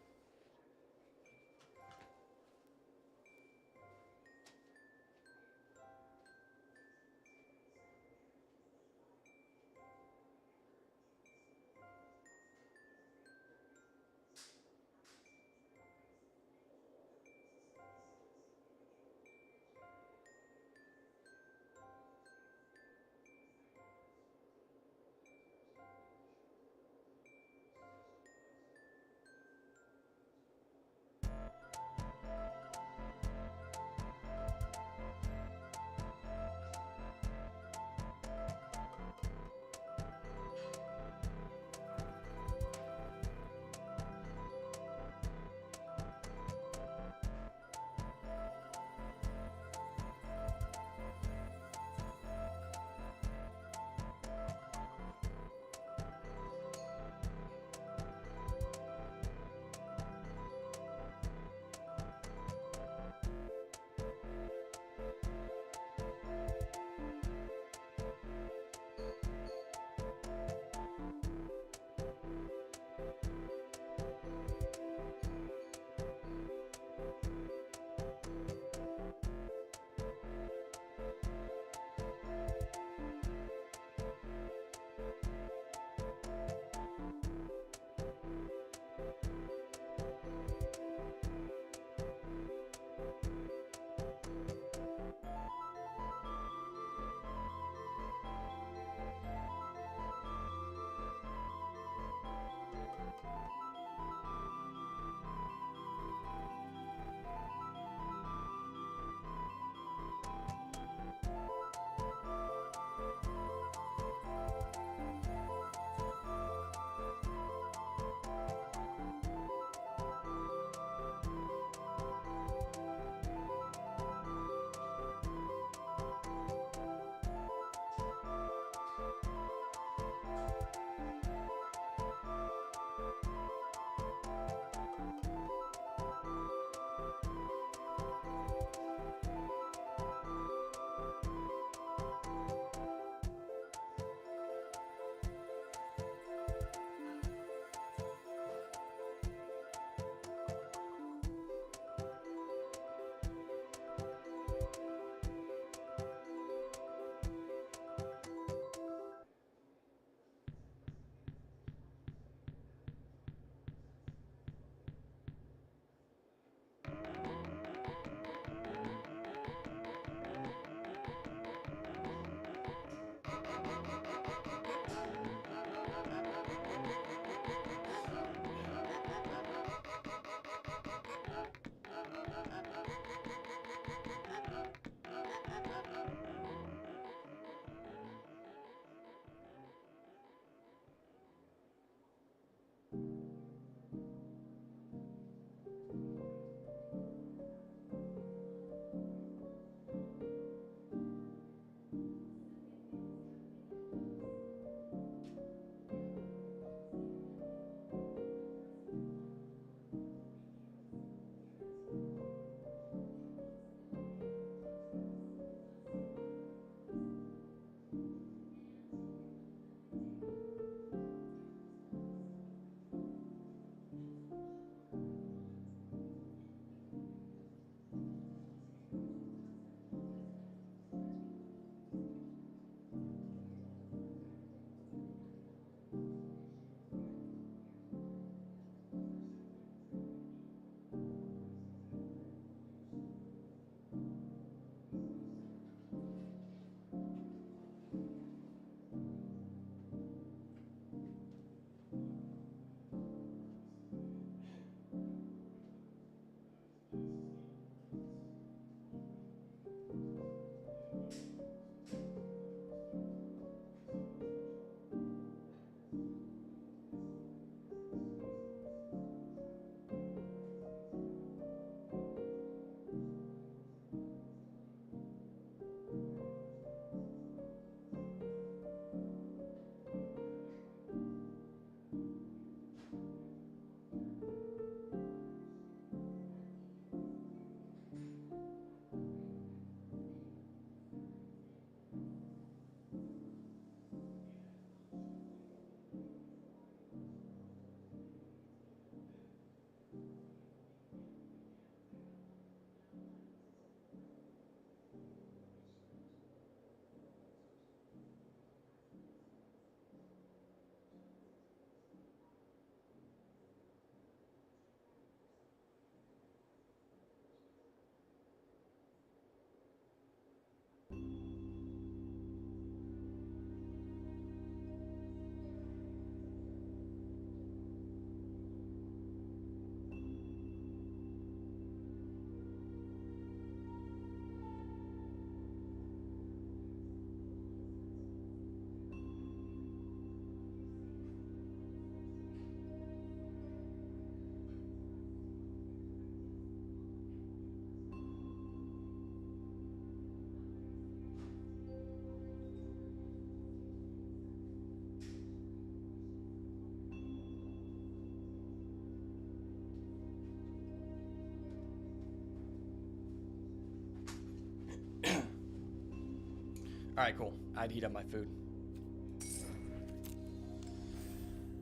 Alright, cool. I'd heat up my food.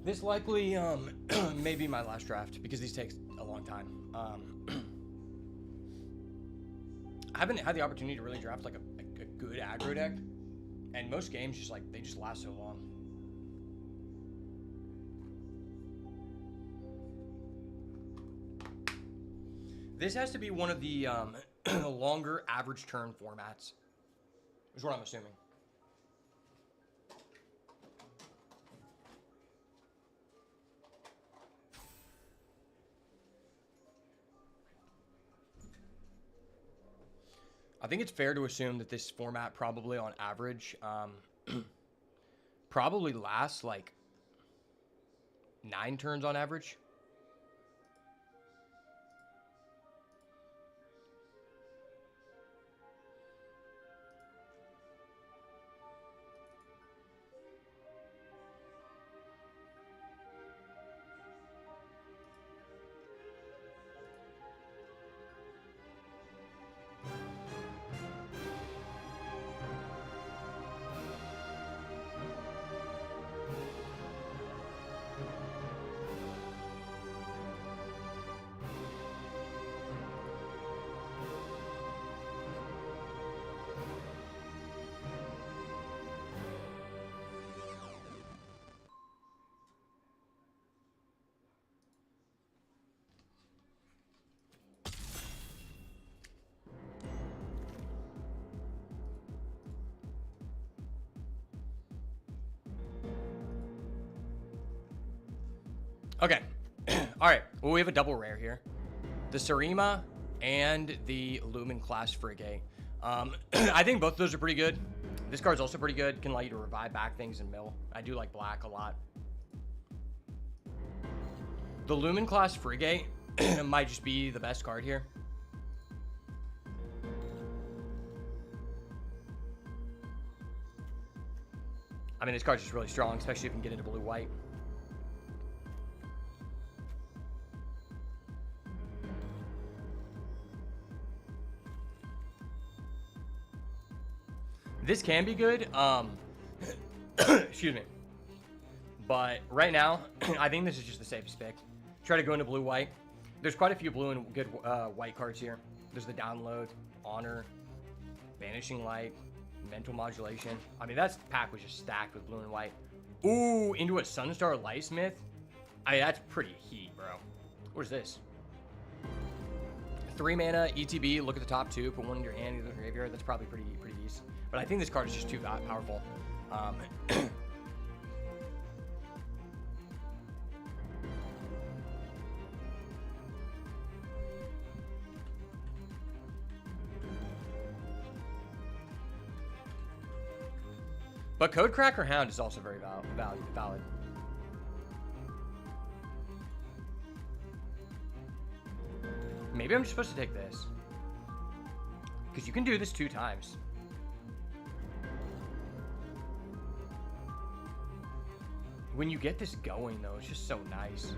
This likely may be my last draft because these take a long time. I haven't had the opportunity to really draft like a good aggro deck, and most games just like they just last so long. This has to be one of the longer average turn formats, is what I'm assuming. I think it's fair to assume that this format probably on average probably lasts like 9 turns on average. Okay. All right. Well, we have a double rare here. The Sarima and the Lumen Class Frigate. I think both of those are pretty good. This card's also pretty good. Can allow you to revive back things and mill. I do like black a lot. The Lumen Class Frigate might just be the best card here. I mean, this card's just really strong, especially if you can get into blue-white. This can be good, excuse me. But right now, I think this is just the safest pick. Try to go into blue-white. There's quite a few blue and good white cards here. There's the Download, Honor, Vanishing Light, Mental Modulation. I mean, that pack was just stacked with blue and white. Ooh, into a Sunstar Lightsmith. I mean, that's pretty heat, bro. What is this? 3 mana, ETB, look at the top 2, put one in your hand, either in your graveyard. That's probably pretty decent. But I think this card is just too powerful. But Codecracker Hound is also very valid. Maybe I'm just supposed to take this. Because you can do this 2 times. When you get this going, though, it's just so nice.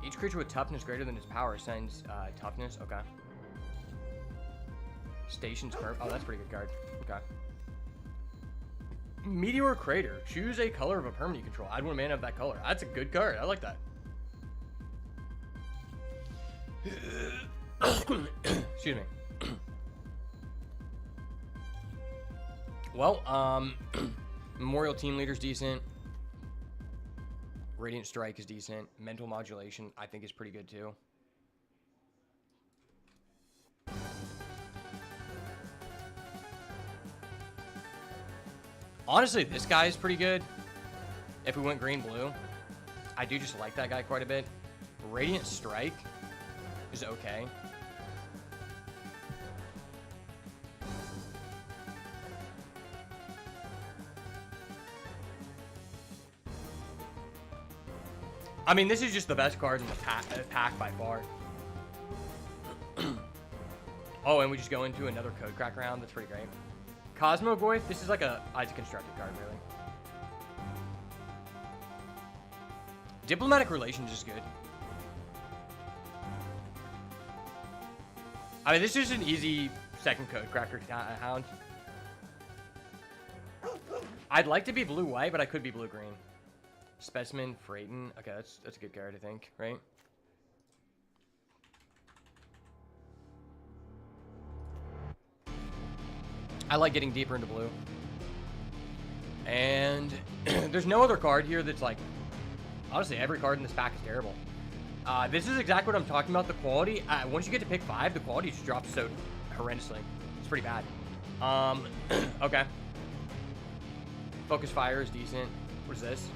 Each creature with toughness greater than its power assigns toughness. Okay. Station's perp. Oh, that's a pretty good card. Okay. Meteor Crater. Choose a color of a permanent you control. Add 1 mana of that color. That's a good card. I like that. Excuse me. Well, Memorial Team Leader's decent. Radiant Strike is decent. Mental Modulation, I think, is pretty good too. Honestly, this guy is pretty good. If we went green-blue, I do just like that guy quite a bit. Radiant Strike is okay. I mean, this is just the best card in the pack by far. Oh, and we just go into another Codecracker round. That's pretty great. Cosmogoyf, this is like it's a constructed card, really. Diplomatic Relations is good. I mean, this is an easy second Codecracker Hound. I'd like to be blue-white, but I could be blue-green. Specimen, Freighton. Okay, that's a good card, I think, right? I like getting deeper into blue. And there's no other card here that's like... Honestly, every card in this pack is terrible. This is exactly what I'm talking about. The quality, once you get to pick 5, the quality just drops so horrendously. It's pretty bad. Okay. Focus Fire is decent. What is this?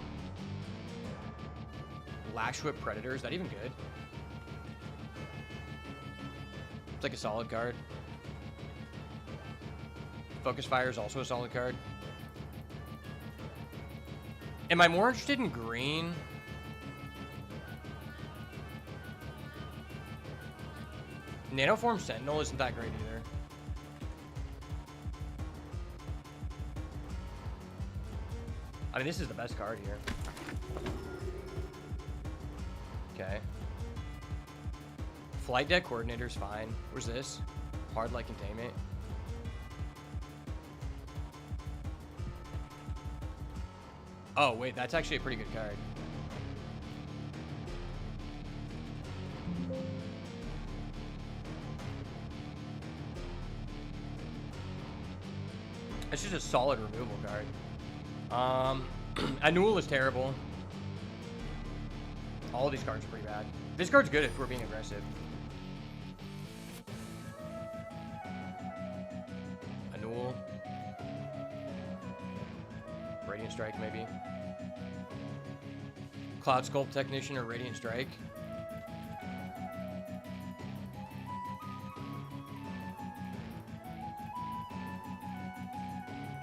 Lash Whip Predator. Is that even good? It's like a solid card. Focus Fire is also a solid card. Am I more interested in green? Nanoform Sentinel isn't that great either. I mean, this is the best card here. Okay. Flight Deck Coordinator's fine. Where's this? Hard Light Containment. Oh, wait, that's actually a pretty good card. It's just a solid removal card. Anul is terrible. All of these cards are pretty bad. This card's good if we're being aggressive. Anul. Radiant Strike, maybe. Cloud Sculpt Technician or Radiant Strike.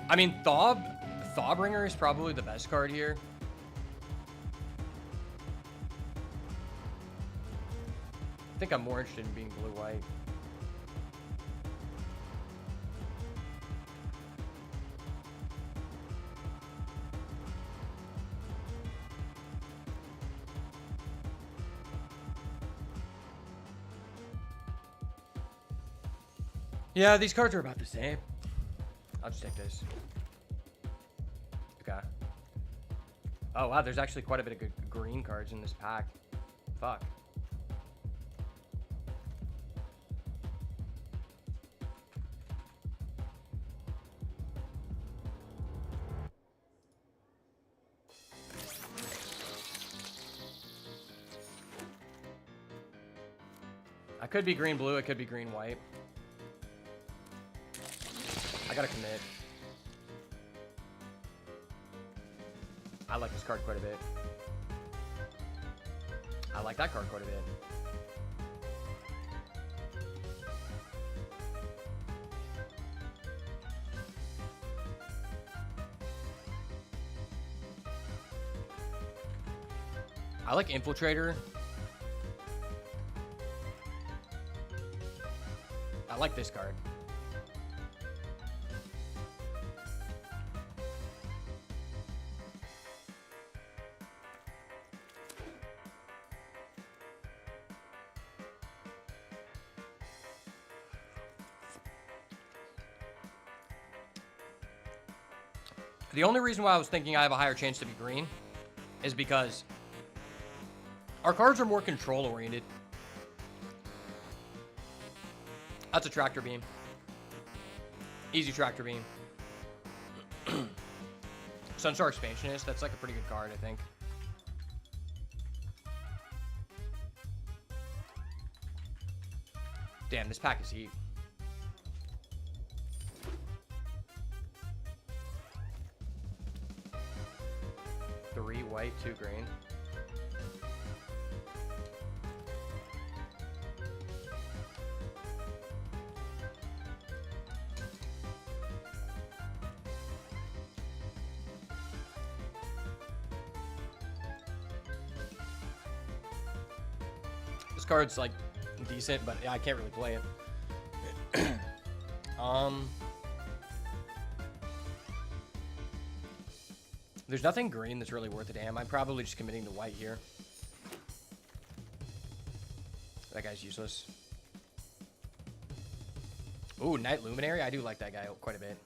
I mean, Thawbringer is probably the best card here. I think I'm more interested in being blue-white. Yeah, these cards are about the same. I'll just take this. Okay. Oh, wow, there's actually quite a bit of good green cards in this pack. Fuck. I could be green-blue, it could be green-white. I gotta commit. I like this card quite a bit. I like that card quite a bit. I like Infiltrator. I like this card. The only reason why I was thinking I have a higher chance to be green is because our cards are more control-oriented. That's a Tractor Beam. Easy Tractor Beam. Sunstar Expansionist, that's like a pretty good card, I think. Damn, this pack is heat. 3 white, 2 green. This card's like decent, but yeah, I can't really play it. There's nothing green that's really worth a damn. I'm probably just committing to white here. That guy's useless. Ooh, Night Luminary. I do like that guy quite a bit.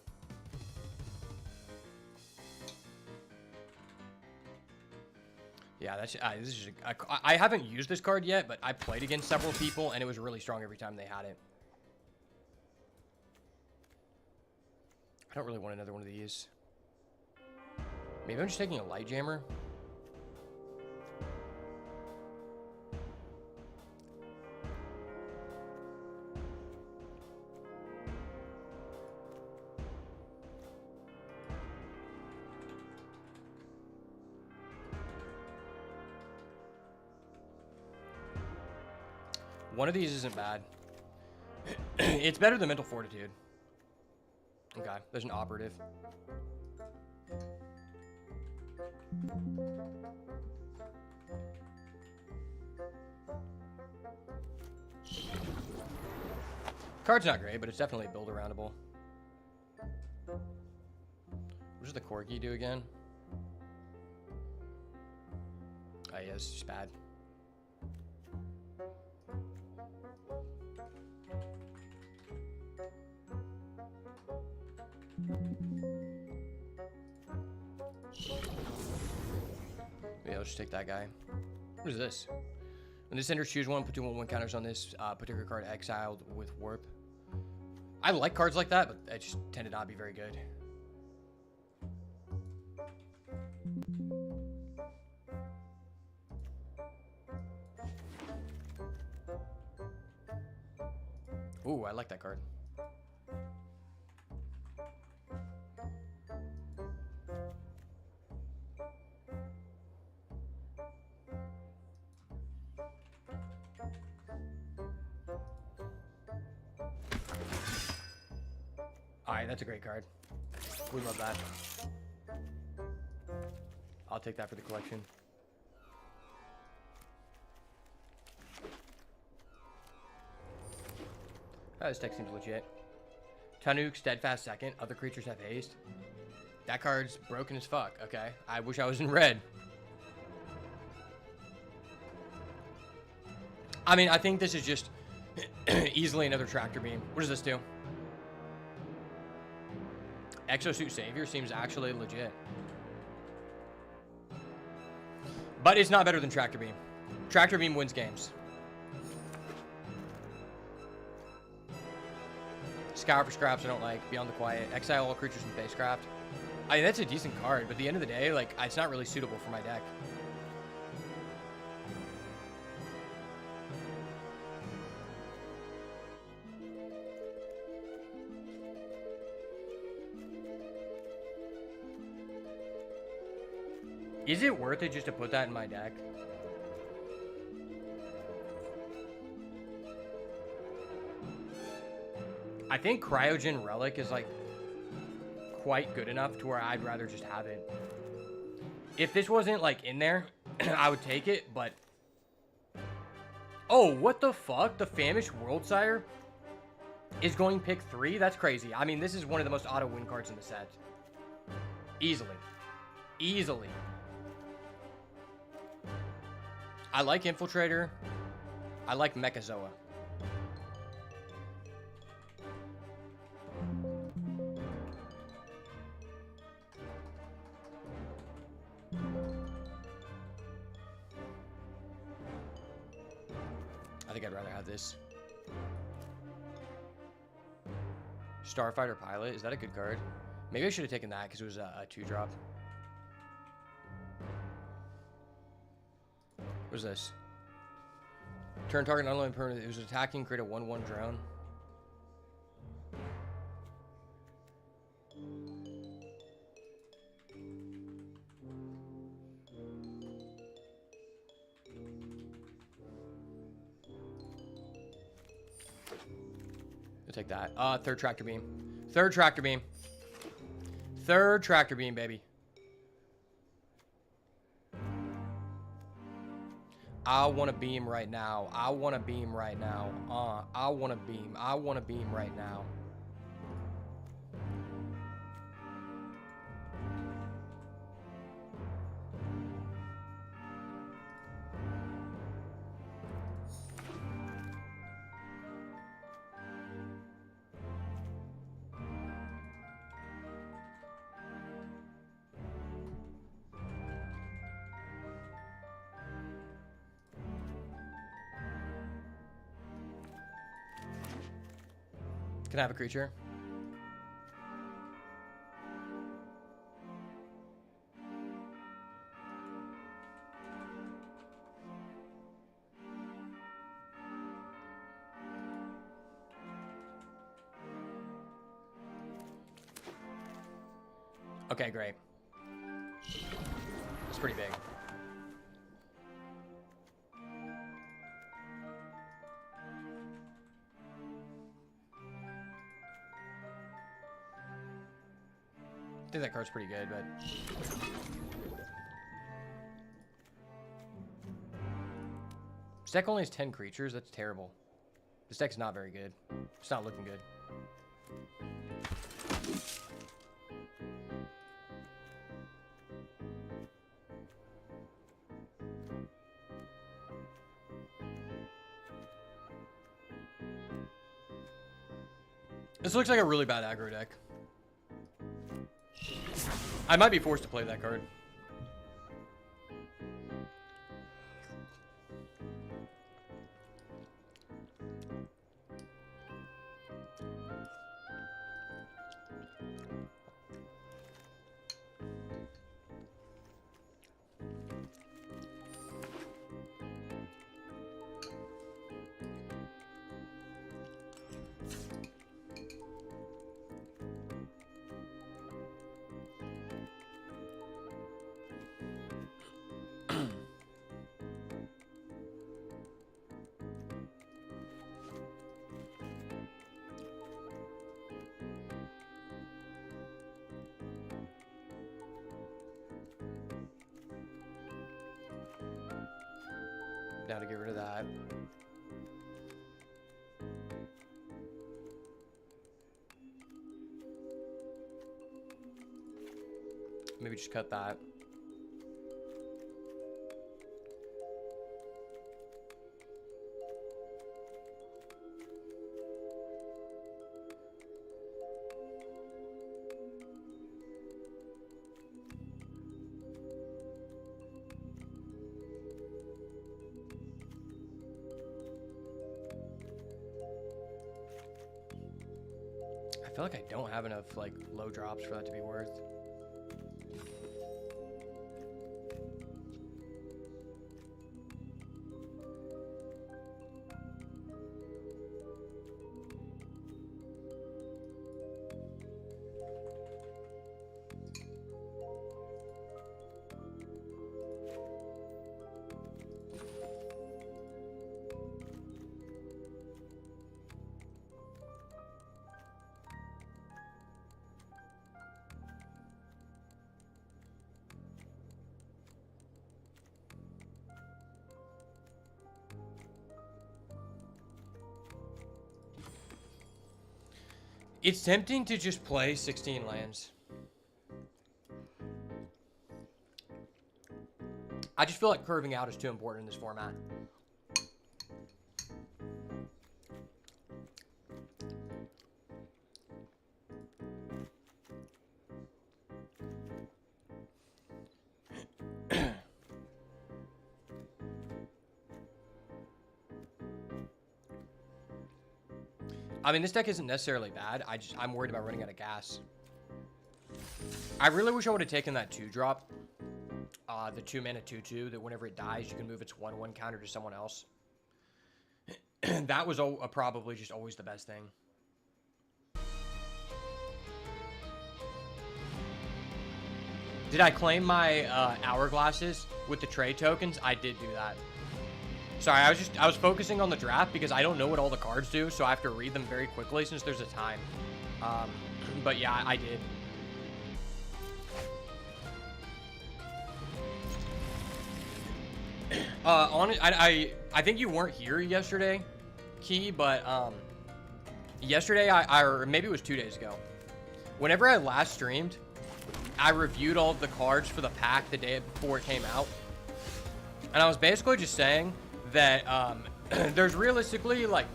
Yeah, this is just I haven't used this card yet, but I played against several people, and it was really strong every time they had it. I don't really want another one of these. Maybe I'm just taking a light jammer. One of these isn't bad. It's better than Mental Fortitude. Okay, there's an operative. Card's not great, but it's definitely build aroundable. What does the Corgi do again? Oh yeah, it's just bad. Yeah, let's just take that guy. What is this? When this enters, choose one, put 2/1 counters on this particular card exiled with warp. I like cards like that, but they just tend to not be very good. Ooh, I like that card. Alright, that's a great card. We love that. I'll take that for the collection. Oh, this deck seems legit. Tanuk, Steadfast second. Other creatures have haste. That card's broken as fuck. Okay. I wish I was in red. I mean, I think this is just easily another tractor beam. What does this do? Exosuit Savior seems actually legit. But it's not better than Tractor Beam. Tractor Beam wins games. Scour for Scraps I don't like. Beyond the Quiet. Exile all creatures in Spacecraft. I mean, that's a decent card, but at the end of the day, like, it's not really suitable for my deck. Is it worth it just to put that in my deck? I think Cryogen Relic is like quite good enough to where I'd rather just have it. If this wasn't like in there, I would take it, but... Oh, what the fuck? The Famished Worldsire is going pick 3? That's crazy. I mean, this is one of the most auto win cards in the set. Easily. Easily. I like Infiltrator. I like Mechazoa. I think I'd rather have this. Starfighter Pilot. Is that a good card? Maybe I should have taken that because it was a 2-drop. What is this? Turn target unloading permanent. It was attacking, create a 1/1 drone. I'll take that. Third Tractor Beam. Third Tractor Beam. Third Tractor Beam, baby. I want to beam right now. I want to beam right now. I want to beam. I want to beam right now. Can I have a creature? Okay, great. It's pretty big. I think that card's pretty good, but... This deck only has 10 creatures? That's terrible. This deck's not very good. It's not looking good. This looks like a really bad aggro deck. I might be forced to play that card. Now to get rid of that. Maybe just cut that. I feel like I don't have enough like low drops for that to be worth. It's tempting to just play 16 lands. I just feel like curving out is too important in this format. I mean, this deck isn't necessarily bad. I'm worried about running out of gas. I really wish I would have taken that 2-drop. The 2-mana 2/2 that whenever it dies, you can move its 1/1 counter to someone else. That was probably just always the best thing. Did I claim my hourglasses with the trade tokens? I did do that. Sorry, I was focusing on the draft because I don't know what all the cards do, so I have to read them very quickly since there's a time. But yeah, I did. I think you weren't here yesterday, Key, but yesterday or maybe it was 2 days ago. Whenever I last streamed, I reviewed all of the cards for the pack the day before it came out, and I was basically just saying that there's realistically like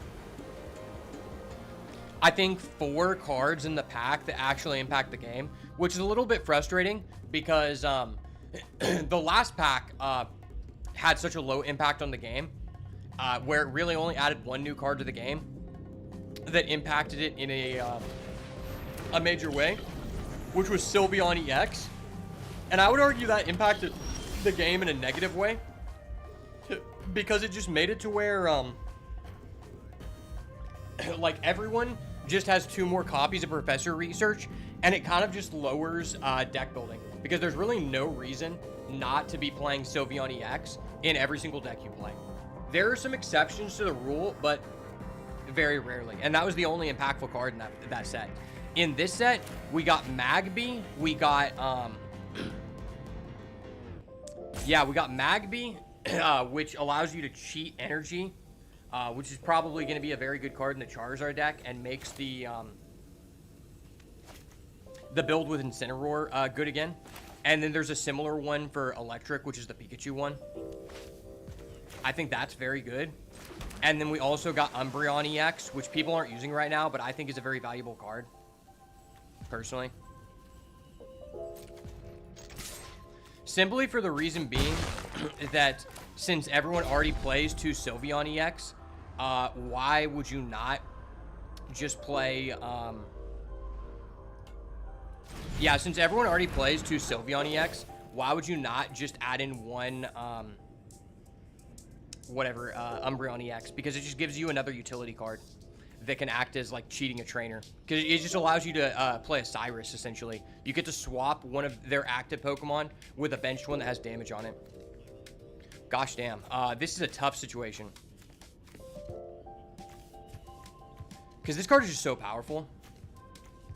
I think 4 cards in the pack that actually impact the game, which is a little bit frustrating because the last pack had such a low impact on the game, where it really only added 1 new card to the game, that impacted it in a major way, which was Sylveon EX. And I would argue that impacted the game in a negative way, because it just made it to where, like, everyone just has 2 more copies of Professor Research, and it kind of just lowers deck building, because there's really no reason not to be playing Sylveon EX in every single deck you play. There are some exceptions to the rule, but very rarely, and that was the only impactful card in that set. In this set, we got Magby, we got, yeah, we got Magby, which allows you to cheat energy, which is probably going to be a very good card in the Charizard deck, and makes the build with Incineroar good again. And then there's a similar one for Electric, which is the Pikachu one. I think that's very good. And then we also got Umbreon EX, which people aren't using right now, but I think is a very valuable card, personally. Simply for the reason being that since everyone already plays 2 Sylveon EX, why would you not just play, yeah, since everyone already plays 2 Sylveon EX, why would you not just add in 1, Umbreon EX? Because it just gives you another utility card that can act as, like, cheating a trainer. Because it just allows you to play a Cyrus, essentially. You get to swap one of their active Pokemon with a benched one that has damage on it. Gosh damn. This is a tough situation. Because this card is just so powerful.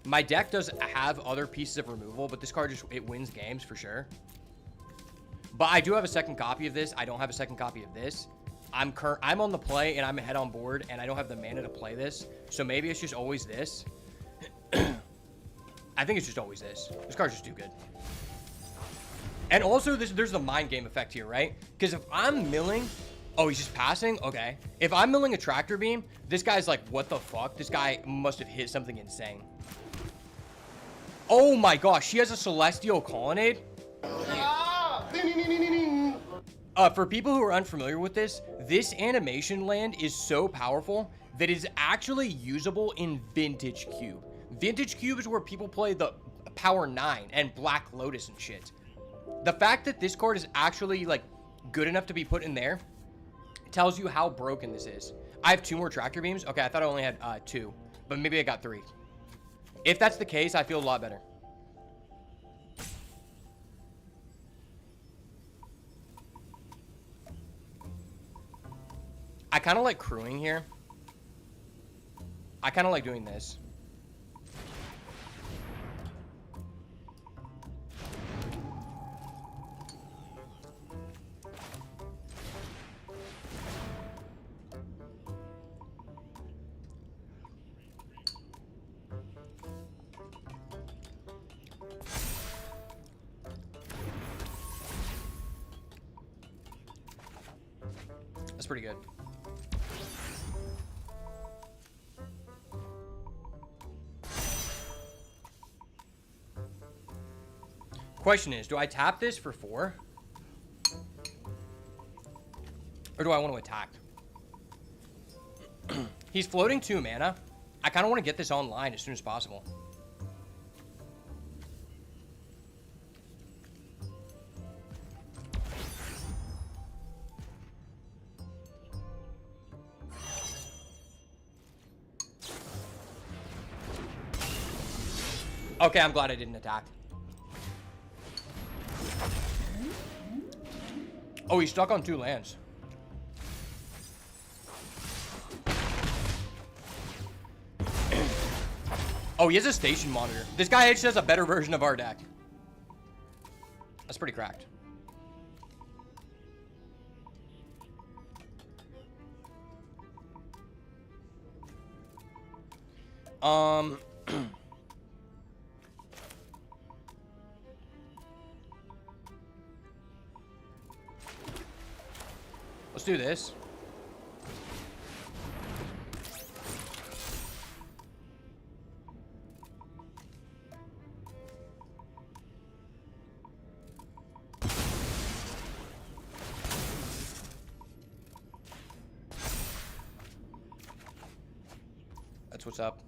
My deck does have other pieces of removal, but this card just, it wins games for sure. But I do have a second copy of this. I don't have a second copy of this. I'm on the play, and I'm ahead on board, and I don't have the mana to play this. So maybe it's just always this. I think it's just always this. This card's just too good. And also, there's the mind game effect here, right? Because if I'm milling... Oh, he's just passing? Okay. If I'm milling a Tractor Beam, this guy's like, what the fuck? This guy must have hit something insane. Oh my gosh, she has a Celestial Colonnade? For people who are unfamiliar with this animation land is so powerful that it's actually usable in Vintage Cube. Vintage Cube is where people play the Power 9 and Black Lotus and shit. The fact that this card is actually, like, good enough to be put in there tells you how broken this is. I have 2 more Tractor Beams. Okay, I thought I only had 2, but maybe I got 3. If that's the case, I feel a lot better. I kind of like crewing here. I kind of like doing this. That's pretty good. Question is, do I tap this for 4? Or do I want to attack? He's floating 2 mana. I kind of want to get this online as soon as possible. Okay, I'm glad I didn't attack. Oh, he's stuck on 2 lands. Oh, he has a station monitor. This guy actually has a better version of our deck. That's pretty cracked. Let's do this. That's That's what's up.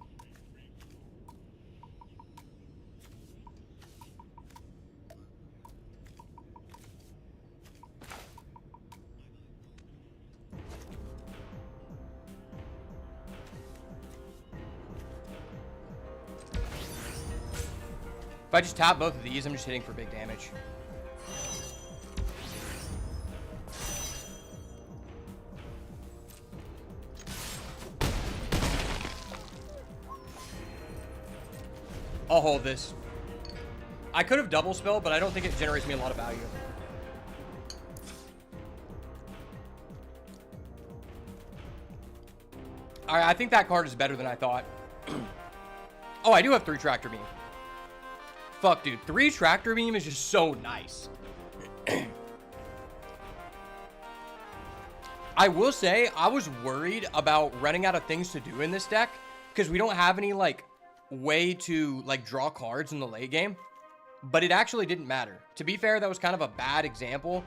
If I just tap both of these, I'm just hitting for big damage. I'll hold this. I could have double spelled, but I don't think it generates me a lot of value. Alright, I think that card is better than I thought. Oh, I do have 3 Tractor Beam. Fuck, dude. 3 Tractor Beam is just so nice. I will say, I was worried about running out of things to do in this deck, because we don't have any, like, way to, like, draw cards in the late game. But it actually didn't matter. To be fair, that was kind of a bad example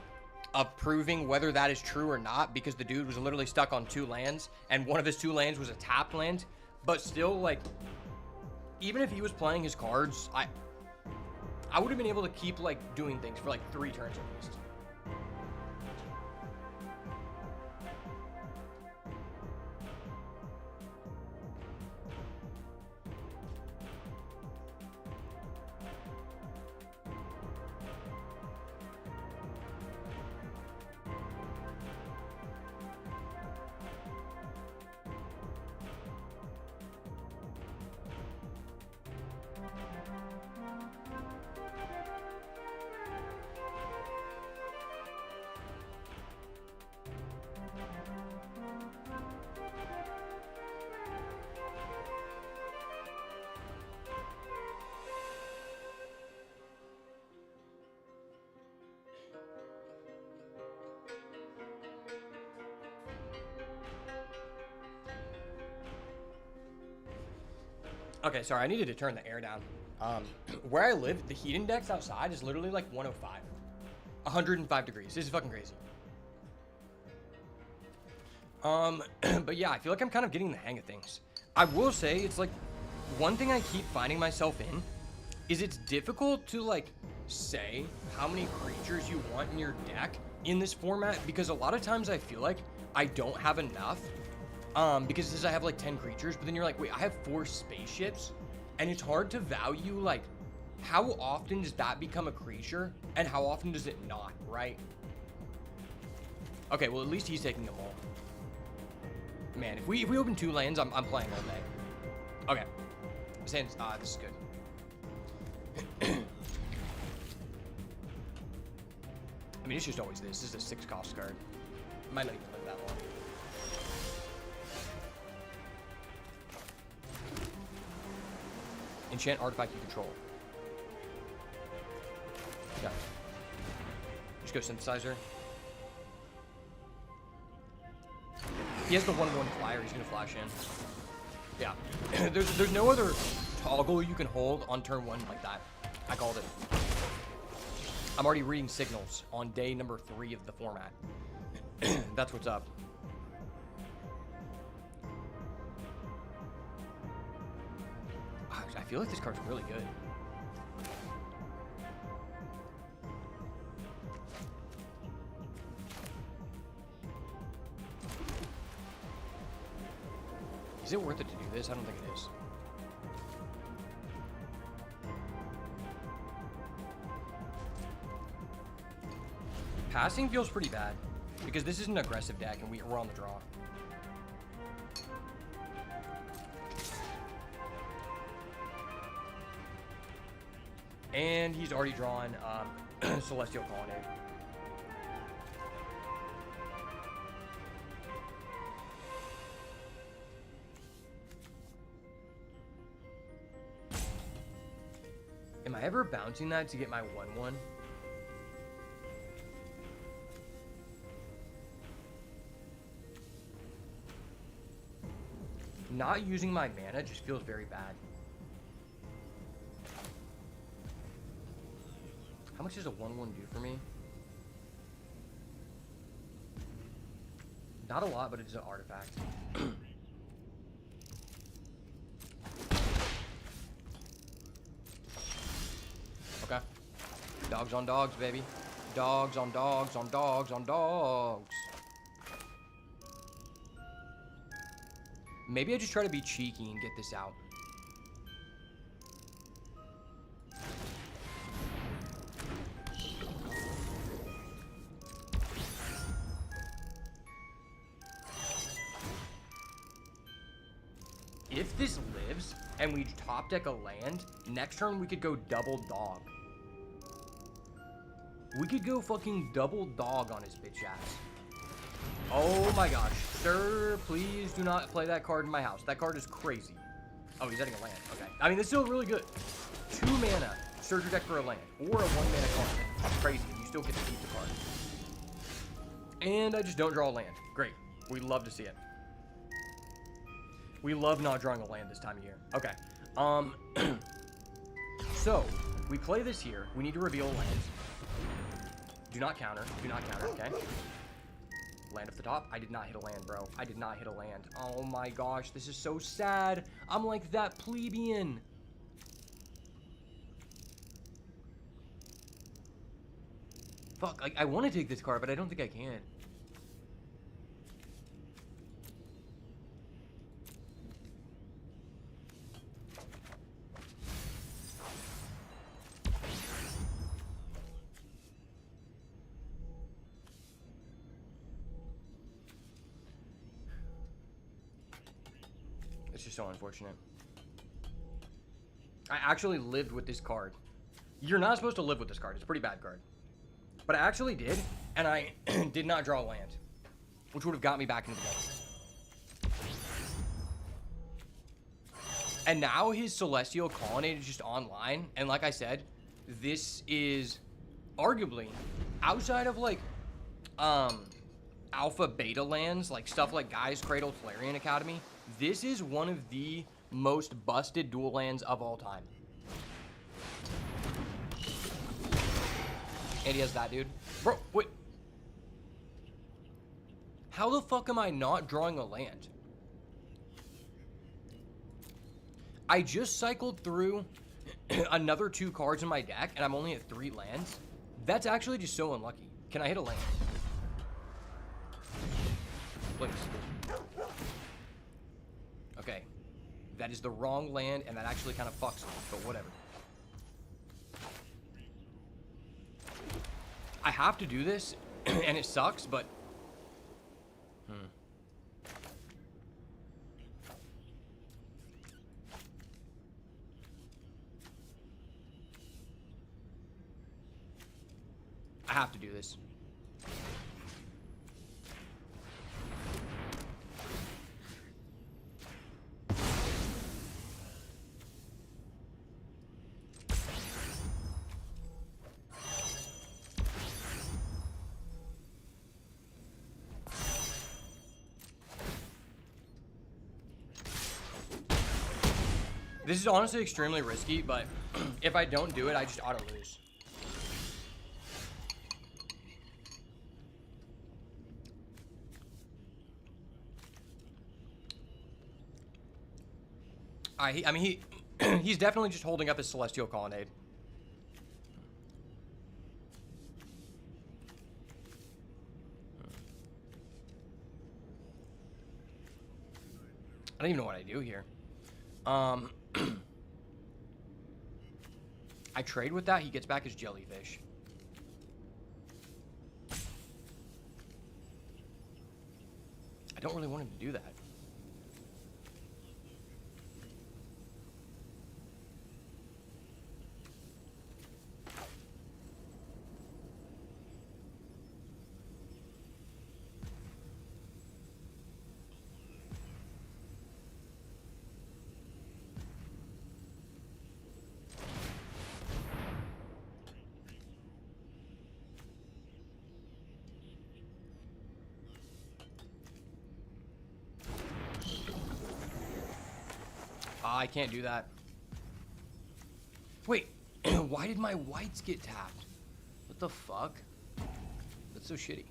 of proving whether that is true or not, because the dude was literally stuck on 2 lands, and one of his 2 lands was a tapped land. But still, like, even if he was playing his cards, I would have been able to keep, like, doing things for, like, 3 turns at least. Okay, sorry, I needed to turn the air down. Where I live, the heat index outside is literally like 105. 105 degrees. This is fucking crazy. But yeah, I feel like I'm kind of getting the hang of things. I will say, it's like, one thing I keep finding myself in is it's difficult to, like, say how many creatures you want in your deck in this format, because a lot of times I feel like I don't have enough. Because it says I have like 10 creatures, but then you're like, wait, I have 4 spaceships, and it's hard to value, like, how often does that become a creature, and how often does it not, right? Okay, well, at least he's taking them all. Man, if we open 2 lands, I'm playing all day. Okay. This is good. I mean, it's just always this. This is a 6 cost card. Might not even live that long. Enchant artifact you control. Yeah. Just go synthesizer. He has the 1/1 flyer, he's gonna flash in. Yeah. there's no other toggle you can hold on turn 1 like that. I called it. I'm already reading signals on day number 3 of the format. That's what's up. I feel like this card's really good. Is it worth it to do this? I don't think it is. Passing feels pretty bad, because this is an aggressive deck and we're on the draw. And he's already drawn Celestial Colonnade. Am I ever bouncing that to get my 1/1? Not using my mana just feels very bad. How much does a 1/1 do for me? Not a lot, but it's an artifact. Okay. Dogs on dogs, baby. Dogs on dogs on dogs on dogs. Maybe I just try to be cheeky and get this out. If this lives and we top deck a land, next turn we could go double dog. We could go fucking double dog on his bitch ass. Oh my gosh. Sir, please do not play that card in my house. That card is crazy. Oh, he's adding a land. Okay. I mean, this is still really good. 2 mana. Search your deck for a land. Or a 1 mana card. That's crazy. You still get to keep the card. And I just don't draw a land. Great. We love to see it. We love not drawing a land this time of year. Okay. So, we play this here. We need to reveal a land. Do not counter. Do not counter, okay? Land off the top. I did not hit a land, bro. I did not hit a land. Oh my gosh, this is so sad. I'm like that plebeian. Fuck, like, I want to take this card, but I don't think I can. It's just so unfortunate. I actually lived with this card. You're not supposed to live with this card. It's a pretty bad card. But I actually did, and I did not draw a land, which would have got me back into the game. And now his Celestial Colonnade is just online, and like I said, this is arguably, outside of like, alpha beta lands, like stuff like Gaia's Cradle, Tolarian Academy, this is one of the most busted dual lands of all time. And he has that, dude. Bro, wait. How the fuck am I not drawing a land? I just cycled through another 2 cards in my deck, and I'm only at 3 lands. That's actually just so unlucky. Can I hit a land? Please. Okay. That is the wrong land, and that actually kind of fucks me, but whatever. I have to do this, and it sucks, but... I have to do this. This is honestly extremely risky, but if I don't do it, I just auto-lose. I mean, he's definitely just holding up his Celestial Colonnade. I don't even know what I do here. I trade with that, he gets back his Jellyfish. I don't really want him to do that. I can't do that. Wait, why did my whites get tapped? What the fuck? That's so shitty.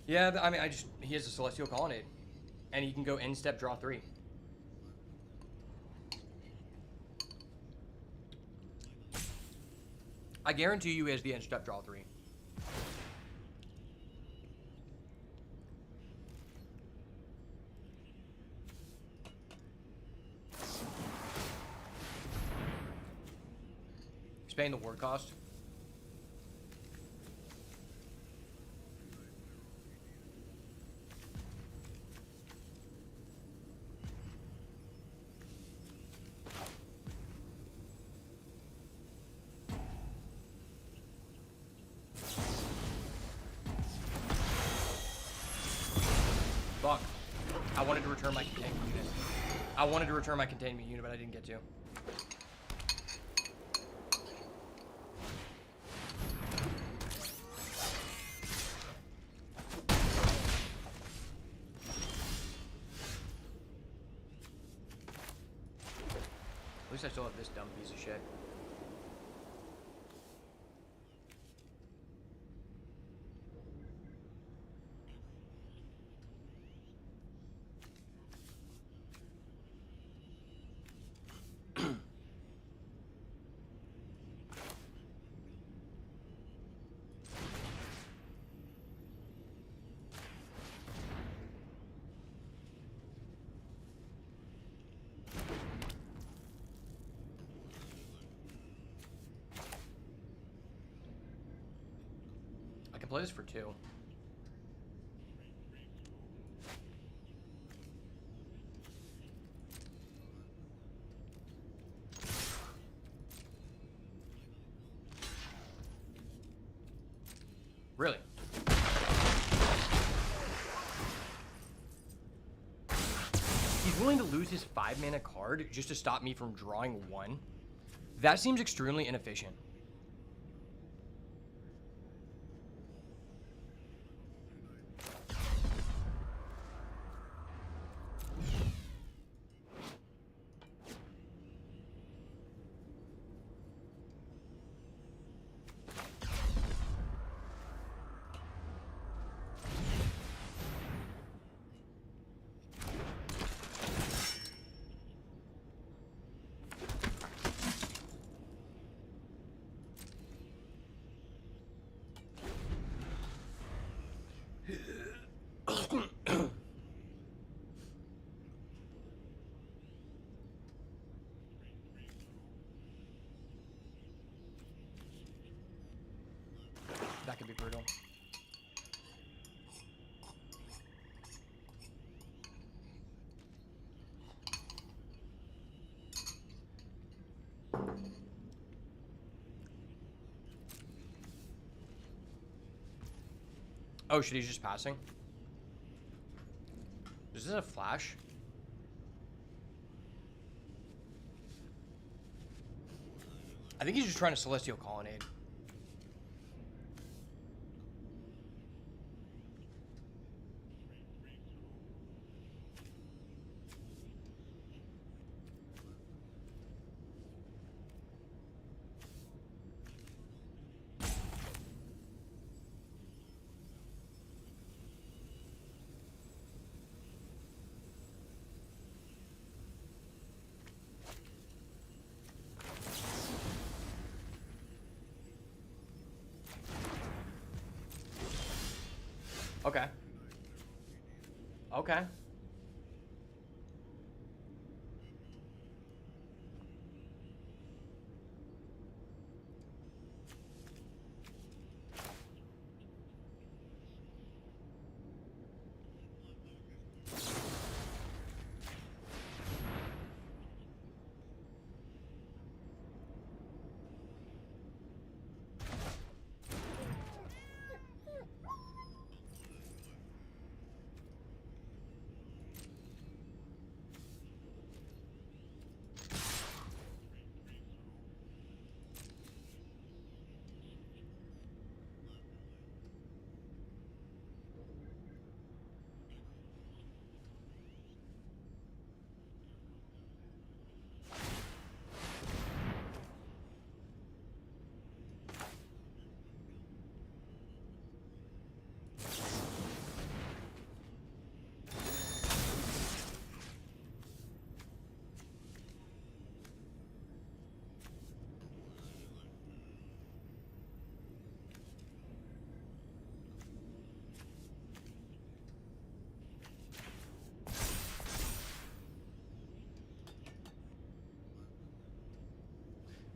Yeah, I mean, he has a Celestial Colonnade. And he can go end step, draw 3. I guarantee you he has the end step, draw 3. He's paying the ward cost. Fuck. I wanted to return my containment unit. I wanted to return my containment unit, but I didn't get to. At least I still have this dumb piece of shit. I can play this for 2. Really? He's willing to lose his 5-mana card just to stop me from drawing 1? That seems extremely inefficient. That could be brutal. Oh shit, he's just passing? Is this a flash? I think he's just trying to Celestial Colonnade. Okay. Okay.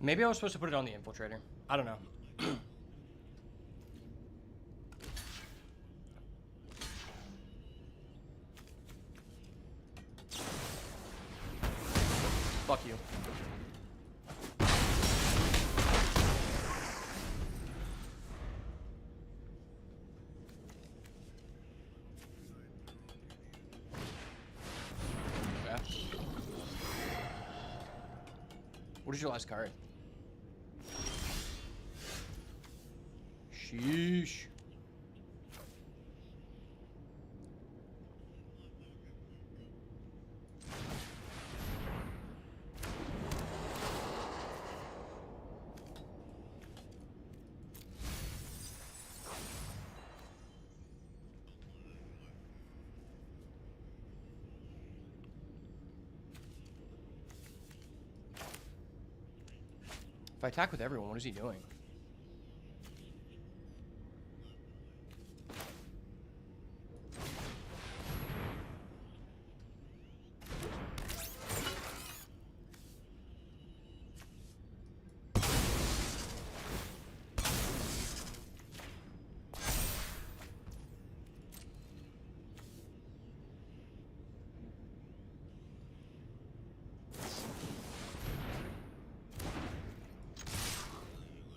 Maybe I was supposed to put it on the infiltrator. I don't know. Fuck you. Yeah. What is your last card? Sheesh. If I attack with everyone, what is he doing?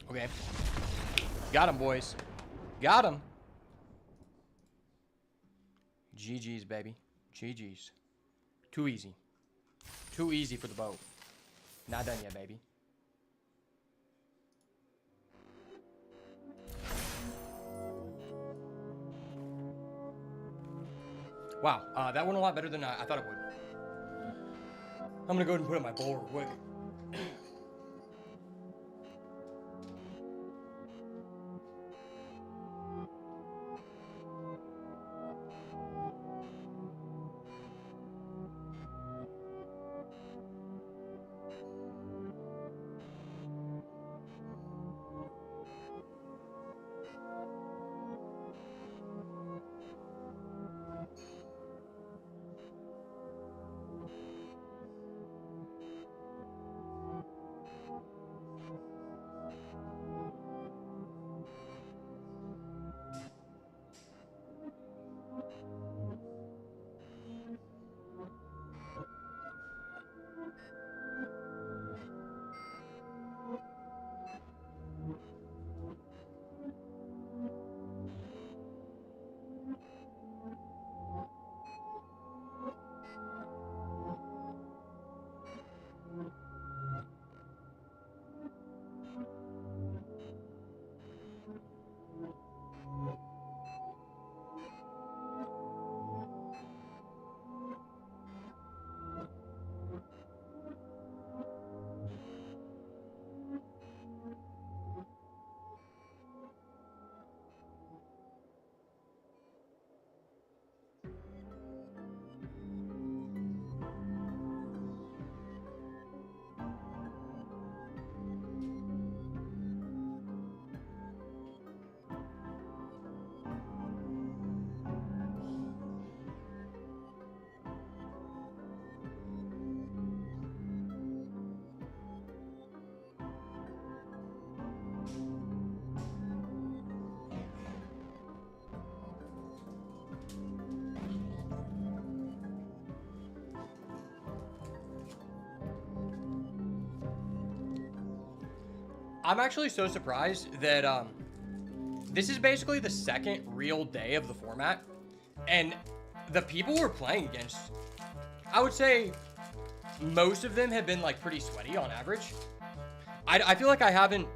Okay. Got him, boys. Got him. GG's, baby. GG's. Too easy. Too easy for the boat. Not done yet, baby. Wow, that went a lot better than I thought it would. I'm gonna go ahead and put up my bowl real quick. I'm actually so surprised that this is basically the second real day of the format, and the people we're playing against, I would say most of them have been like pretty sweaty on average. I feel like I haven't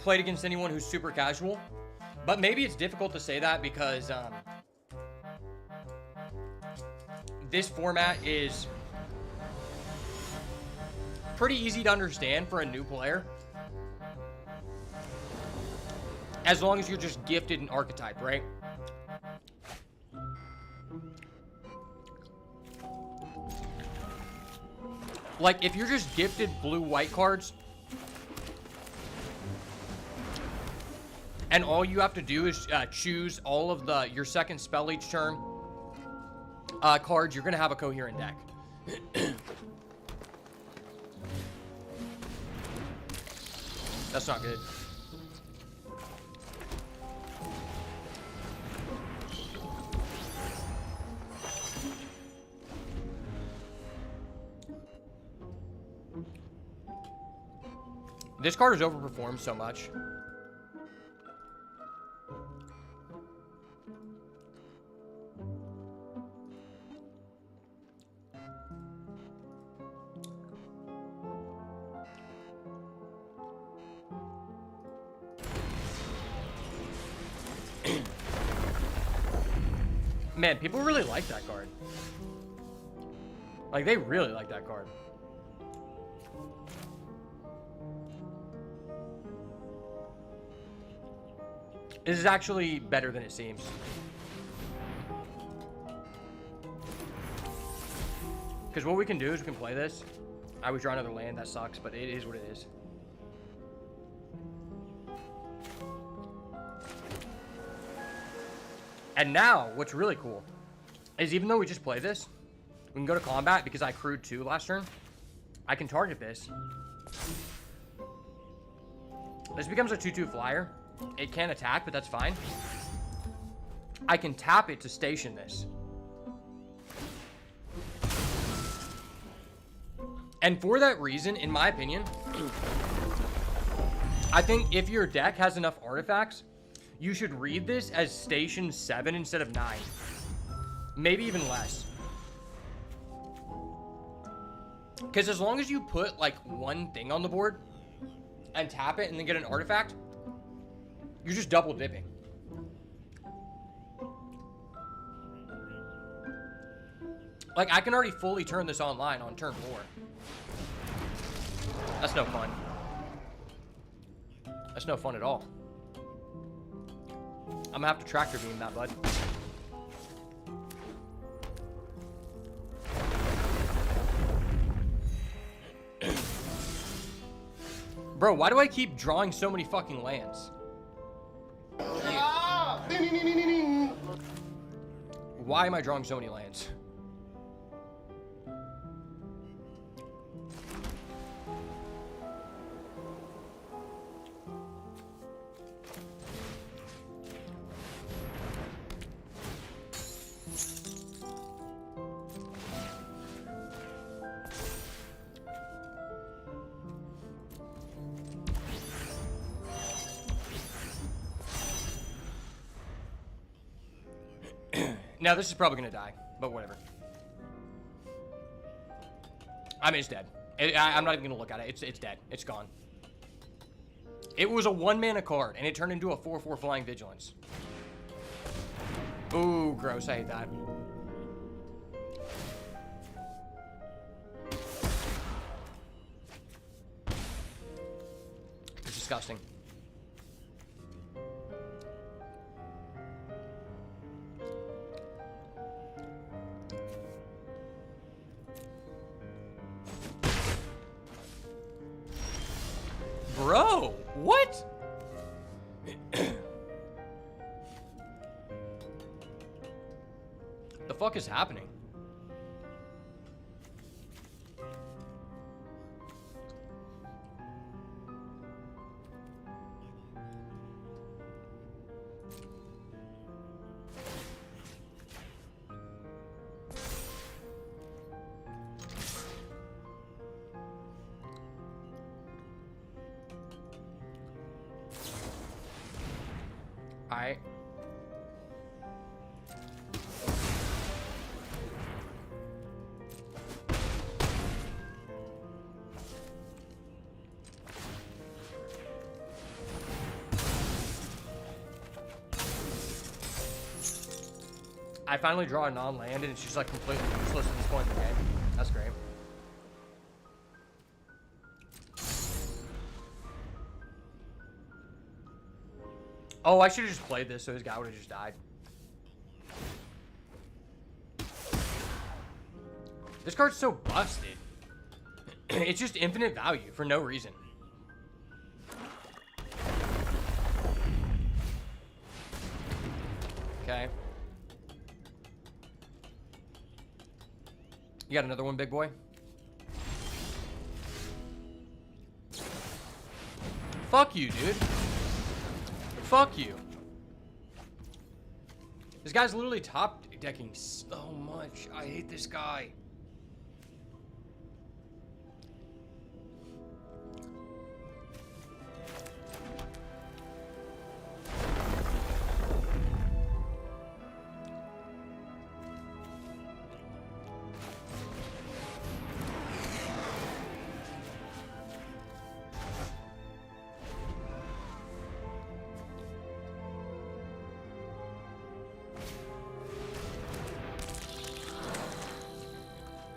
played against anyone who's super casual, but maybe it's difficult to say that because this format is pretty easy to understand for a new player. As long as you're just gifted an archetype, right? Like, if you're just gifted blue-white cards, and all you have to do is choose all of your second spell each turn cards, you're going to have a coherent deck. That's not good. This card is overperformed so much. Man, people really like that card. Like, they really like that card. This is actually better than it seems. Because what we can do is we can play this. I would draw another land, that sucks, but it is what it is. And now, what's really cool is even though we just play this, we can go to combat because I accrued 2 last turn. I can target this. This becomes a 2/2 flyer. It can attack, but that's fine. I can tap it to station this. And for that reason, in my opinion, I think if your deck has enough artifacts, you should read this as station 7 instead of 9. Maybe even less. Because as long as you put like one thing on the board and tap it and then get an artifact, you're just double dipping. Like, I can already fully turn this online on turn 4. That's no fun. That's no fun at all. I'm gonna have to tractor beam that, bud. Bro, why do I keep drawing so many fucking lands? Why am I drawing so many lands? Now, this is probably going to die, but whatever. I mean, it's dead. I'm not even going to look at it. It's dead. It's gone. It was a 1-mana card, and it turned into a 4/4 Flying Vigilance. Ooh, gross. I hate that. It's disgusting. Bro, what? The fuck is happening? Alright. I finally draw a non-land and it's just like completely useless at this point in the game. That's great. Oh, I should have just played this so his guy would have just died. This card's so busted. It's just infinite value for no reason. Okay. You got another one, big boy? Fuck you, dude. Fuck you. This guy's literally top decking so much. I hate this guy.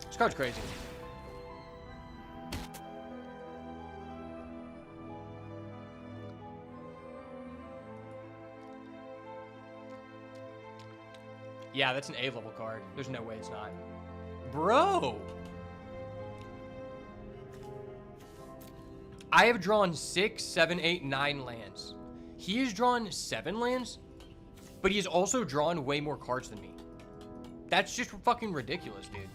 This card's crazy. Yeah, that's an A-level card. There's no way it's not. Bro! I have drawn 6, 7, 8, 9 lands. He has drawn 7 lands, but he has also drawn way more cards than me. That's just fucking ridiculous, dude.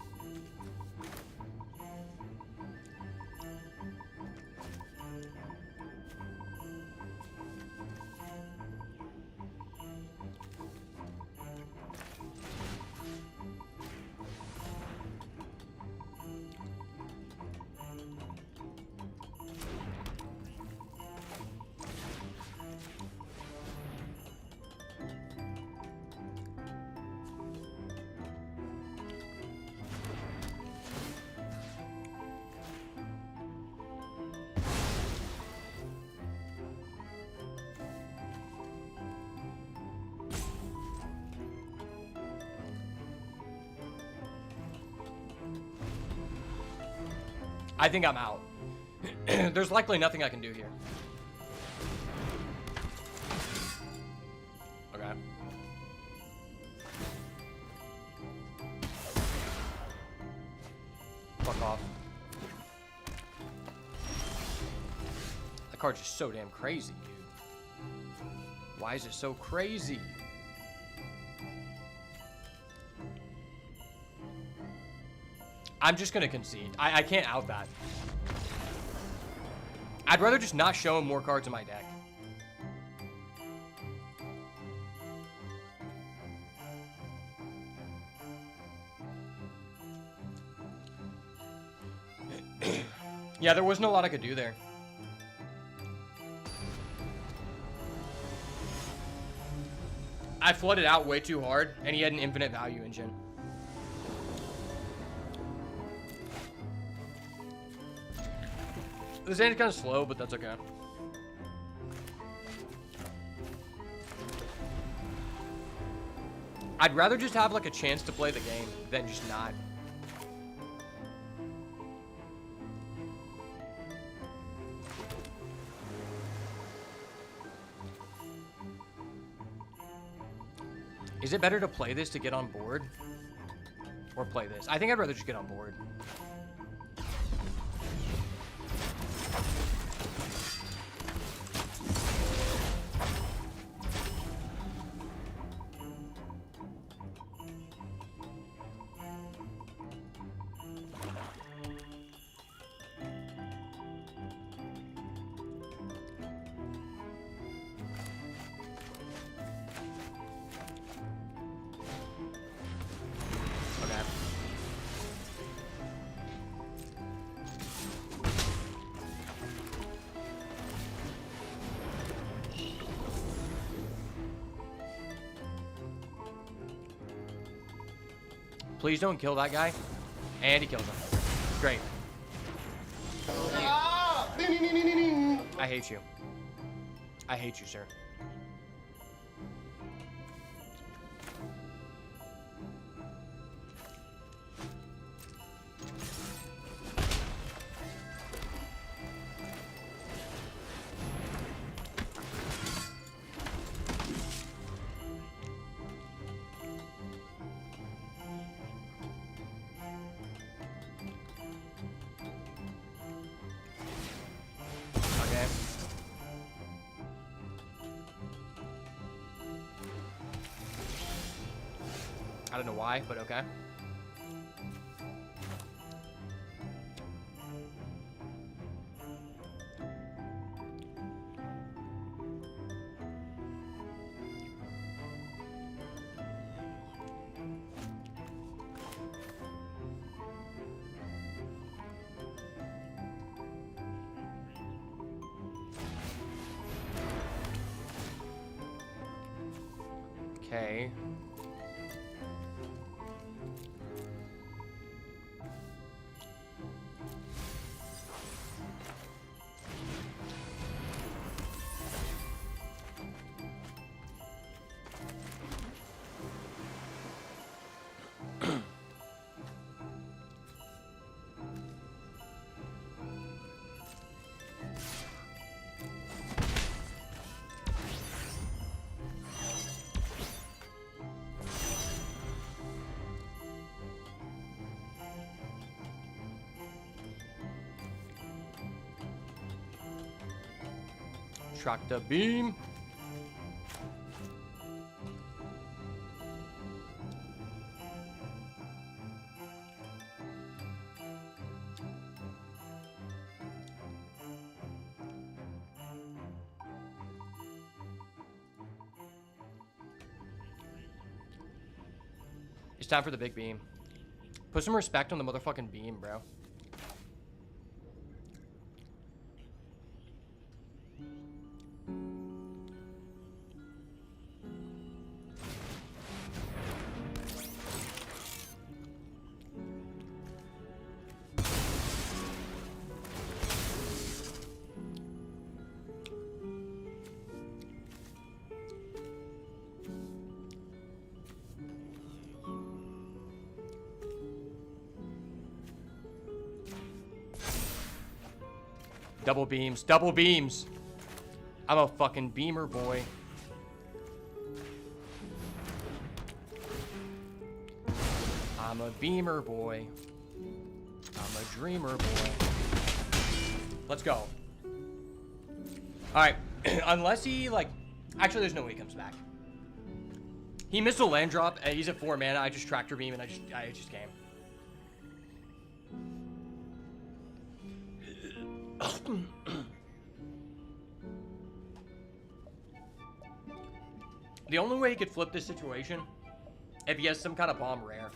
I think I'm out. There's likely nothing I can do here. Okay. Fuck off. That card's just so damn crazy, dude. Why is it so crazy? I'm just gonna concede. I can't out that. I'd rather just not show him more cards in my deck. Yeah, there wasn't a lot I could do there. I flooded out way too hard, and he had an infinite value engine. This hand's kind of slow, but that's okay. I'd rather just have like a chance to play the game than just not. Is it better to play this to get on board? Or play this? I think I'd rather just get on board. Please don't kill that guy. And he kills him. Great. I hate you. I hate you, sir. I don't know why, but okay. Okay. Track the beam. It's time for the big beam. Put some respect on the motherfucking beam, bro. Double beams, double beams. I'm a fucking beamer boy. I'm a beamer boy. I'm a dreamer boy. Let's go. All right, unless he like, actually there's no way he comes back. He missed a land drop. He's at 4 mana. I just tractor beam and I just came. The only way he could flip this situation if he has some kind of bomb rare.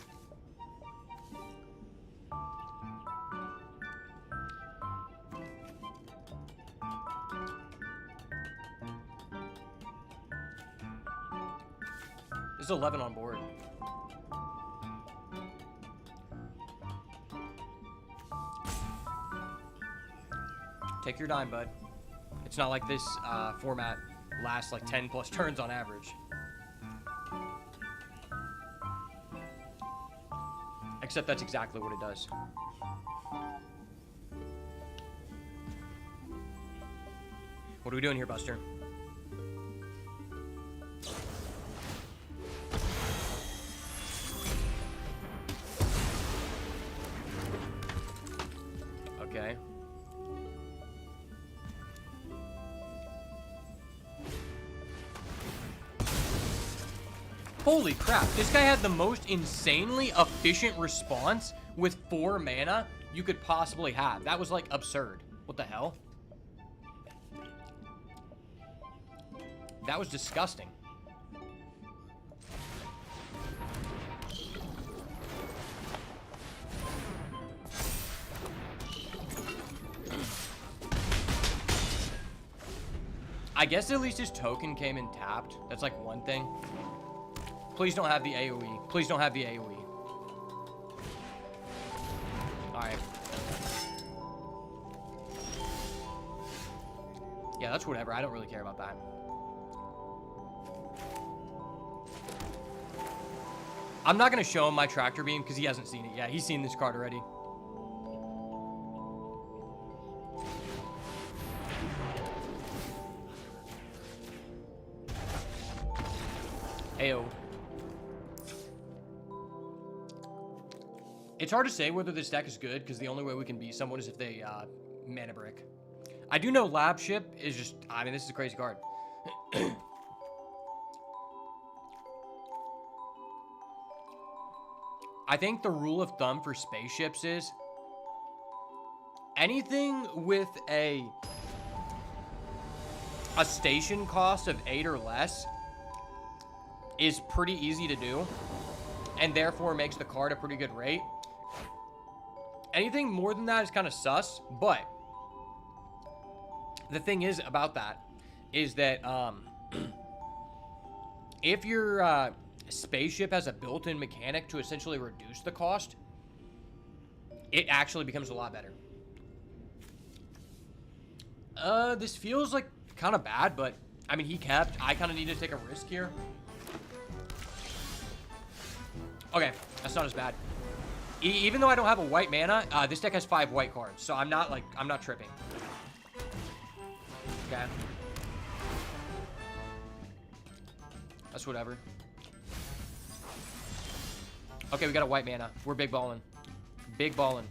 There's 11 on board. Take your dime, bud. It's not like this format lasts like 10 plus turns on average. Except that's exactly what it does. What are we doing here, Buster? Okay. Holy crap, this guy had the most insanely efficient response with 4 mana you could possibly have. That was like absurd. What the hell? That was disgusting. I guess at least his token came in tapped. That's like one thing. Please don't have the AoE. Please don't have the AoE. Alright. Yeah, that's whatever. I don't really care about that. I'm not going to show him my tractor beam because he hasn't seen it yet. He's seen this card already. Ayo. It's hard to say whether this deck is good because the only way we can beat someone is if they mana brick. I do know Lab Ship is just, I mean, this is a crazy card. I think the rule of thumb for spaceships is anything with a station cost of 8 or less is pretty easy to do and therefore makes the card a pretty good rate. Anything more than that is kind of sus, but the thing is about that is that if your spaceship has a built-in mechanic to essentially reduce the cost, it actually becomes a lot better. This feels like kind of bad, but I mean, he kept. I kind of need to take a risk here. Okay, that's not as bad. Even though I don't have a white mana, this deck has 5 white cards, so I'm not tripping. Okay. That's whatever. Okay, we got a white mana. We're big ballin'. Big ballin'.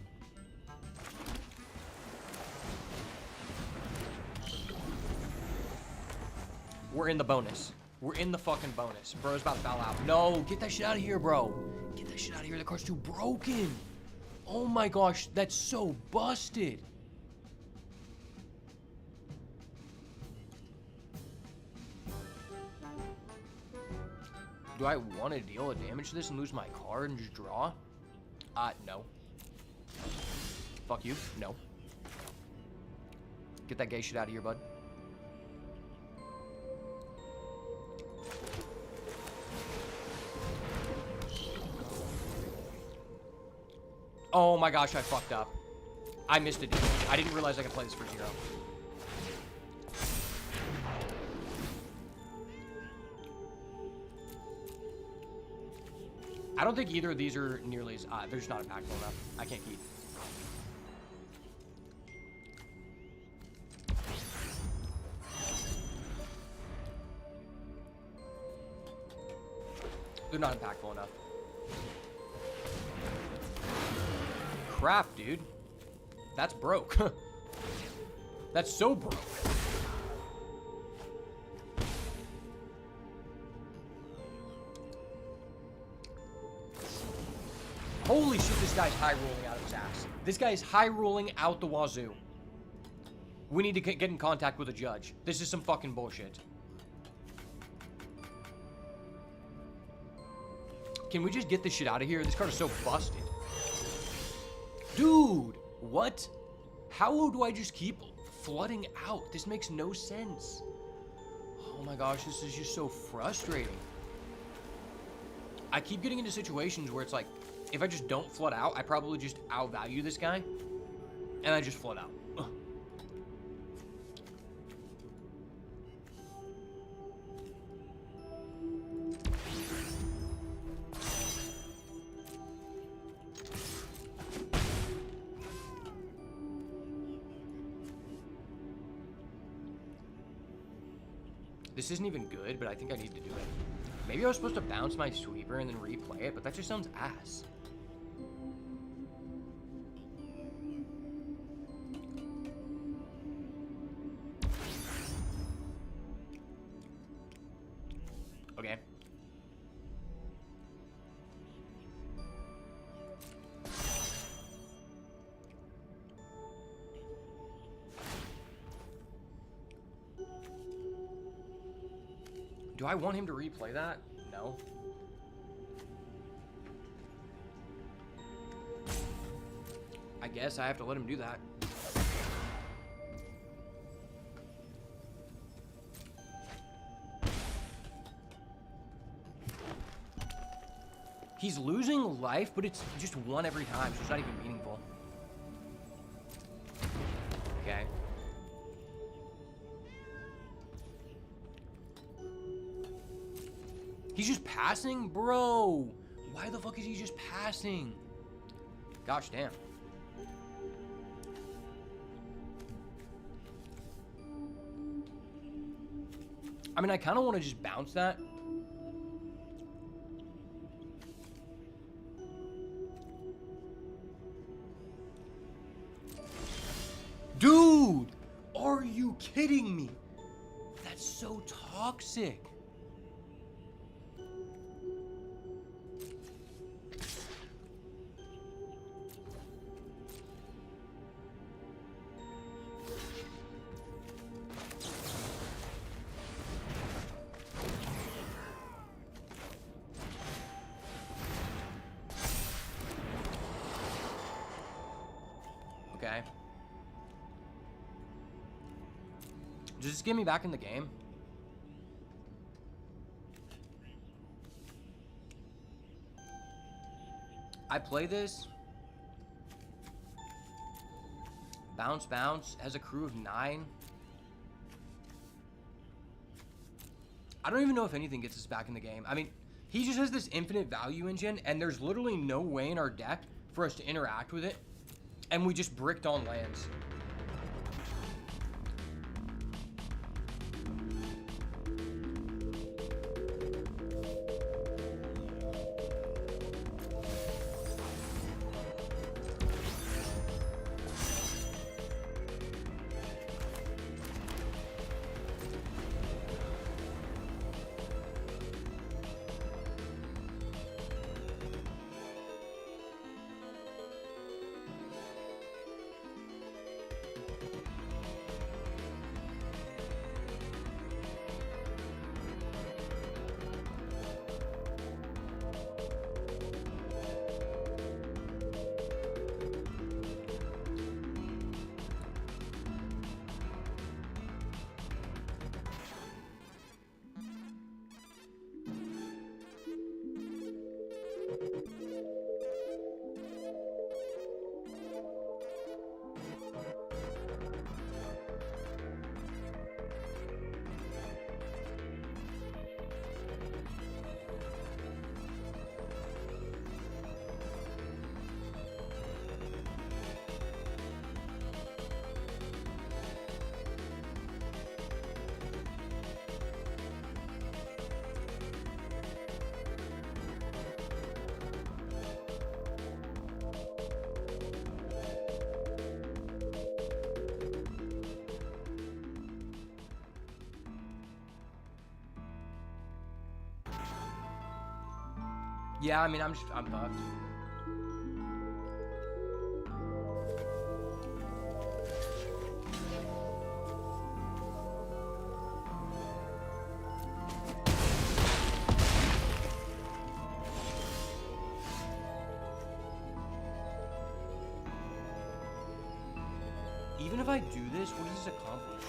We're in the bonus. We're in the fucking bonus. Bro's about to foul out. No, get that shit out of here, bro. Get that shit out of here. The card's too broken. Oh my gosh, that's so busted. Do I want to deal a damage to this and lose my card and just draw? No. Fuck you. No. Get that gay shit out of here, bud. Oh my gosh, I fucked up. I missed it. I didn't realize I could play this for 0. I don't think either of these are nearly as... they're just not impactful enough. I can't keep. They're not impactful enough. Crap, dude. That's broke. That's so broke. Holy shit, this guy's high rolling out of his ass. This guy is high rolling out the wazoo. We need to get in contact with a judge. This is some fucking bullshit. Can we just get this shit out of here? This card is so busted. Dude, what? How do I just keep flooding out? This makes no sense. Oh my gosh, this is just so frustrating. I keep getting into situations where it's like, if I just don't flood out, I probably just outvalue this guy. And I just flood out. Ugh. This isn't even good, but I think I need to do it. Maybe I was supposed to bounce my sweeper and then replay it, but that just sounds ass. Okay. Do I want him to replay that? No. I guess I have to let him do that. He's losing life, but it's just 1 every time, so it's not even meaningful. Okay. He's just passing? Bro! Why the fuck is he just passing? Gosh damn. I mean, I kind of want to just bounce that. Dude! Are you kidding me? That's so toxic. Okay. Does this get me back in the game? I play this. Bounce Bounce has a crew of 9. I don't even know if anything gets us back in the game. I mean, he just has this infinite value engine, and there's literally no way in our deck for us to interact with it, and we just bricked on lands. Yeah, I mean, I'm fucked. Even if I do this, what does this accomplish?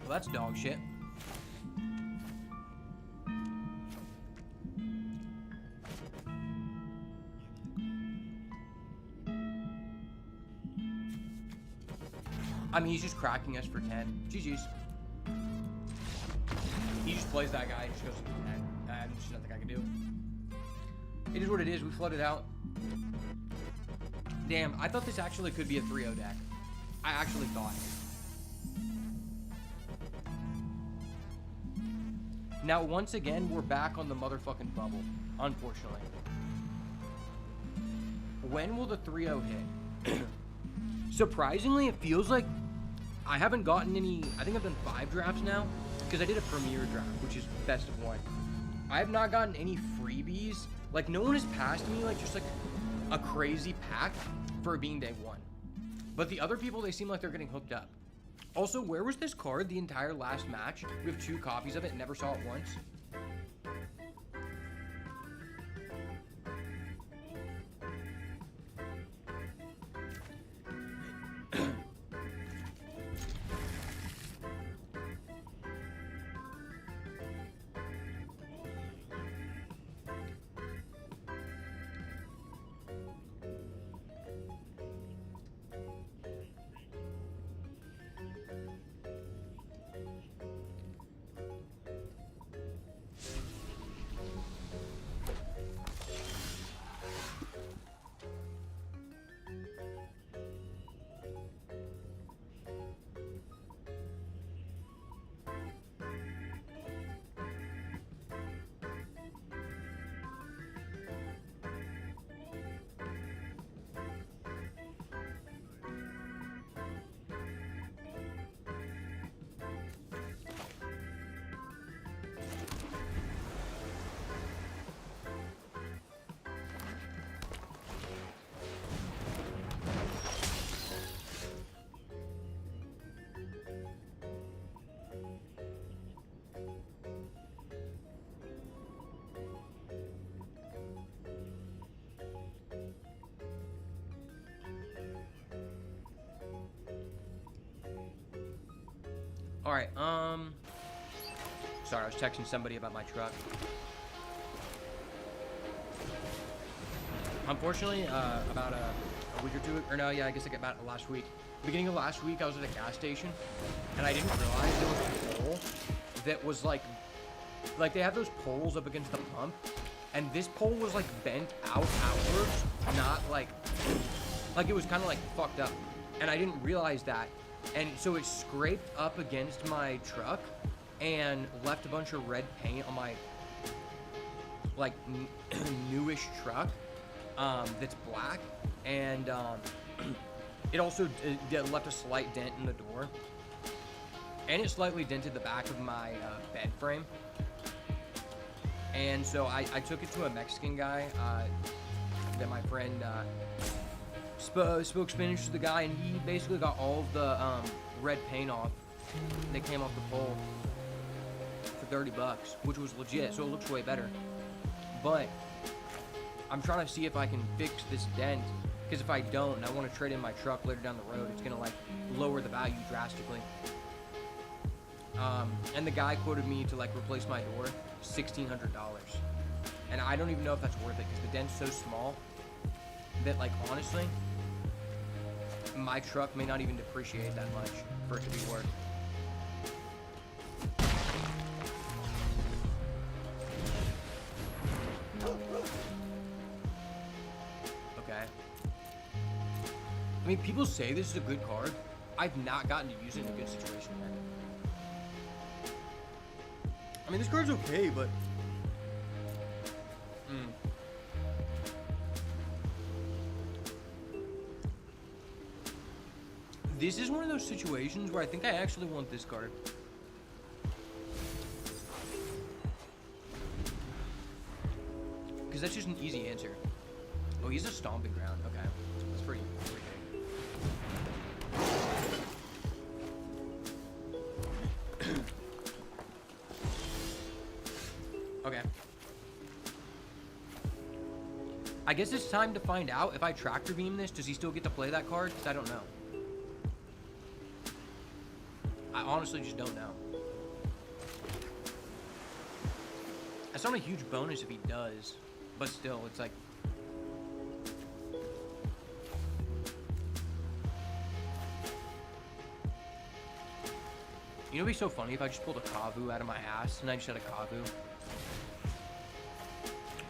Well, that's dog shit. I mean, he's just cracking us for 10. GG's. He just plays that guy and just goes to 10. There's just nothing I can do. It is what it is. We flooded out. Damn, I thought this actually could be a 3-0 deck. I actually thought. Now, once again, we're back on the motherfucking bubble, unfortunately. When will the 3-0 hit? Surprisingly, it feels like I haven't gotten any. I think I've done 5 drafts now, because I did a premiere draft, which is best of 1. I have not gotten any freebies Like, no one has passed me, like, just, like, a crazy pack for it being day 1. But the other people, they seem like they're getting hooked up. Also, where was this card the entire last match? We have 2 copies of it, never saw it once. Alright, sorry, I was texting somebody about my truck. Unfortunately, about a week or 2, or no, yeah, I guess like about last week. Beginning of last week, I was at a gas station, and I didn't realize there was a pole that was like they have those poles up against the pump, and this pole was like bent outwards, not like it was kind of like fucked up, and I didn't realize that. And so it scraped up against my truck and left a bunch of red paint on my, like, newish truck that's black. And it also left a slight dent in the door. And it slightly dented the back of my bed frame. And so I took it to a Mexican guy that my friend... spoke Spanish to the guy, and he basically got all of the red paint off. They came off the pole for 30 bucks, which was legit, so it looks way better. But I'm trying to see if I can fix this dent, because if I don't, and I want to trade in my truck later down the road, it's gonna like lower the value drastically. And the guy quoted me to like replace my door $1,600, and I don't even know if that's worth it, because the dent's so small that, like, honestly, my truck may not even depreciate that much for it to be worth. Okay. I mean, people say this is a good card. I've not gotten to use it in a good situation yet. I mean, this card's okay, but... This is one of those situations where I think I actually want this card. Because that's just an easy answer. Oh, he's a stomping ground. Okay. That's pretty big. Okay. I guess it's time to find out if I tractor beam this. Does he still get to play that card? Because I don't know. I honestly just don't know. That's not a huge bonus if he does, but still, it's like... You know, it'd be so funny if I just pulled a Kavu out of my ass and I just had a Kavu.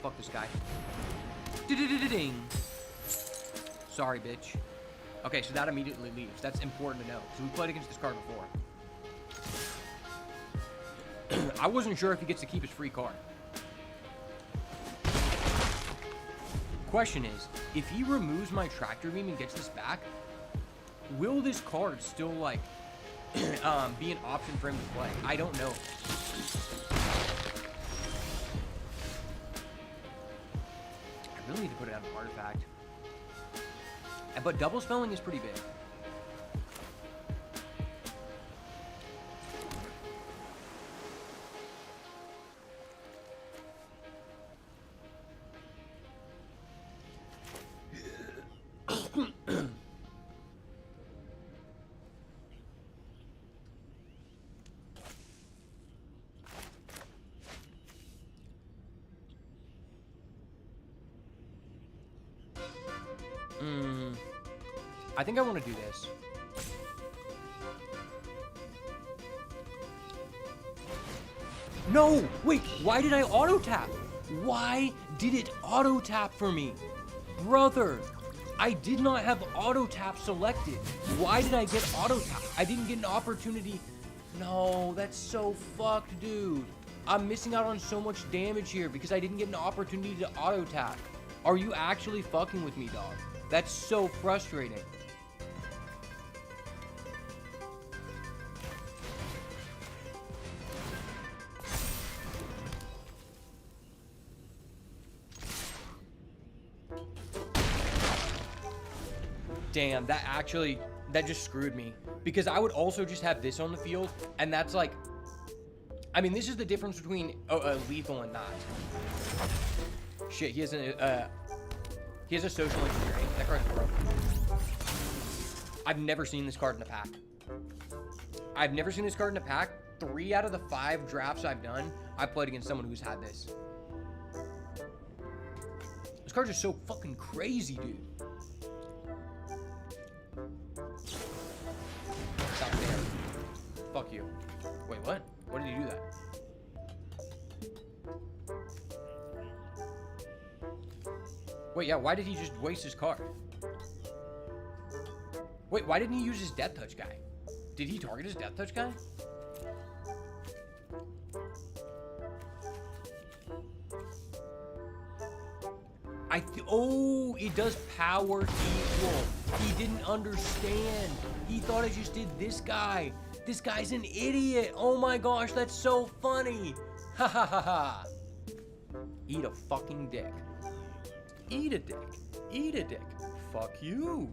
Fuck this guy. Ding. Sorry, bitch. Okay, so that immediately leaves. That's important to know, because we played against this card before. I wasn't sure if he gets to keep his free card. Question is, if he removes my tractor beam and gets this back, will this card still, like, be an option for him to play? I don't know. definitely need to put it on an artifact. But double spelling is pretty big. I think I want to do this. No! Wait, why did I auto-tap? Why did it auto-tap for me? Brother, I did not have auto-tap selected. Why did I get auto-tap? I didn't get an opportunity. No, that's so fucked, dude. I'm missing out on so much damage here because I didn't get an opportunity to auto-tap. Are you actually fucking with me, dog? That's so frustrating. Damn, that just screwed me. Because I would also just have this on the field, and that's like... I mean, this is the difference between lethal and not. Shit, he has a social engineering. That card's broken. I've never seen this card in a pack. I've never seen this card in a pack. 3 out of the 5 drafts I've done, I've played against someone who's had this. This card's just so fucking crazy, dude. Stop there. Fuck you. Wait, what? What did you do that? Wait, yeah, why did he just waste his card? Wait, why didn't he use his Death Touch guy? Did he target his Death Touch guy? Oh, it does power equal. He didn't understand. He thought I just did this guy. This guy's an idiot. Oh my gosh, that's so funny. Ha ha ha ha. Eat a fucking dick. Eat a dick. Eat a dick. Fuck you.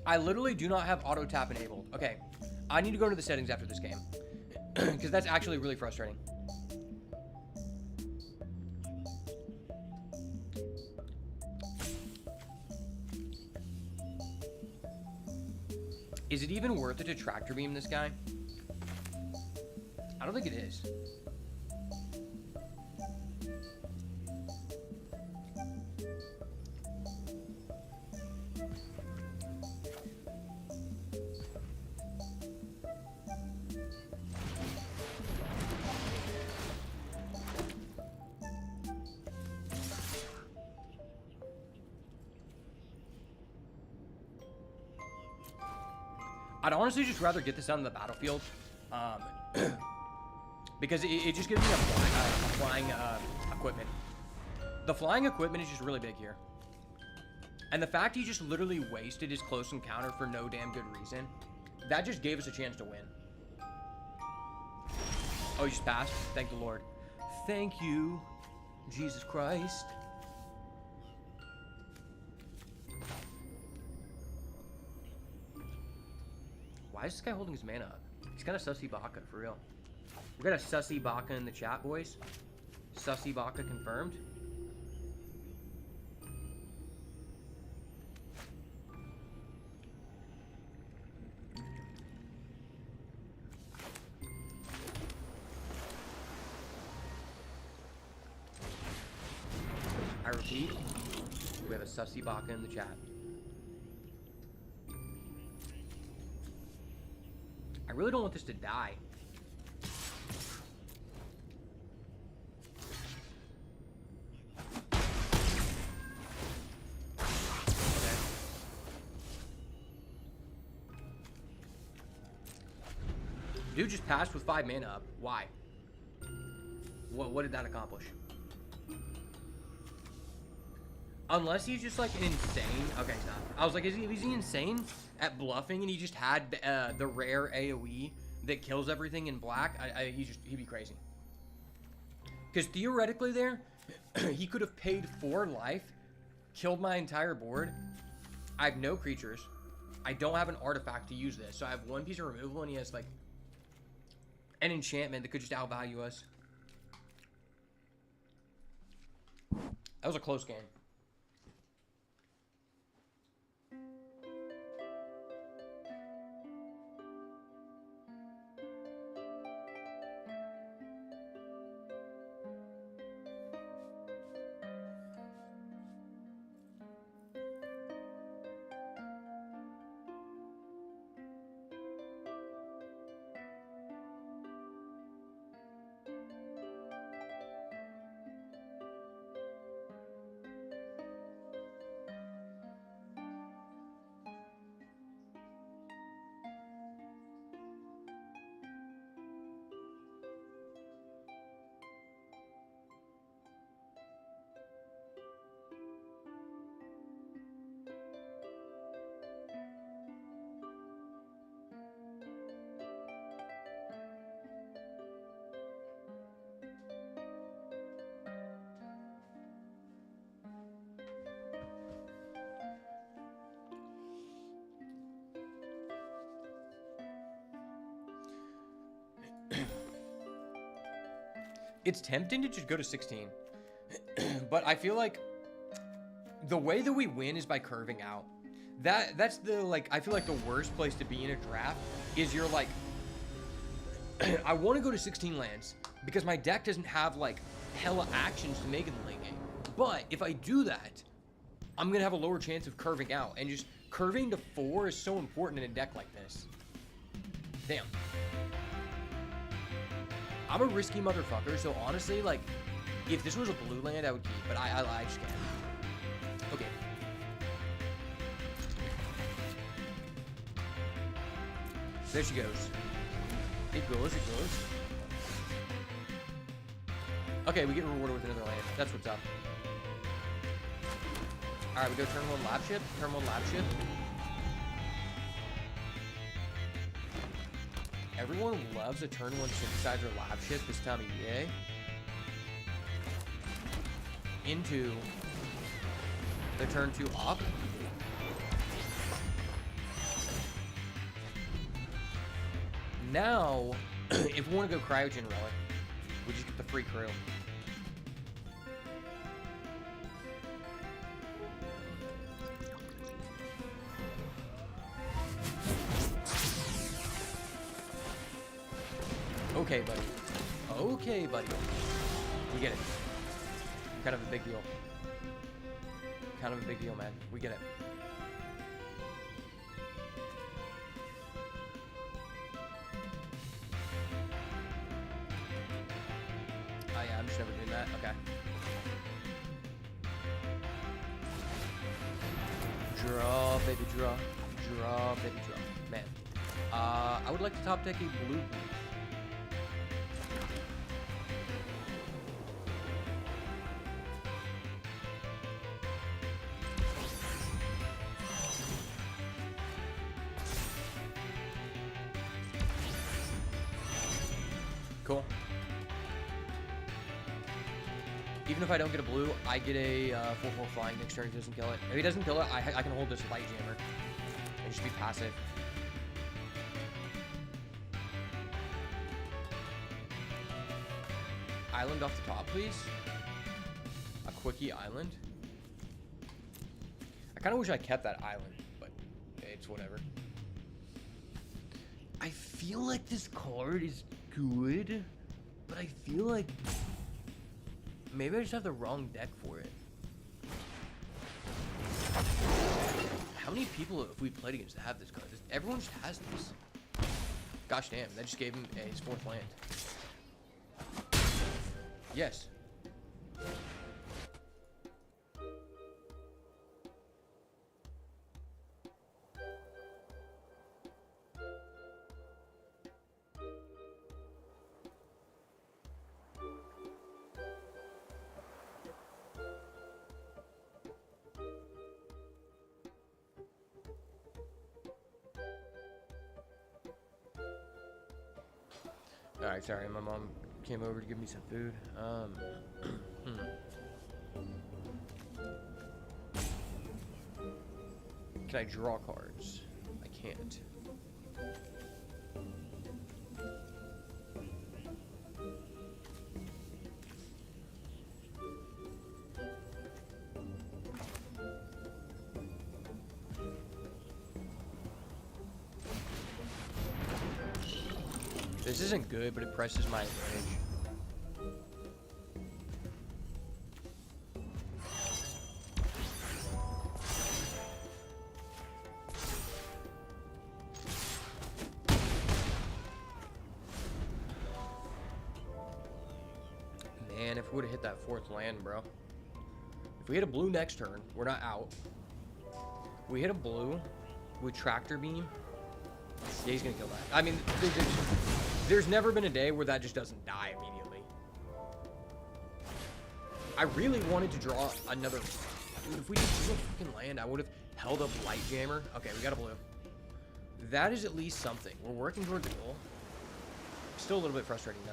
I literally do not have auto tap enabled. Okay, I need to go into the settings after this game because that's actually really frustrating. Is it even worth it to tractor beam this guy? I don't think it is. I'd honestly just rather get this out on the battlefield, because it just gives me a flying equipment. The flying equipment is just really big here. And the fact he just literally wasted his close encounter for no damn good reason, that just gave us a chance to win. Oh, he just passed? Thank the Lord. Thank you, Jesus Christ. Why is this guy holding his mana up? He's kind of sussy Baka, for real. We got a sussy Baka in the chat, boys. Sussy Baka confirmed. I repeat, we have a sussy Baka in the chat. I really don't want this to die. Okay. Dude just passed with 5 mana up. Why? What did that accomplish? Unless he's just like insane. Okay, he's not. I was like, is he insane at bluffing and he just had the rare AoE that kills everything in black? He'd be crazy. Because theoretically there, he could have paid 4 life, killed my entire board. I have no creatures. I don't have an artifact to use this. So I have 1 piece of removal, and he has, like, an enchantment that could just outvalue us. That was a close game. It's tempting to just go to 16. But I feel like the way that we win is by curving out. That's the, like, I feel like the worst place to be in a draft is you're like, I want to go to 16 lands because my deck doesn't have, like, hella actions to make in the late game. But if I do that, I'm going to have a lower chance of curving out. And just curving to 4 is so important in a deck like this. Damn. I'm a risky motherfucker, so honestly, like, if this was a blue land, I would keep, but I just can't. Okay. There she goes. It goes. Okay, we get rewarded with another land. That's what's up. Alright, we go turn 1 lab ship. Turn 1 lab ship. Everyone loves a turn 1 synthesizer lab ship this time of year. Into the turn 2 op. Now, if we want to go cryogen relic, we just get the free crew. Okay, buddy. Okay, buddy. We get it. Kind of a big deal. Kind of a big deal, man. We get it. Oh yeah, I'm just never doing that. Okay. Draw, baby, draw. Draw, baby, draw. Man. I would like to top deck a blue. Cool. Even if I don't get a blue, I get a 4/4 flying next turn if he doesn't kill it. If he doesn't kill it, I can hold this light jammer and just be passive. Island off the top, please. A quickie island. I kind of wish I kept that island, but it's whatever. I feel like this card is good, but I feel like maybe I just have the wrong deck for it. How many people have we played against that have this card? Everyone just has this. Gosh damn, that just gave him his 4th land. Yes. Alright, sorry, my mom came over to give me some food. Can I draw cards? I can't. This isn't good, but it presses my advantage. Man, if we would have hit that fourth land, bro. If we hit a blue next turn, we're not out. We hit a blue with tractor beam. Yeah, he's gonna kill that. I mean, there's never been a day where that just doesn't die immediately. I really wanted to draw another. Dude, if we didn't do a fucking land, I would have held up Light Jammer. Okay, we got a blue. That is at least something. We're working towards a goal. Still a little bit frustrating though.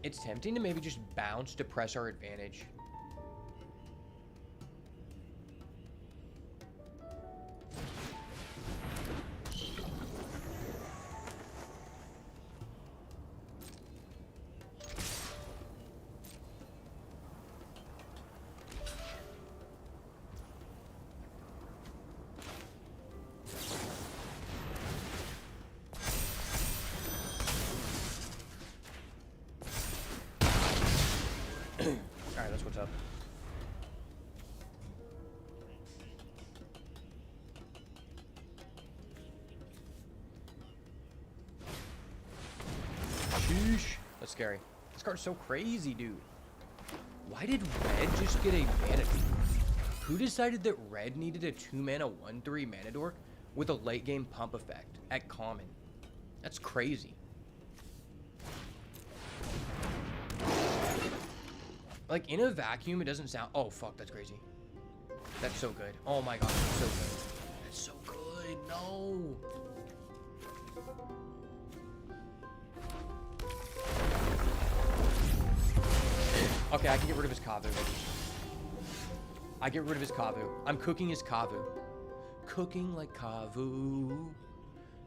It's tempting to maybe just bounce to press our advantage. Alright, that's what's up. Sheesh. That's scary. This card's so crazy, dude. Why did red just get a mana? Who decided that red needed a 2-mana 1/3 mana dork with a late game pump effect at common? That's crazy. Like, in a vacuum, it doesn't sound... Oh, fuck, that's crazy. That's so good. Oh, my God, that's so good. That's so good. No. Okay, I can get rid of his Kavu. I get rid of his Kavu. I'm cooking his Kavu. Cooking like Kavu.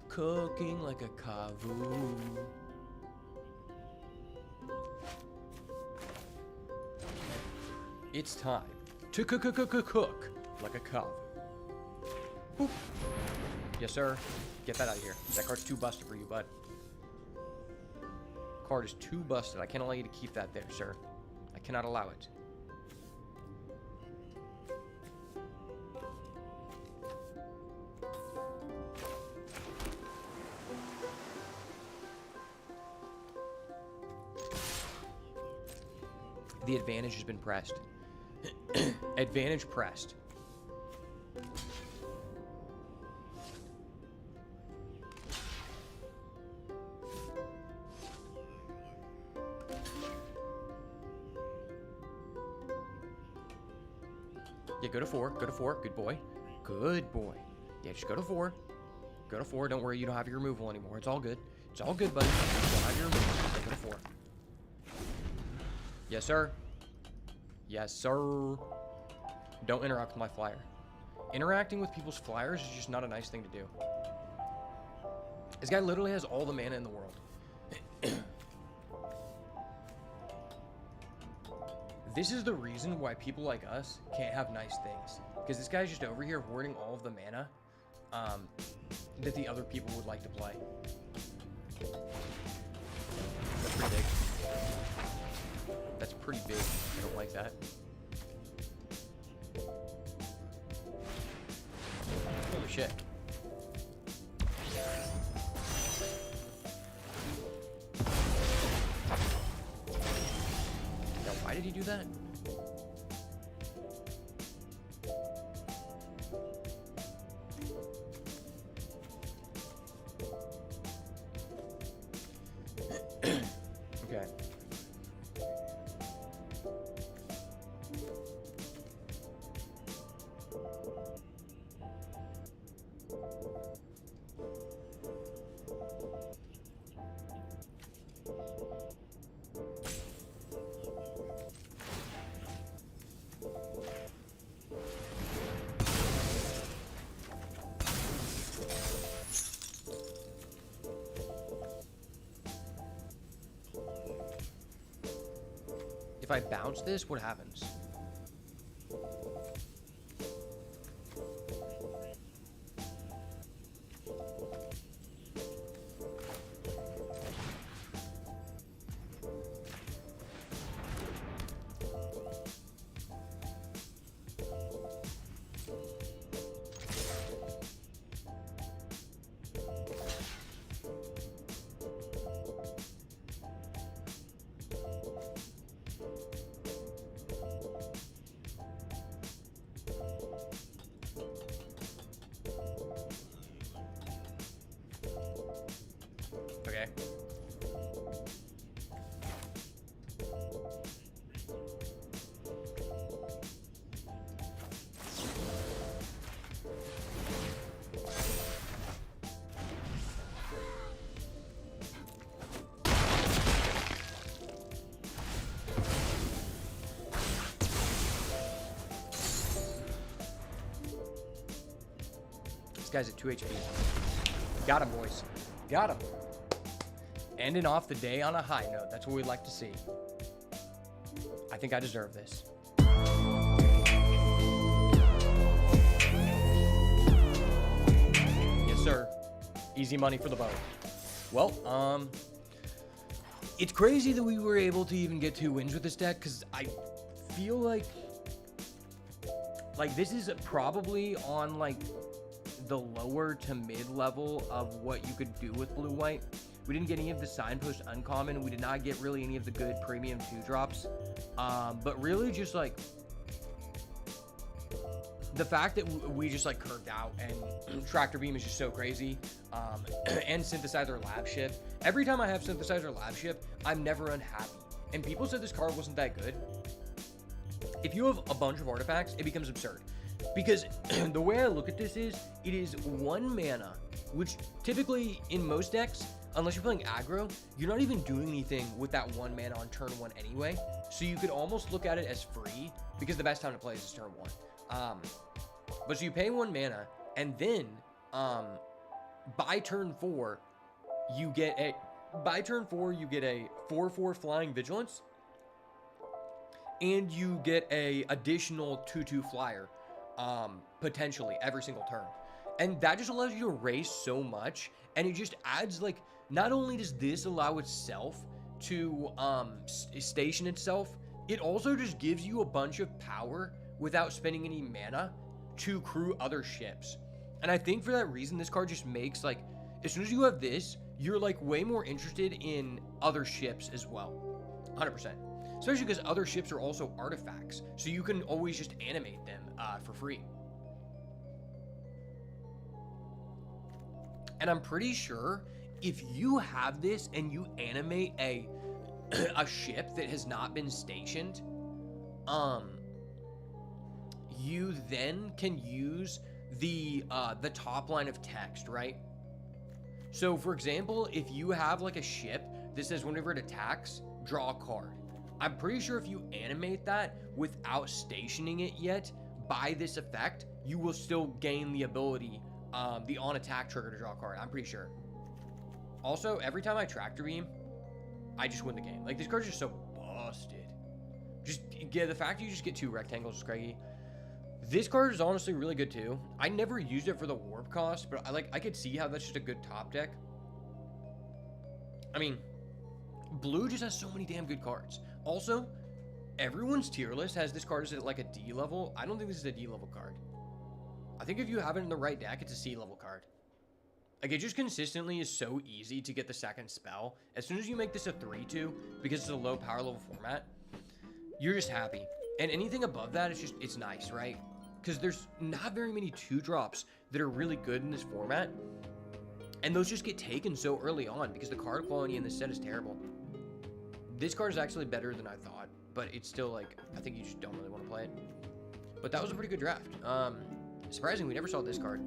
Cooking like a Kavu. It's time to cook like a cow. Boop. Yes, sir. Get that out of here. That card's too busted for you, bud. Card is too busted. I can't allow you to keep that there, sir. I cannot allow it. The advantage has been pressed. Advantage pressed. Yeah, go to 4. Go to 4. Good boy. Good boy. Yeah, just go to 4. Go to 4. Don't worry, you don't have your removal anymore. It's all good. It's all good, buddy. You don't have your removal. Go to 4. Yes, sir. Yes, sir. Don't interact with my flyer. Interacting with people's flyers is just not a nice thing to do. This guy literally has all the mana in the world. This is the reason why people like us can't have nice things. Because this guy's just over here hoarding all of the mana that the other people would like to play. That's pretty big. That's pretty big. I don't like that. Holy shit. Now, why did he do that? Okay. if I bounce this, what happens? Okay. This guy's at 2 HP. Got him, boys. Got him. Ending off the day on a high note. That's what we'd like to see. I think I deserve this. Yes, sir. Easy money for the boat. Well, it's crazy that we were able to even get 2 wins with this deck, because I feel like this is probably on like the lower to mid level of what you could do with blue white. We didn't get any of the signpost uncommon. We did not get really any of the good premium 2-drops. But really just like the fact that we just like curved out, and tractor beam is just so crazy. And synthesizer lab ship. Every time I have synthesizer lab ship, I'm never unhappy. And people said this card wasn't that good. If you have a bunch of artifacts, it becomes absurd. Because the way I look at this is, it is 1 mana, which typically in most decks, unless you're playing aggro, you're not even doing anything with that 1 mana on turn 1 anyway. So you could almost look at it as free, because the best time to play is turn 1. But so you pay 1 mana, and then by turn 4, you get a 4/4 flying vigilance, and you get a additional 2/2 flyer. Potentially every single turn, and that just allows you to race so much, and it just adds, like, not only does this allow itself to station itself, it also just gives you a bunch of power without spending any mana to crew other ships. And I think for that reason, this card just makes, like, as soon as you have this, you're like way more interested in other ships as well. 100%. Especially because other ships are also artifacts, so you can always just animate them for free. And I'm pretty sure if you have this and you animate a ship that has not been stationed, you then can use the top line of text, right? So for example, if you have like a ship that says whenever it attacks, draw a card. I'm pretty sure if you animate that without stationing it yet, by this effect, you will still gain the ability, the on attack trigger to draw a card. I'm pretty sure. Also, every time I tractor beam, I just win the game. Like, this card's just so busted. Just, yeah, the fact you just get 2 rectangles is crazy. This card is honestly really good too. I never used it for the warp cost, but I could see how that's just a good top deck. I mean, blue just has so many damn good cards. Also, everyone's tier list has this card as like a D level. I don't think this is a D level card. I think if you have it in the right deck, it's a C level card. Like, it just consistently is so easy to get the second spell. As soon as you make this a 3/2, because it's a low power level format, you're just happy. And anything above that, it's nice, right? Because there's not very many 2-drops that are really good in this format. And those just get taken so early on because the card quality in this set is terrible. This card is actually better than I thought, but it's still like, I think you just don't really want to play it. But that was a pretty good draft. Surprisingly, we never saw this card.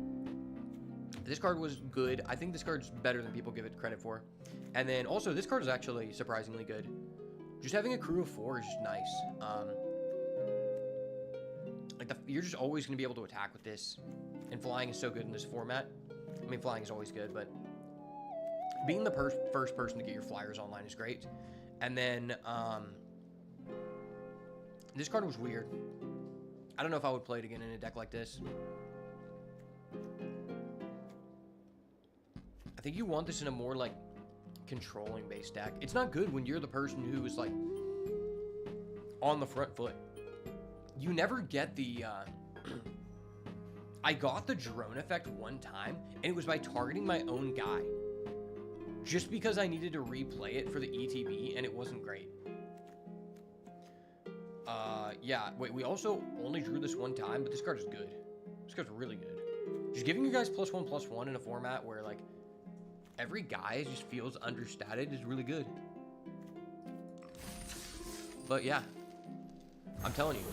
This card was good. I think this card's better than people give it credit for. And then also, this card is actually surprisingly good. Just having a crew of 4 is just nice. You're just always going to be able to attack with this. And flying is so good in this format. I mean, flying is always good, but being the first person to get your flyers online is great. And then, This card was weird. I don't know if I would play it again in a deck like this. I think you want this in a more, like, controlling based deck. It's not good when you're the person who is, like, on the front foot. You never get the, I got the drone effect one time, and it was by targeting my own guy. Just because I needed to replay it for the ETB, and it wasn't great. Yeah, wait, we also only drew this one time, but this card is good. This card's really good. Just giving you guys +1/+1 in a format where, like, every guy just feels understated is really good. But yeah, I'm telling you,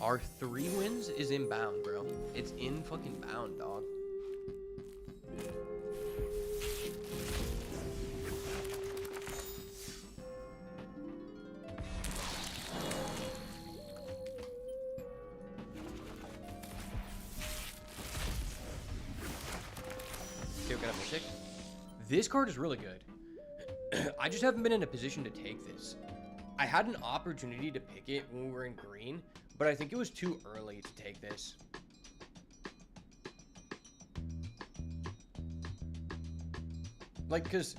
our 3 wins is inbound, bro. It's in fucking bound, dog. Okay, we got a Mythic. This card is really good. I just haven't been in a position to take this. I had an opportunity to pick it when we were in green, but I think it was too early to take this. Like, because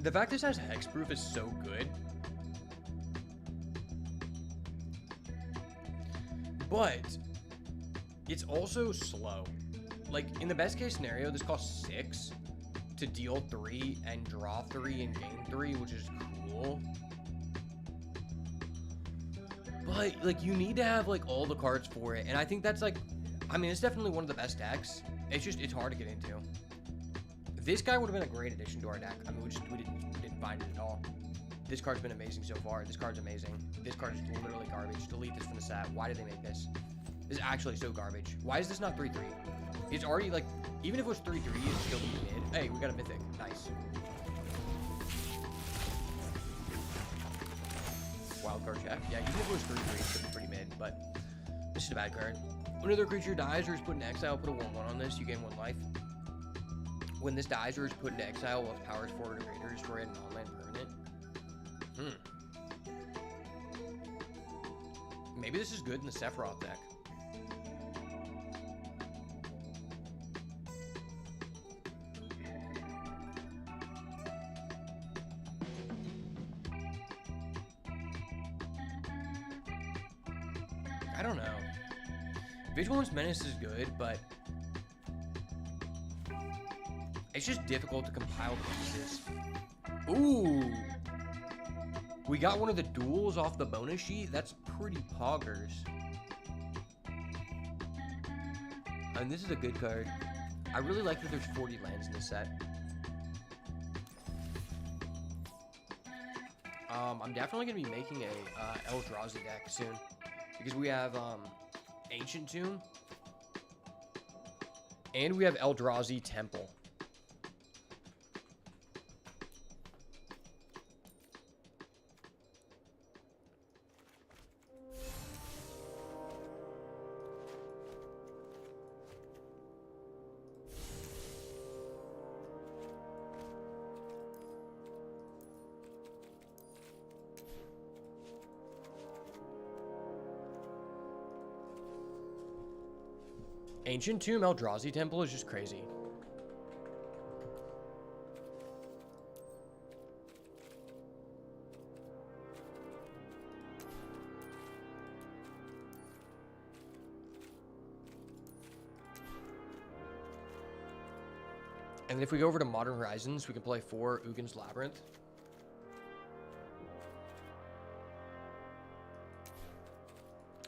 the fact this has hexproof is so good. But it's also slow. Like, in the best case scenario, this costs 6 to deal 3 and draw 3 and gain 3, which is cool. But, like, you need to have, like, all the cards for it. And I think that's, like, I mean, it's definitely one of the best decks. It's just, it's hard to get into. This guy would have been a great addition to our deck. I mean, we didn't find it at all. This card's been amazing so far. This card's amazing. This card is literally garbage. Delete this from the set. Why did they make this? This is actually so garbage. Why is this not 3/3? It's already, like, even if it was 3/3, it'd still be mid. Hey, we got a Mythic. Nice. Wildcard check. Yeah, even if it was 3/3, it should be pretty mid, but this is a bad card. When another creature dies or is put in exile, put a 1/1 on this, you gain 1 life. When this dies or is put into exile while its power is 4 or greater, destroy an non-land permanent. Maybe this is good in the Sephiroth deck. I don't know. Vigilance Menace is good, but it's just difficult to compile pieces. Ooh! We got one of the duels off the bonus sheet. That's pretty poggers. And this is a good card. I really like that there's 40 lands in this set. I'm definitely going to be making a Eldrazi deck soon. Because we have Ancient Tomb. And we have Eldrazi Temple. Ancient Tomb Eldrazi Temple is just crazy. And if we go over to Modern Horizons, we can play 4 Ugin's Labyrinth.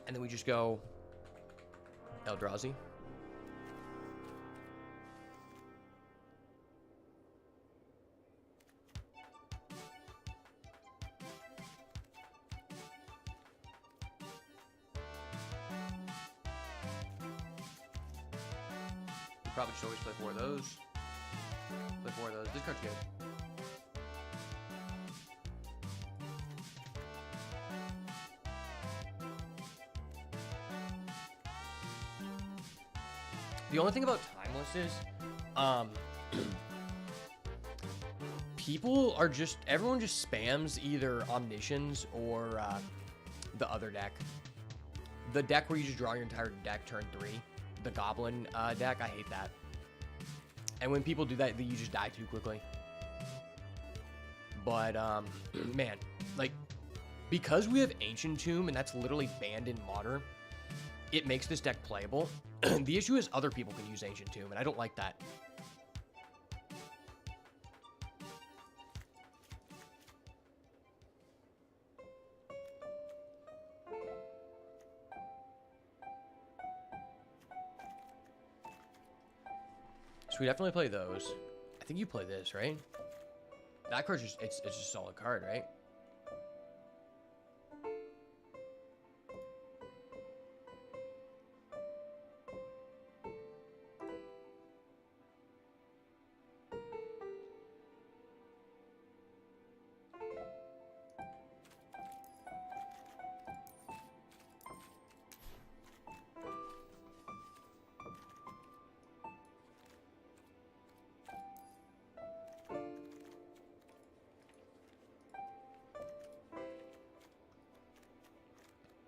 And then we just go Eldrazi. Probably just always play 4 of those. Play 4 of those. This card's good. The only thing about Timeless is, people are just, everyone just spams either Omniscience or the other deck. The deck where you just draw your entire deck turn 3. The Goblin deck, I hate that. And when people do that, you just die too quickly. But, man, like, because we have Ancient Tomb, and that's literally banned in Modern, it makes this deck playable. The issue is other people can use Ancient Tomb, and I don't like that. So we definitely play those. I think you play this, right? That card's just, it's just a solid card, right?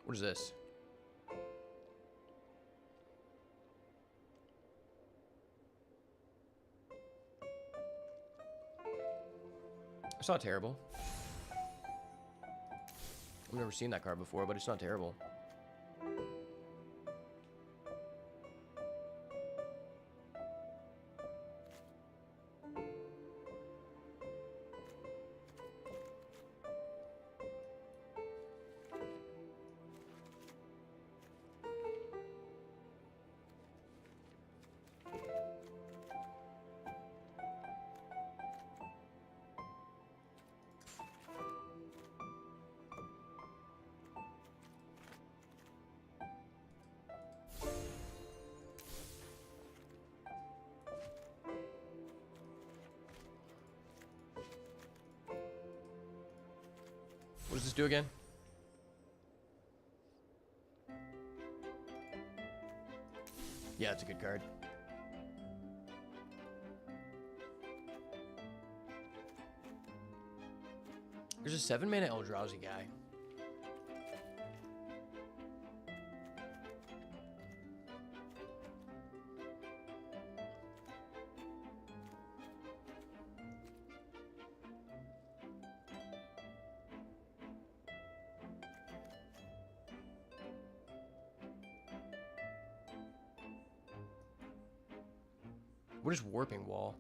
What is this? It's not terrible. I've never seen that card before, but it's not terrible. What does this do again? Yeah, it's a good card. There's a 7-mana Eldrazi guy. What is Warping Wall?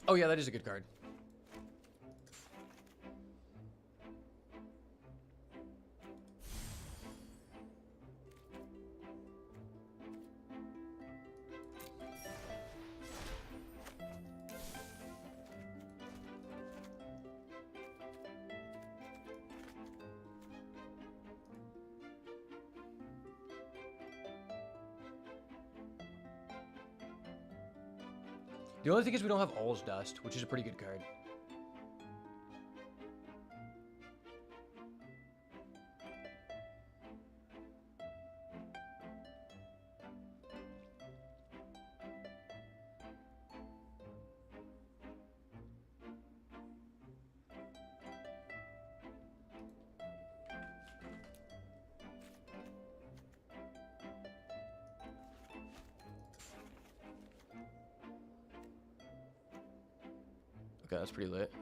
Oh yeah, that is a good card. The only thing is we don't have All's Dust, which is a pretty good card. Okay, that's pretty lit.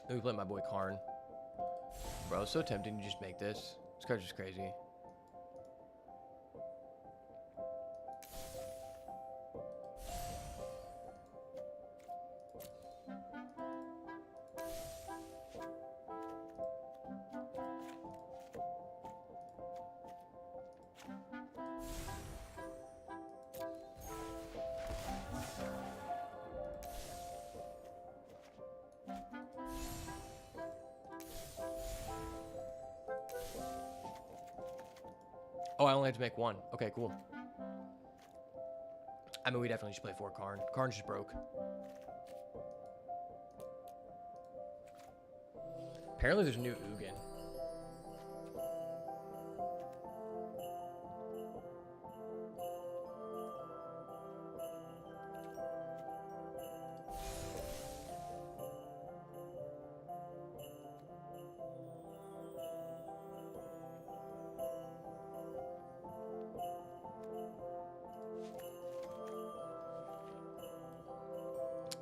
Let me play my boy Karn. Bro, it's so tempting to just make this. This card's just crazy. I only have to make one. Okay, cool. I mean, we definitely should play 4 Karn. Karn just broke. Apparently there's a new Ugin.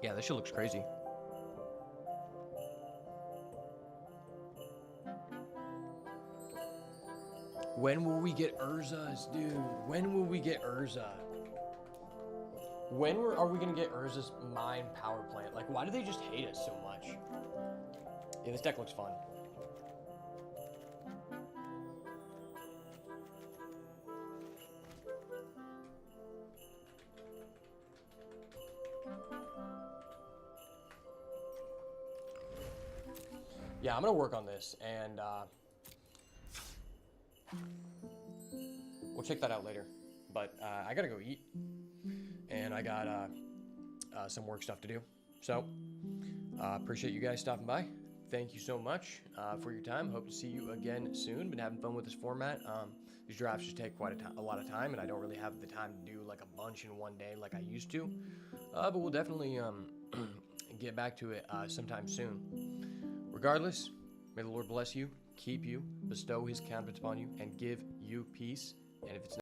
Yeah, this shit looks crazy. When will we get Urza's, dude? When will we get Urza? When are we gonna get Urza's mine power plant? Like, why do they just hate us so much? Yeah, this deck looks fun. Yeah, I'm gonna work on this, and we'll check that out later. But I gotta go eat, and I got some work stuff to do. So, appreciate you guys stopping by. Thank you so much for your time. Hope to see you again soon. Been having fun with this format. These drafts just take quite a lot of time, and I don't really have the time to do like a bunch in one day like I used to. But we'll definitely get back to it sometime soon. Regardless, may the Lord bless you, keep you, bestow his countenance upon you, and give you peace. And if it's